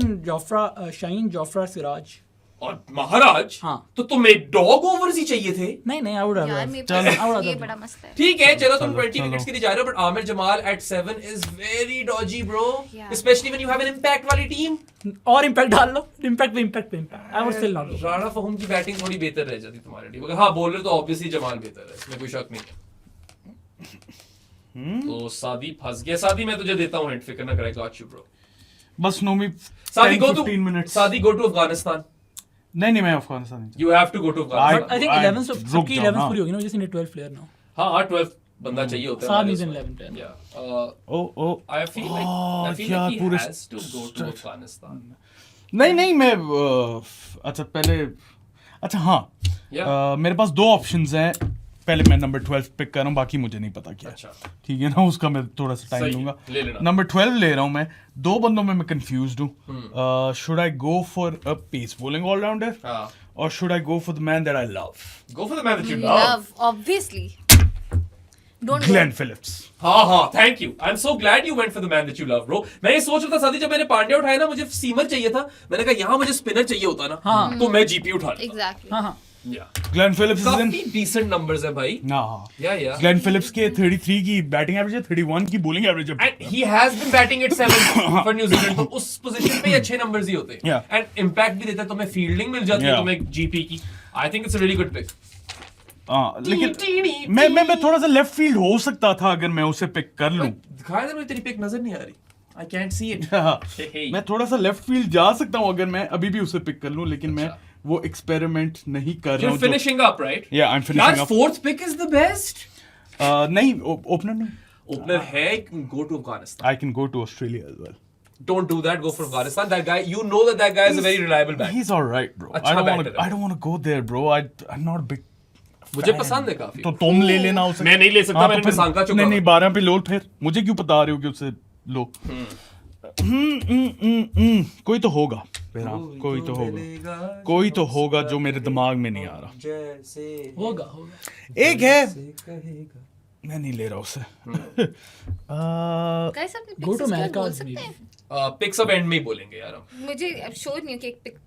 जोफ्रा, सिराज. और महाराज, हाँ। तो तुम्हें डॉग ओवर्स ही चाहिए थे। नहीं, I would have. यार मेरे चलो। पास ये बड़ा मस्त है। ठीक है, चलो तुम चलो, 20 चलो। विकेट्स के लिए जा रहे हो, but Aamir Jamal at 7 is very dodgy, bro. Yeah. Especially when you have an impact वाली टीम। और impact डाल लो. Impact पे impact. I would still not go. Rana फहूम की बैटिंग थोड़ी बेहतर रह जाती तुम्हारी टीम, मगर हाँ, बॉलर तो ऑब्वियसली जमाल बेहतर है, इसमें कोई शक नहीं है। तो सादी फंस गया। सादी, मैं तुझे देता हूँ हिंट, फिक्र ना करे, गॉट यू ब्रो। बस नो मी सादी, 10 go to 15 मिनट्स। सादी, go to अफगानिस्तान। नहीं, मैं अफगानिस्तान नहीं You have to go to But Afghanistan. I think I- 11 so रुक सबकी जाओ 11 ना। पूरी होगी ना, we just need 12 player now. हाँ, 12 बंदा चाहिए होता है। Saad हमारे needs an उसमें। 11 player. Yeah. O I feel like यार, he पूरे has to go to Afghanistan. नहीं मैं अच्छा पहले अच्छा हाँ Yeah. मेरे पास 2 ऑप्शंस हैं। पहले मैं नंबर 12 पिक कर रहा हूँ, बाकी मुझे नहीं पता क्या है। अच्छा। ठीक है ना, उसका मैं थोड़ा सा टाइम सही, लूंगा। ले लेना। नंबर 12 ले रहा हूँ मैं। 2 बंदों में मैं कंफ्यूज्ड हूँ। Should I go for a pace bowling allrounder हाँ। और should I go for the man that I love? Go for the man that you love. Love, obviously. Don't Glenn go. Phillips. हाँ, thank you. I'm so glad you went for the man that you love, bro. मैं ये सोच रहा था सादी, जब मैंने पांड्या उठाया ना, मुझे सीमर चाहिए था। मैंने कहा यहाँ मुझे स्पिनर चाहिए होता ना, हाँ। तो मैं जीपी उठा लेता। Exactly. हाँ. Yeah. Glenn Phillips is in. काफी decent numbers है भाई। हाँ, Yeah. ग्लेन फिलिप्स के 33 की बैटिंग एवरेज है, 31 की बॉलिंग एवरेज है। And he has been batting at 7 for New Zealand, तो उस पोजीशन पे ही अच्छे नंबर्स ही होते हैं। Yeah. And impact भी देता है, तुम्हें फील्डिंग मिल जाती है, Yeah. तुम्हें जीपी की। I think it's a really good pick. हाँ, लेकिन मैं थोड़ा सा लेफ्ट फील्ड हो सकता था अगर मैं उसे पिक कर लूं। दिखाया था, मुझे तेरी पिक नजर नहीं आ रही। I can't see it. Hey. मैं थोड़ा सा लेफ्ट फील्ड जा सकता हूं अगर मैं अभी भी उसे पिक कर लूं, लेकिन मैं अच्छा। वो एक्सपेरिमेंट नहीं कर रहा You're हूं। finishing up, right? Yeah, I'm finishing यार, up. 4th pick is the best. नहीं, ओपनर नहीं। Opener है, go to Afghanistan. I can go to Australia as well. Don't do that. Go for Afghanistan. That guy, you know that guy is a very reliable batter. He's all right, bro. अच्छा batter है। I don't want to go there, bro. I'm not a big मुझे fan. पसंद है काफी। तो तुम ले लेना उसे। मैं नहीं ले सकता, हाँ, मैंने तो फिर- सांका चुका नहीं हुआ। 12 पे लो, फिर मुझे क्यों बता रहे हो कि उसे लो? कोई तो होगा बेराम, कोई तो होगा, कोई तो होगा जो मेरे दिमाग में नहीं आ रहा। जैसे होगा. एक है, कहेगा। मैं नहीं ले रहा उसे। Guys, अपने Go picks to इसको America बोल as सकते maybe. हैं? पिक्स अप एंड में ही बोलेंगे यार हम। मुझे अब श्योर नहीं हो कि एक पिक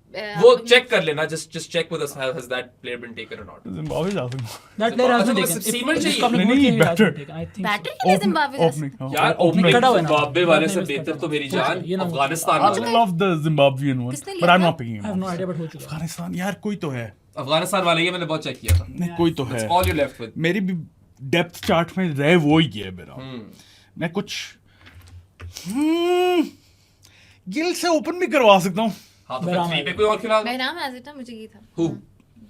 वो चेक कर लेना, just check with us, has that player been taken or not. Zimbabwe जा सकता हूँ। That player has अच्छा, been बस taken. सीमर If- चाहिए। इसको आपने नहीं, बोल नहीं, के he has better. been taken. I think so. Batter के लिए जिम्बाब्वे जा Opening, हाँ। यार, opening ओपनिंग कटा हुआ है ना। जिम्बाब्वे वाले से That name is बेहतर कटा तो मेरी हुआ है। जान ये नाम अफगानिस्तान I वाला है। love the Zimbabwean one, किसने but I'm लिया not picking I him. have no idea, but हो चुका है. अफगानिस्तान यार कोई तो है। अफगानिस्तान वाले ये मैंने बहुत चेक किया था। नहीं, कोई तो है। All you're left with. मेरी भी डेप्थ चार्ट में रह वो ही है मेरा। मैं कुछ गिल से ओपन भी करवा सकता हूँ। हाँ, तो फिर बराबर। 3 पे कोई और खिला दो। मेरा नाम एज इट मुझे ये था Who?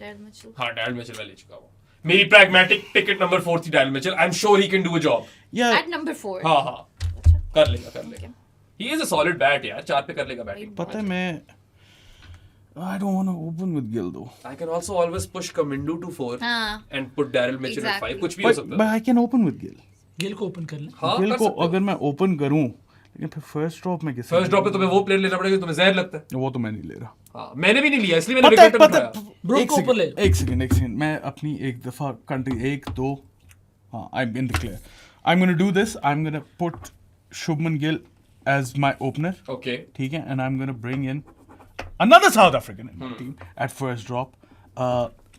डैड मिचेल हाँ, डैल मिचेल मैं ले चुका हूँ। मेरी pragmatic टिकट नंबर 4 थी Dell Mitchell. I'm sure he can do a job. यार एट नंबर 4 हाँ, हाँ, अच्छा कर लेगा। He is a solid bat यार, 4 पे कर लेगा बैटिंग। पता है मैं I don't want to open with Gill though. I can also always push Kamindu to 4 हाँ and put Daryl Mitchell at 5. Exactly. कुछ भी हो सकता But है। I can open with Gill. Gill को ओपन कर ले. हाँ, गिल कर को सकते हो। अगर मैं ओपन करूँ, लेकिन फिर फर्स्ट ड्रॉप में किसे? फर्स्ट ड्रॉप पे तुम्हें वो प्लेयर लेना पड़ेगा जो तुम्हें जहर लगता है। वो तो मैं नहीं ले रहा। हाँ, मैंने भी नहीं लिया, इसलिए मैंने पता है, विकेट पता उठाया। है। Bro एक को ऊपर ले सेकंड, एक सेकंड, एक सेकंड। मैं अपनी एक दफा कंट्री 1 2 हाँ, I'm in the clear. I'm gonna do this. I'm gonna put Shubman Gill as my opener. Okay. ठीक है, and I'm gonna bring in another South African in my team at first drop.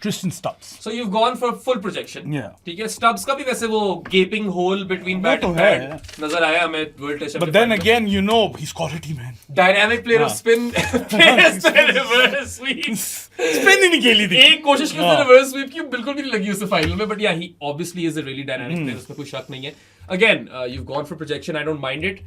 Tristan Stubbs. So you've gone for full projection. Yeah. ठीक है. Stubbs का भी वैसे वो gaping hole between bat तो and है. pad नजर आया हमें World Test But then again, you know, he's quality, man. dynamic player of spin plays the reverse sweep. Spin ही नहीं खेली थी. एक कोशिश की उसने reverse sweep की बिल्कुल भी नहीं लगी उसे फाइनल में. But yeah, he obviously is a really dynamic player. उसमें कोई शक नहीं है. Again, you've gone for projection. I don't mind it.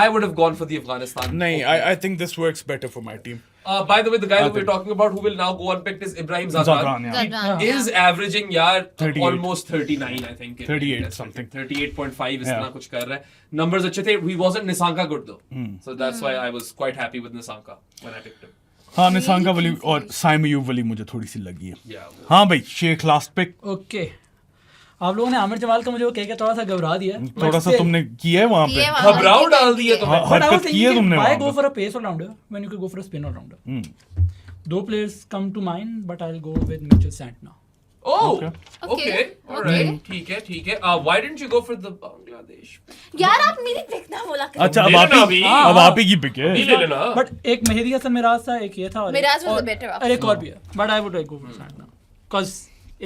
I would have gone for the Afghanistan. नहीं, I think this works better for my team. By the way, the guy who we're talking about who will now go unpicked is Ibrahim Zagran. Zagran, yeah. Zagran, He is averaging यार 38. almost 39 I think. 38 something. 38.5 इस तरह Yeah. कुछ कर रहा है. Numbers अच्छे थे. He wasn't Nissanka good though. So that's why I was quite happy with Nissanka when I picked him. हाँ, निशांका वाली और साइम अयूब वाली मुझे थोड़ी सी लगी है. Yeah. हाँ भाई, शेख लास्ट पिक. ओके, आप लोगों ने आमिर जमाल का मुझे वो कह के थोड़ा सा घबरा दिया. थोड़ा सा तुमने किया है वहाँ पे. घबराव डाल दिए तुमने. हरकत की है तुमने Why वहाँ go पे. for a pace all-rounder when you could go for a spin all-rounder? दो players come to mind, but I'll go with Mitchell Santner. Oh. Okay. Okay. All right. ठीक है ठीक है. Why didn't you go for the Bangladesh? यार आप मेरी pick ना बोला करो. अच्छा, ले लेना अभी. अब आप ही की पिक है. नहीं ले लेना. But एक मेहदी हसन मिराज था, एक ये था और मिराज was और- the better option. और एक और भी है. But I would go for Santner because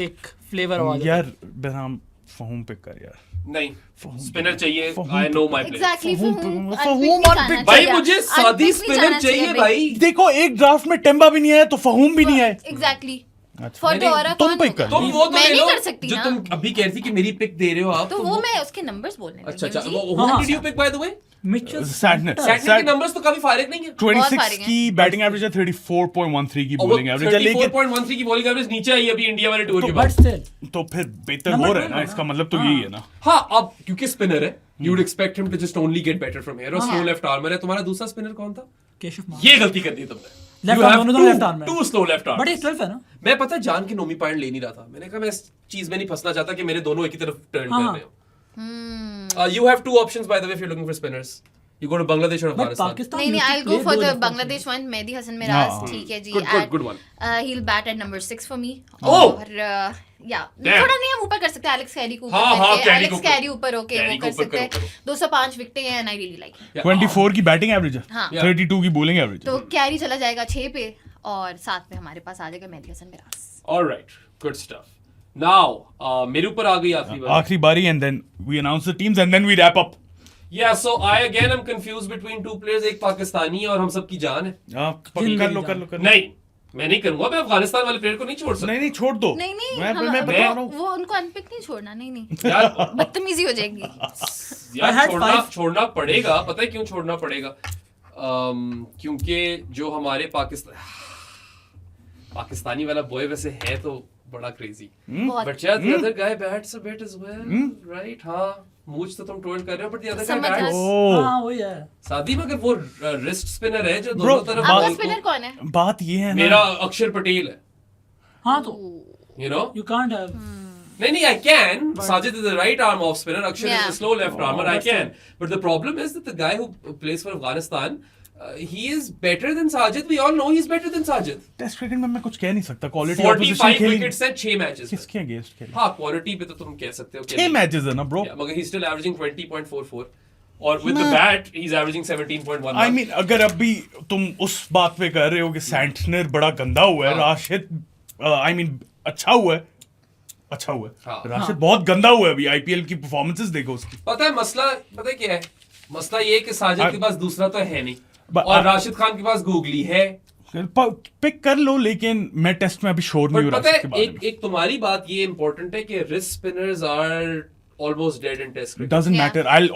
एक flavor आवाज है. यार बहराम फहूम पिक कर यार. नहीं. स्पिनर चाहिए. फहूम I know my place. Exactly. फहूम- फहूम फहूम unpick और नहीं pick- जाना भाई चाहिए. मुझे Unpick सादी नहीं स्पिनर जाना चाहिए भाई. देखो, एक ड्राफ्ट में टेम्बा भी नहीं आया तो फहूम भी नहीं आए. Exactly. अच्छा. For नहीं, Dora तुम कौन pick होगा? कर तुम वो तो मैं ले नहीं लो कर सकती जो ना. तुम अभी कह रही थी कि मेरी पिक दे रहे हो आप. तो वो मैं उसके नंबर्स बोलने लगी अच्छा अच्छा. हूँ जी. Who did you pick by the way? Mitchell Santner. सैटनी के नंबर्स तो काफी फारिग नहीं है. 26 फारिग है. की बैटिंग एवरेज है, 34.13 की और वो बॉलिंग एवरेज है, लेकिन 34.13 की बॉलिंग एवरेज नीचे आई अभी इंडिया वाले टूर के but बाद. still तो फिर बेहतर नंबर हो रहा है 2 ना. है इसका ना. मतलब तो यही है ना. हाँ अब क्योंकि स्पिनर है you would expect him to just only get better from here. और स्लो लेफ्ट आर्मर है. तुम्हारा दूसरा स्पिनर कौन था? केशव मार्क. ये गलती कर दी तुमने. Left You arm, have दोनों left arm है. two slow left arms. But ये 12 है ना. मैं पता है जान के नोमी पॉइंट ले नहीं रहा था. मैंने कहा मैं इस चीज में नहीं फंसना चाहता कि मेरे दोनों एक ही तरफ टर्न कर हाँ. रहे हो. You have two options by the way if you're looking for spinners. You go to Bangladesh or But Afghanistan. Pakistan नहीं नहीं, used to I'll go play for दो the left arm Bangladesh से. one. Mehdi Hasan Miraj. हाँ. ठीक है जी. Good one. He'll bat at number 6 for me. Oh! और या Damn. थोड़ा नहीं हम ऊपर कर सकते. एलेक्स कैरी को ऊपर हाँ, हाँ, करके. कैरी एलेक्स को कैरी ऊपर ओके कैरी वो को कर ऊपर सकते हैं. करो. 205 विकेटें हैं and I really like it. 24 की बैटिंग एवरेज है, हाँ. 32 की बॉलिंग एवरेज तो है. कैरी चला जाएगा 6 पे और साथ में हमारे पास आ जाएगा Mehdi Hasan Miraj. All right. Good stuff. Now मेरे ऊपर आ गई आखिरी बार. आखिरी बारी and then we announce the teams and then we wrap up. Yeah, so I again am confused between two players. एक पाकिस्तानी और हम सब की जान है. कर लो कर लो कर लो. नहीं मैं नहीं करूंगा. मैं अफगानिस्तान वाले प्लेयर को नहीं छोड़ सकता. नहीं नहीं, छोड़ दो. नहीं नहीं मैं बता रहा हूँ. वो उनको अनपिक नहीं छोड़ना. नहीं नहीं यार बदतमीजी हो जाएगी. I had छोड़ना five. छोड़ना पड़ेगा. पता है क्यों छोड़ना पड़ेगा? क्योंकि जो हमारे पाकिस्तानी वाला बॉय वैसे है तो बड़ा क्रेजी. बहुत But yeah, the other guy bats a bit as well, right? हाँ, मूछ तो तुम टोन कर रहे हो, but the other guy समझ bats. ओह, हाँ वही है. शादी में अगर वो रिस्ट स्पिनर है जो Bro, दोनों तरफ आपका बॉल स्पिनर को, कौन है? बात ये है मेरा ना. अक्षर पटेल है. हाँ तो You know? you can't have. नहीं, I can. Sajid is the right arm off spinner. Akshay is Yeah. the slow left armer. I but can. But the problem is that the guy who plays for Afghanistan, he is better than Sajid. We all know he's better than Sajid. Test cricket में मैं कुछ कह नहीं सकता. Quality 45 wickets हैं 6 matches. में. किसके against खेले? हाँ, quality पे तो तुम कह सकते हो. 6 मैचेस है ना ब्रो. Yeah, मगर he's still averaging 20.44. और with the bat, he's averaging 17.11. I mean अगर अभी तुम उस बात पे कर रहे हो कि सैंटनर बड़ा गंदा हुआ है, हाँ. राशिद आई मीन अच्छा हुआ है. हाँ. राशिद बहुत गंदा हुआ है. अभी आईपीएल की परफॉर्मेंसेस देखो उसकी. पता है मसला पता है क्या है? मसला ये है कि साजिद के पास दूसरा तो है नहीं. But- और राशिद खान के पास गूगली है. पिक कर लो, लेकिन मैं टेस्ट में अभी श्योर नहीं बट हूँ पता राशिद के है बारे एक एक तुम्हारी बात ये इंपॉर्टेंट है कि wrist spinners are almost dead in test में. Cricket. Doesn't Yeah. matter. I'll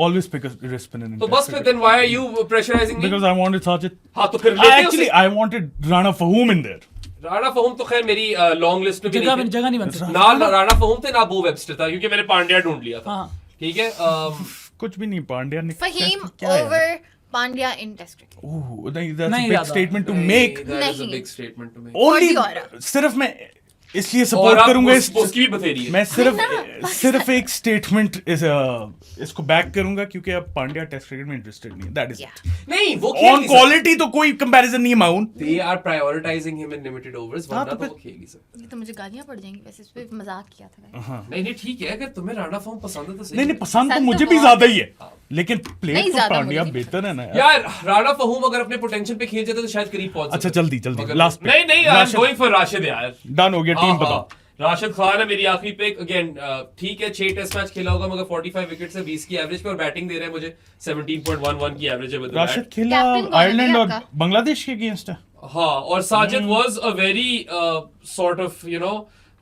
always pick a wrist spinner in तो test बस फिर cricket. Then why are you pressurising me? Because I wanted Sajid. हाँ तो फिर लेते Actually, I wanted Rana Fahum in there. Rana फहूम तो खैर मेरी लॉन्ग लिस्ट में भी जगह नहीं थे. जगह नहीं बन सकती. ना राणा फहूम थे ना बो वेबस्टर था क्योंकि मैंने पांड्या ढूंढ लिया था. हाँ. ठीक है. कुछ भी नहीं. पांड्या ने फहीम क्या है? over Pandya in Test cricket. Ooh, that's a नहीं big ज्यादा. statement to make. that is a नहीं. big statement to make. Only For the aura. सिर्फ मैं इसलिए और सपोर्ट आप करूंगा उसकी भी बतेरी है. मैं सिर्फ एक स्टेटमेंट इसको बैक करूंगा क्योंकि अब पांड्या टेस्ट क्रिकेट में इंटरेस्टेड नहीं है. That is Yeah. नहीं वो खेल ऑन नहीं सकते. क्वालिटी तो कोई कंपैरिजन नहीं है माउन. They are prioritizing him in limited overs. हाँ, वरना तो तो फिर- वो खेल नहीं सकते. ये तो मुझे गालियां पड़ जाएंगी वैसे. इस पे मजाक किया था. नहीं नहीं ठीक है. अगर तुम्हें राणा फॉर्म पसंद है तो सही नहीं है. नहीं, पसंद तो पसंद तो मुझे भी बहुत ज्यादा ही है. हाँ, लेकिन प्ले नहीं, तो ज्यादा पांड्या मुझे नहीं बेहतर है ना यार। यार राणा फहूम अगर अपने पोटेंशियल पे खेल जाते तो शायद करीब पहुंच अच्छा, सकते। जल्दी मगर- लास्ट पे नहीं नहीं, आई एम गोइंग फॉर राशिद यार। डन हो गया, टीम हाँ, बताओ। हाँ। राशिद खान है मेरी आखिरी पिक। अगेन ठीक है, 6 टेस्ट मैच खेला होगा मगर 45 विकेट से 20 की एवरेज पे, और बैटिंग दे रहे हैं मुझे 17.11 की एवरेज है with the राशिद bat। खेला कैप्टन कौन है आयरलैंड और आपका? बांग्लादेश के अगेंस्ट है। हाँ, और Sajid was a very sort of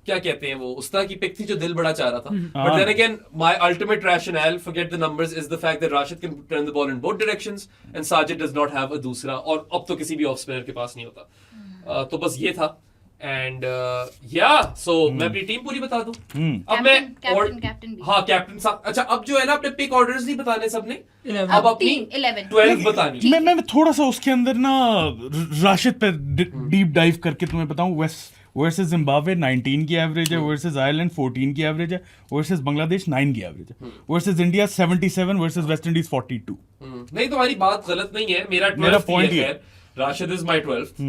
क्या कहते हैं वो, उस तरह की पिक थी जो दिल बड़ा चाह रहा था। But then again my ultimate rational, forget the numbers, is the fact that Rashid can turn the ball in both directions and Sajid does not have a doosra, और अब तो किसी भी ऑफ स्पिनर के पास नहीं होता। तो बस ये था। एंड या सो मैं अपनी टीम पूरी बता दूं। अब मैं कैप्टन भी। हाँ, कैप्टन साहब। अच्छा, अब जो है ना, अपने पिक ऑर्डर्स नहीं बताने सबने, 11। अब अपनी 11 12 बतानी। मैं थोड़ा सा उसके अंदर ना राशिद पे डीप डाइव करके तुम्हें बताऊं। वेस्ट वर्सेस जिम्बाब्वे 19 की एवरेज है, वर्सेस आयरलैंड 14 की एवरेज है, वर्सेस बांग्लादेश 9 की एवरेज है, versus India 77, versus West Indies 42। नहीं, तुम्हारी बात गलत नहीं है। मेरा मेरा 12th point ही ये है। Rashid is my 12th.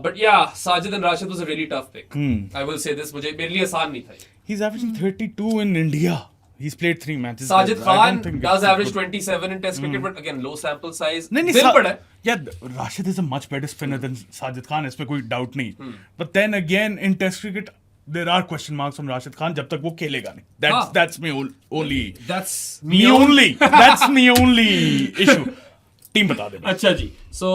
But yeah, Sajid and Rashid was a really tough pick. I will say this, मेरे लिए आसान नहीं था ये। He's averaging 32 in India. He's played 3 matches. Sajid I Khan don't think does it's a average good- 27 in Test cricket, but again low sample size. नहीं दिल पड़ा है। yeah, Rashid is a much better spinner than Sajid Khan, इसमें कोई doubt नहीं। But then again in Test cricket there are question marks on Rashid Khan जब तक वो खेलेगा नहीं। That's my only That's me only. That's me only issue. Team बता देना। अच्छा जी, so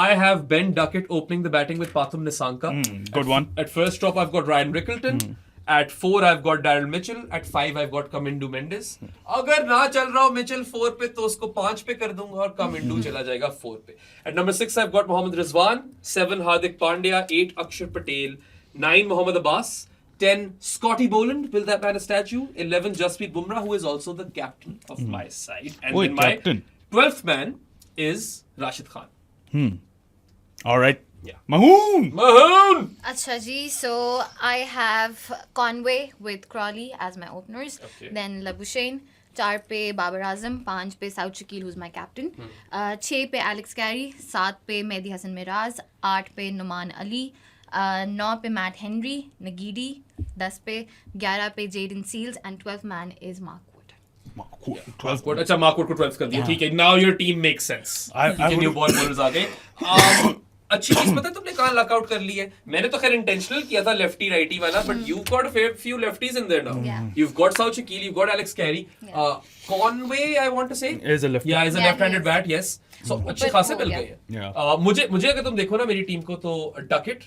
I have Ben Duckett opening the batting with Pathum Nissanka. Good one. At first stop I've got Ryan Rickleton. At 4 I've got Daryl Mitchell. At 5 I've got Kamindu Mendes. अगर ना चल रहा हो Mitchell 4 पे तो उसको 5 पे कर दूंगा और Kamindu चला जाएगा 4 पे. At number 6 I've got Mohammad Rizwan. 7 Hardik Pandya. 8 Akshar Patel. 9 Mohammad Abbas. 10 Scotty Boland, build that man a statue. 11 Jasprit Bumrah, who is also the captain of my side. And Oh, then my captain. 12th man is Rashid Khan. All right. Yeah. Mahoon. Mahoon! Acha ji, so I have Conway with Crawley as my openers. Okay. Then Labuschagne. 4 पे बाबर आजम, 5 पे south Shakeel who's my captain, 6 पे Alex Carey, 7 पे मेहदी हसन मिराज, 8 पे नुमान अली, 9 पे Matt Henry Ngidi, 10 पे 11 पे Jayden Seales and 12th man is Mark Wood. 12. अच्छा, Mark Wood को 12th कर दिया। ठीक है, now your team makes sense. I ठीक है, न्यू बॉल बॉलर्स आ गए। अच्छी चीज पता है तुमने कहाँ लॉकआउट कर ली है? मैंने तो खैर इंटेंशनल किया था लेफ्टी राइटी वाला, but you got a few lefties in their now. Yeah. You've got South Shakil, you've got Alex Carey. Conway, I want to say, Is a lefty. yeah, is a Yeah, left-handed he is. bat, yes. So अच्छे But खासे हो मिल गया। गए हैं। Yeah. मुझे अगर तुम देखो ना मेरी टीम को, तो डकेट,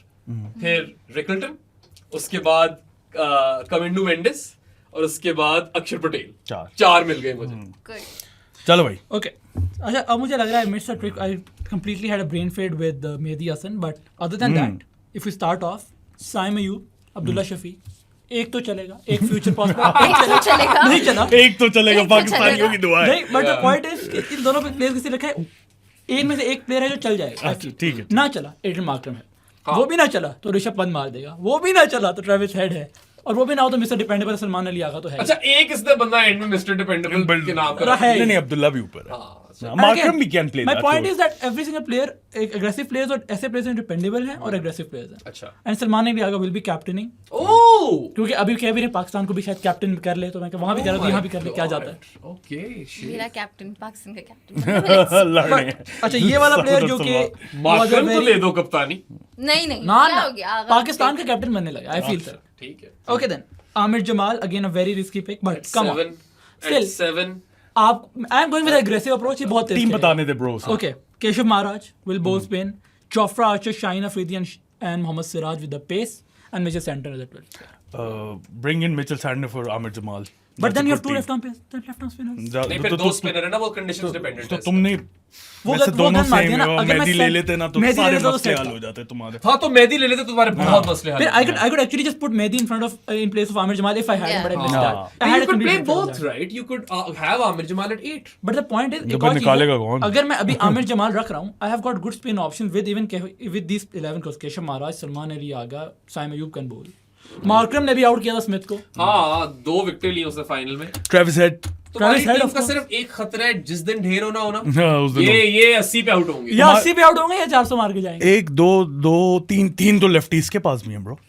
फिर रिकल्टन, उसके बाद कमिंडू मेंडिस, और उसके बाद अक्षर पटेल। 4 मिल गए मुझे। Good. चलो भाई। Okay. अच्छा, अब मुझे लग रहा है mister trick I completely had a brain fade with Mehdi Hasan, but other than that, if we start off, Saim Ayub, Abdullah Shafi, एक तो चलेगा, एक फ्यूचर प्रॉस्पेक्ट, एक तो चलेगा। नहीं चला, एक तो चलेगा, एक तो पाकिस्तानियों चलेगा। की दुआ है। नहीं, बट द पॉइंट इज कि इन दोनों प्लेयर्स किसी रखा है, एक में से एक प्लेयर है जो चल जाएगा। अच्छा, ठीक है। ना चला एडन मार्करम है, वो भी ना चला तो ऋषभ पंत मार देगा, वो भी ना चला तो ट्रेविस हेड है, और वो भी ना हो तो मिस्टर डिपेंडेबल सलमान अली आगा तो है। अच्छा, एक इसने बंदा एंड में मिस्टर डिपेंडेबल के नाम रहा है। नहीं, अब्दुल्ला भी ऊपर है। हाँ, मार्करम भी can play My that point role. is that every single player, aggressive players और ऐसे players हैं जो dependable हैं और aggressive players हैं। अच्छा। And Salman Ali Agha will be captaining, ओह, क्योंकि अभी कह भी रहे पाकिस्तान को भी शायद कैप्टन कर ले, तो मैं वहां भी कर रहा हूँ, यहाँ भी कर ले, क्या जाता है। ओके, मेरा कैप्टन पाकिस्तान का कैप्टन। लड़ने। अच्छा, ये वाला प्लेयर जो कि मार्करम तो ले दो कप्तानी। नहीं नहीं, ना क्या हो गया? ना आगा पाकिस्तान का कैप्टन बनने लगा, आई फील सर। ठीक है। Okay then Aamir Jamal, again a very risky pick, but come on At 7. आप, I am going with aggressive approach, ये बहुत तेज टीम खेलेगा। बताने दे bro. Okay, Keshav Maharaj will bowl spin. Jofra Archer, Shaheen Afridi and Mohammad Siraj with the pace, and Mitchell Santner as a 12th. Bring in Mitchell Santner for Amir Jamal. But then you have two left arm spinners. नहीं, फिर दो spinner है ना, वो conditions dependent तो है। तुमने वो वैसे वो दोनों गन मार सेम दिया है, ना, और अगर मैं मेहदी ले set- लेते ना तो मेहदी सारे ले लेते तो मसले set हल था। हो जाते तुम्हारे। हाँ, तो मेहदी ले लेते तो तुम्हारे बहुत मसले हल फिर हो I could actually just put Mehdi in front of in place of Amir Jamal if I had him, but I missed Yeah. that. I had You a could play complete different both, that. right? You could have Amir Jamal at 8. But the point is, तो एक फिर और चीज़ निकालेगा है, कौन? अगर मैं अभी आमिर जमाल रख रहा हूँ, I have got good spin options with even with these 11 crores. Keshav Maharaj, Salman Ali Agha, Saim Ayub can bowl. Markram ने भी आउट किया था स्मिथ को। हाँ, 2 विकेट ली उसने फाइनल में। Travis head. तुम्हारी Head टीम of का course. सिर्फ एक खतरा है, जिस दिन ढेर होना होना, हाँ, उस दिन ये 80 पे आउट होंगे। या 80 पे आउट होंगे या 400 मार के जाएंगे। 1 2 3 तो लेफ्टीज के पास भी हैं ब्रो।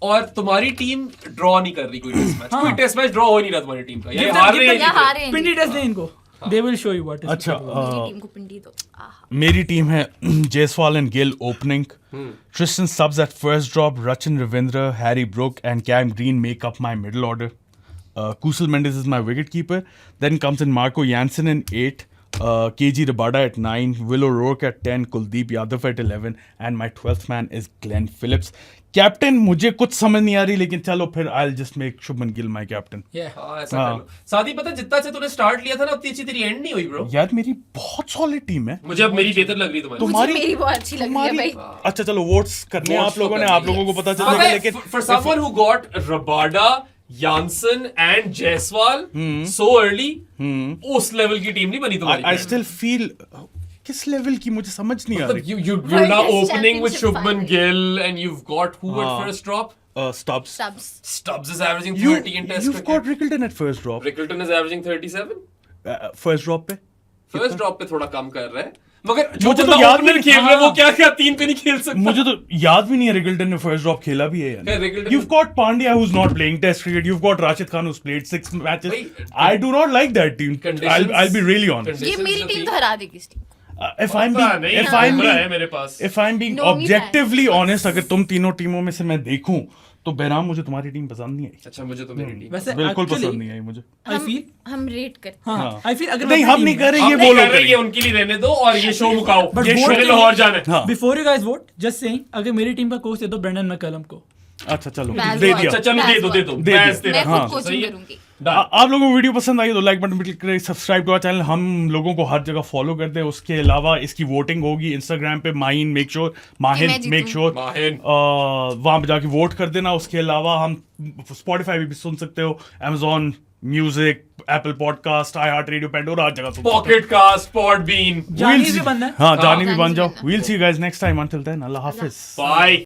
और तुम्हारी टीम ड्रॉ नहीं कर रही कोई टेस्ट मैच। कोई टेस्ट मैच ड्रॉ हो नहीं रहा तुम्हारी टीम का। ये Give हार them- रही give them- है। हारे हैं पिंडी जी। टेस्ट दें इनको। They will show you what is. अच्छा मेरी टीम को पिंडी दो आहा मेरी टीम है Jaiswal and Gill opening. Tristan Stubbs at first drop. Rachin Ravindra, Harry Brook, and Cam Green make up my middle order. Kusal Mendes is my wicketkeeper. Then comes in Marco Jansen in 8. KG Rabada at 9. Will O'Rourke at 10. Kuldeep Yadav at 11. And my 12th man is Glenn Phillips. Captain मुझे कुछ समझ नहीं आ रही लेकिन चलो फिर I just make Shubman Gill my captain. Yeah. हाँ, ऐसा कर लो. साथ ही पता है, जितना अच्छा तूने स्टार्ट लिया था ना, उतनी अच्छी तेरी एंड नहीं हुई ब्रो. यार मेरी बहुत सॉलिड टीम है. मुझे अब मेरी बेहतर लग रही है तुम्हारी. मुझे मेरी बहुत अच्छी लग रही है भाई. अच्छा चलो वोट्स करने हैं आप लोगों ने, आप लोगों को पता हाँ, चलेगा. लेकिन for someone who got Rabada, Jansen and Jaiswal so early, उस लेवल की टीम नहीं बनी तुम्हारी. आई स्टिल फील किस लेवल की मुझे समझ नहीं आ रही. you're now World opening with Championship Shubman final. Gill and you've got who at first drop? Stubbs. Stubbs is averaging 30 in test You've cricket. got Rickleton at first drop. Rickleton is averaging 37. First drop पे. First drop पे थोड़ा कम कर रहा है. मगर जो मुझे तो बंदा याद opener नहीं- खेल रहा है वो हाँ। क्या 3 पे नहीं खेल सकता. मुझे तो याद भी नहीं है Rickleton ने first drop खेला भी है. Yeah, Rickleton- You've got Pandya who's not playing Test cricket. You've got Rashid Khan who's played 6 matches. Wait. I do not like that team. Conditions- I'll be really honest. ये मेरी team तो हरा देगी इस team को. If I'm पता being, नहीं, if I'm camera है being, मेरे पास. if I'm being No, me objectively bad. honest, अगर तुम तीनों टीमों में से मैं देखूं तो बहराम मुझे तुम्हारी टीम पसंद नहीं आई. अच्छा मुझे तो मेरी टीम. वैसे बिल्कुल actually, पसंद नहीं आई मुझे. I feel. हम रेट करते हाँ. हाँ. I feel अगर नहीं हम नहीं कर रहे, ये हम नहीं बोलो कर रहे, ये करेंगे. उनके लिए रहने दो और ये शो मुकाओ. But ये vote शो के लिए- लाहौर जाना है. हाँ. Before you guys vote, just saying, अगर मेरी टीम का कोच दे दो ब्रेंडन मैकलम को. अच्छा चलो Baz दे Wall. दिया. अच्छा चलो दे दो दे मैच दिया. दे मैं रहा. हाँ. खुद सही कोचिंग है. करूंगी. आप लोगों को वीडियो पसंद आई तो लाइक बटन पे क्लिक करें, सब्सक्राइब टू आवर चैनल. हम लोगों को हर जगह फॉलो कर दें. उसके अलावा इसकी वोटिंग होगी इंस्टाग्राम पे. माहिन मेक श्योर, माहिन मैं जीतूं. Make sure Mahin. वहां पे जाके वोट कर देना. उसके अलावा हम स्पॉटिफाई पे भी सुन सकते हो, Amazon music, Apple podcast, iHeartRadio, Pandora, हर जगह सुन सकते हो. Pocket cast, Podbean. जानी We'll भी see- बनना है. हाँ जानी भी जानी बन भी जाओ. बनना है. We'll see you guys next time. Until then, Allah Hafiz. Bye.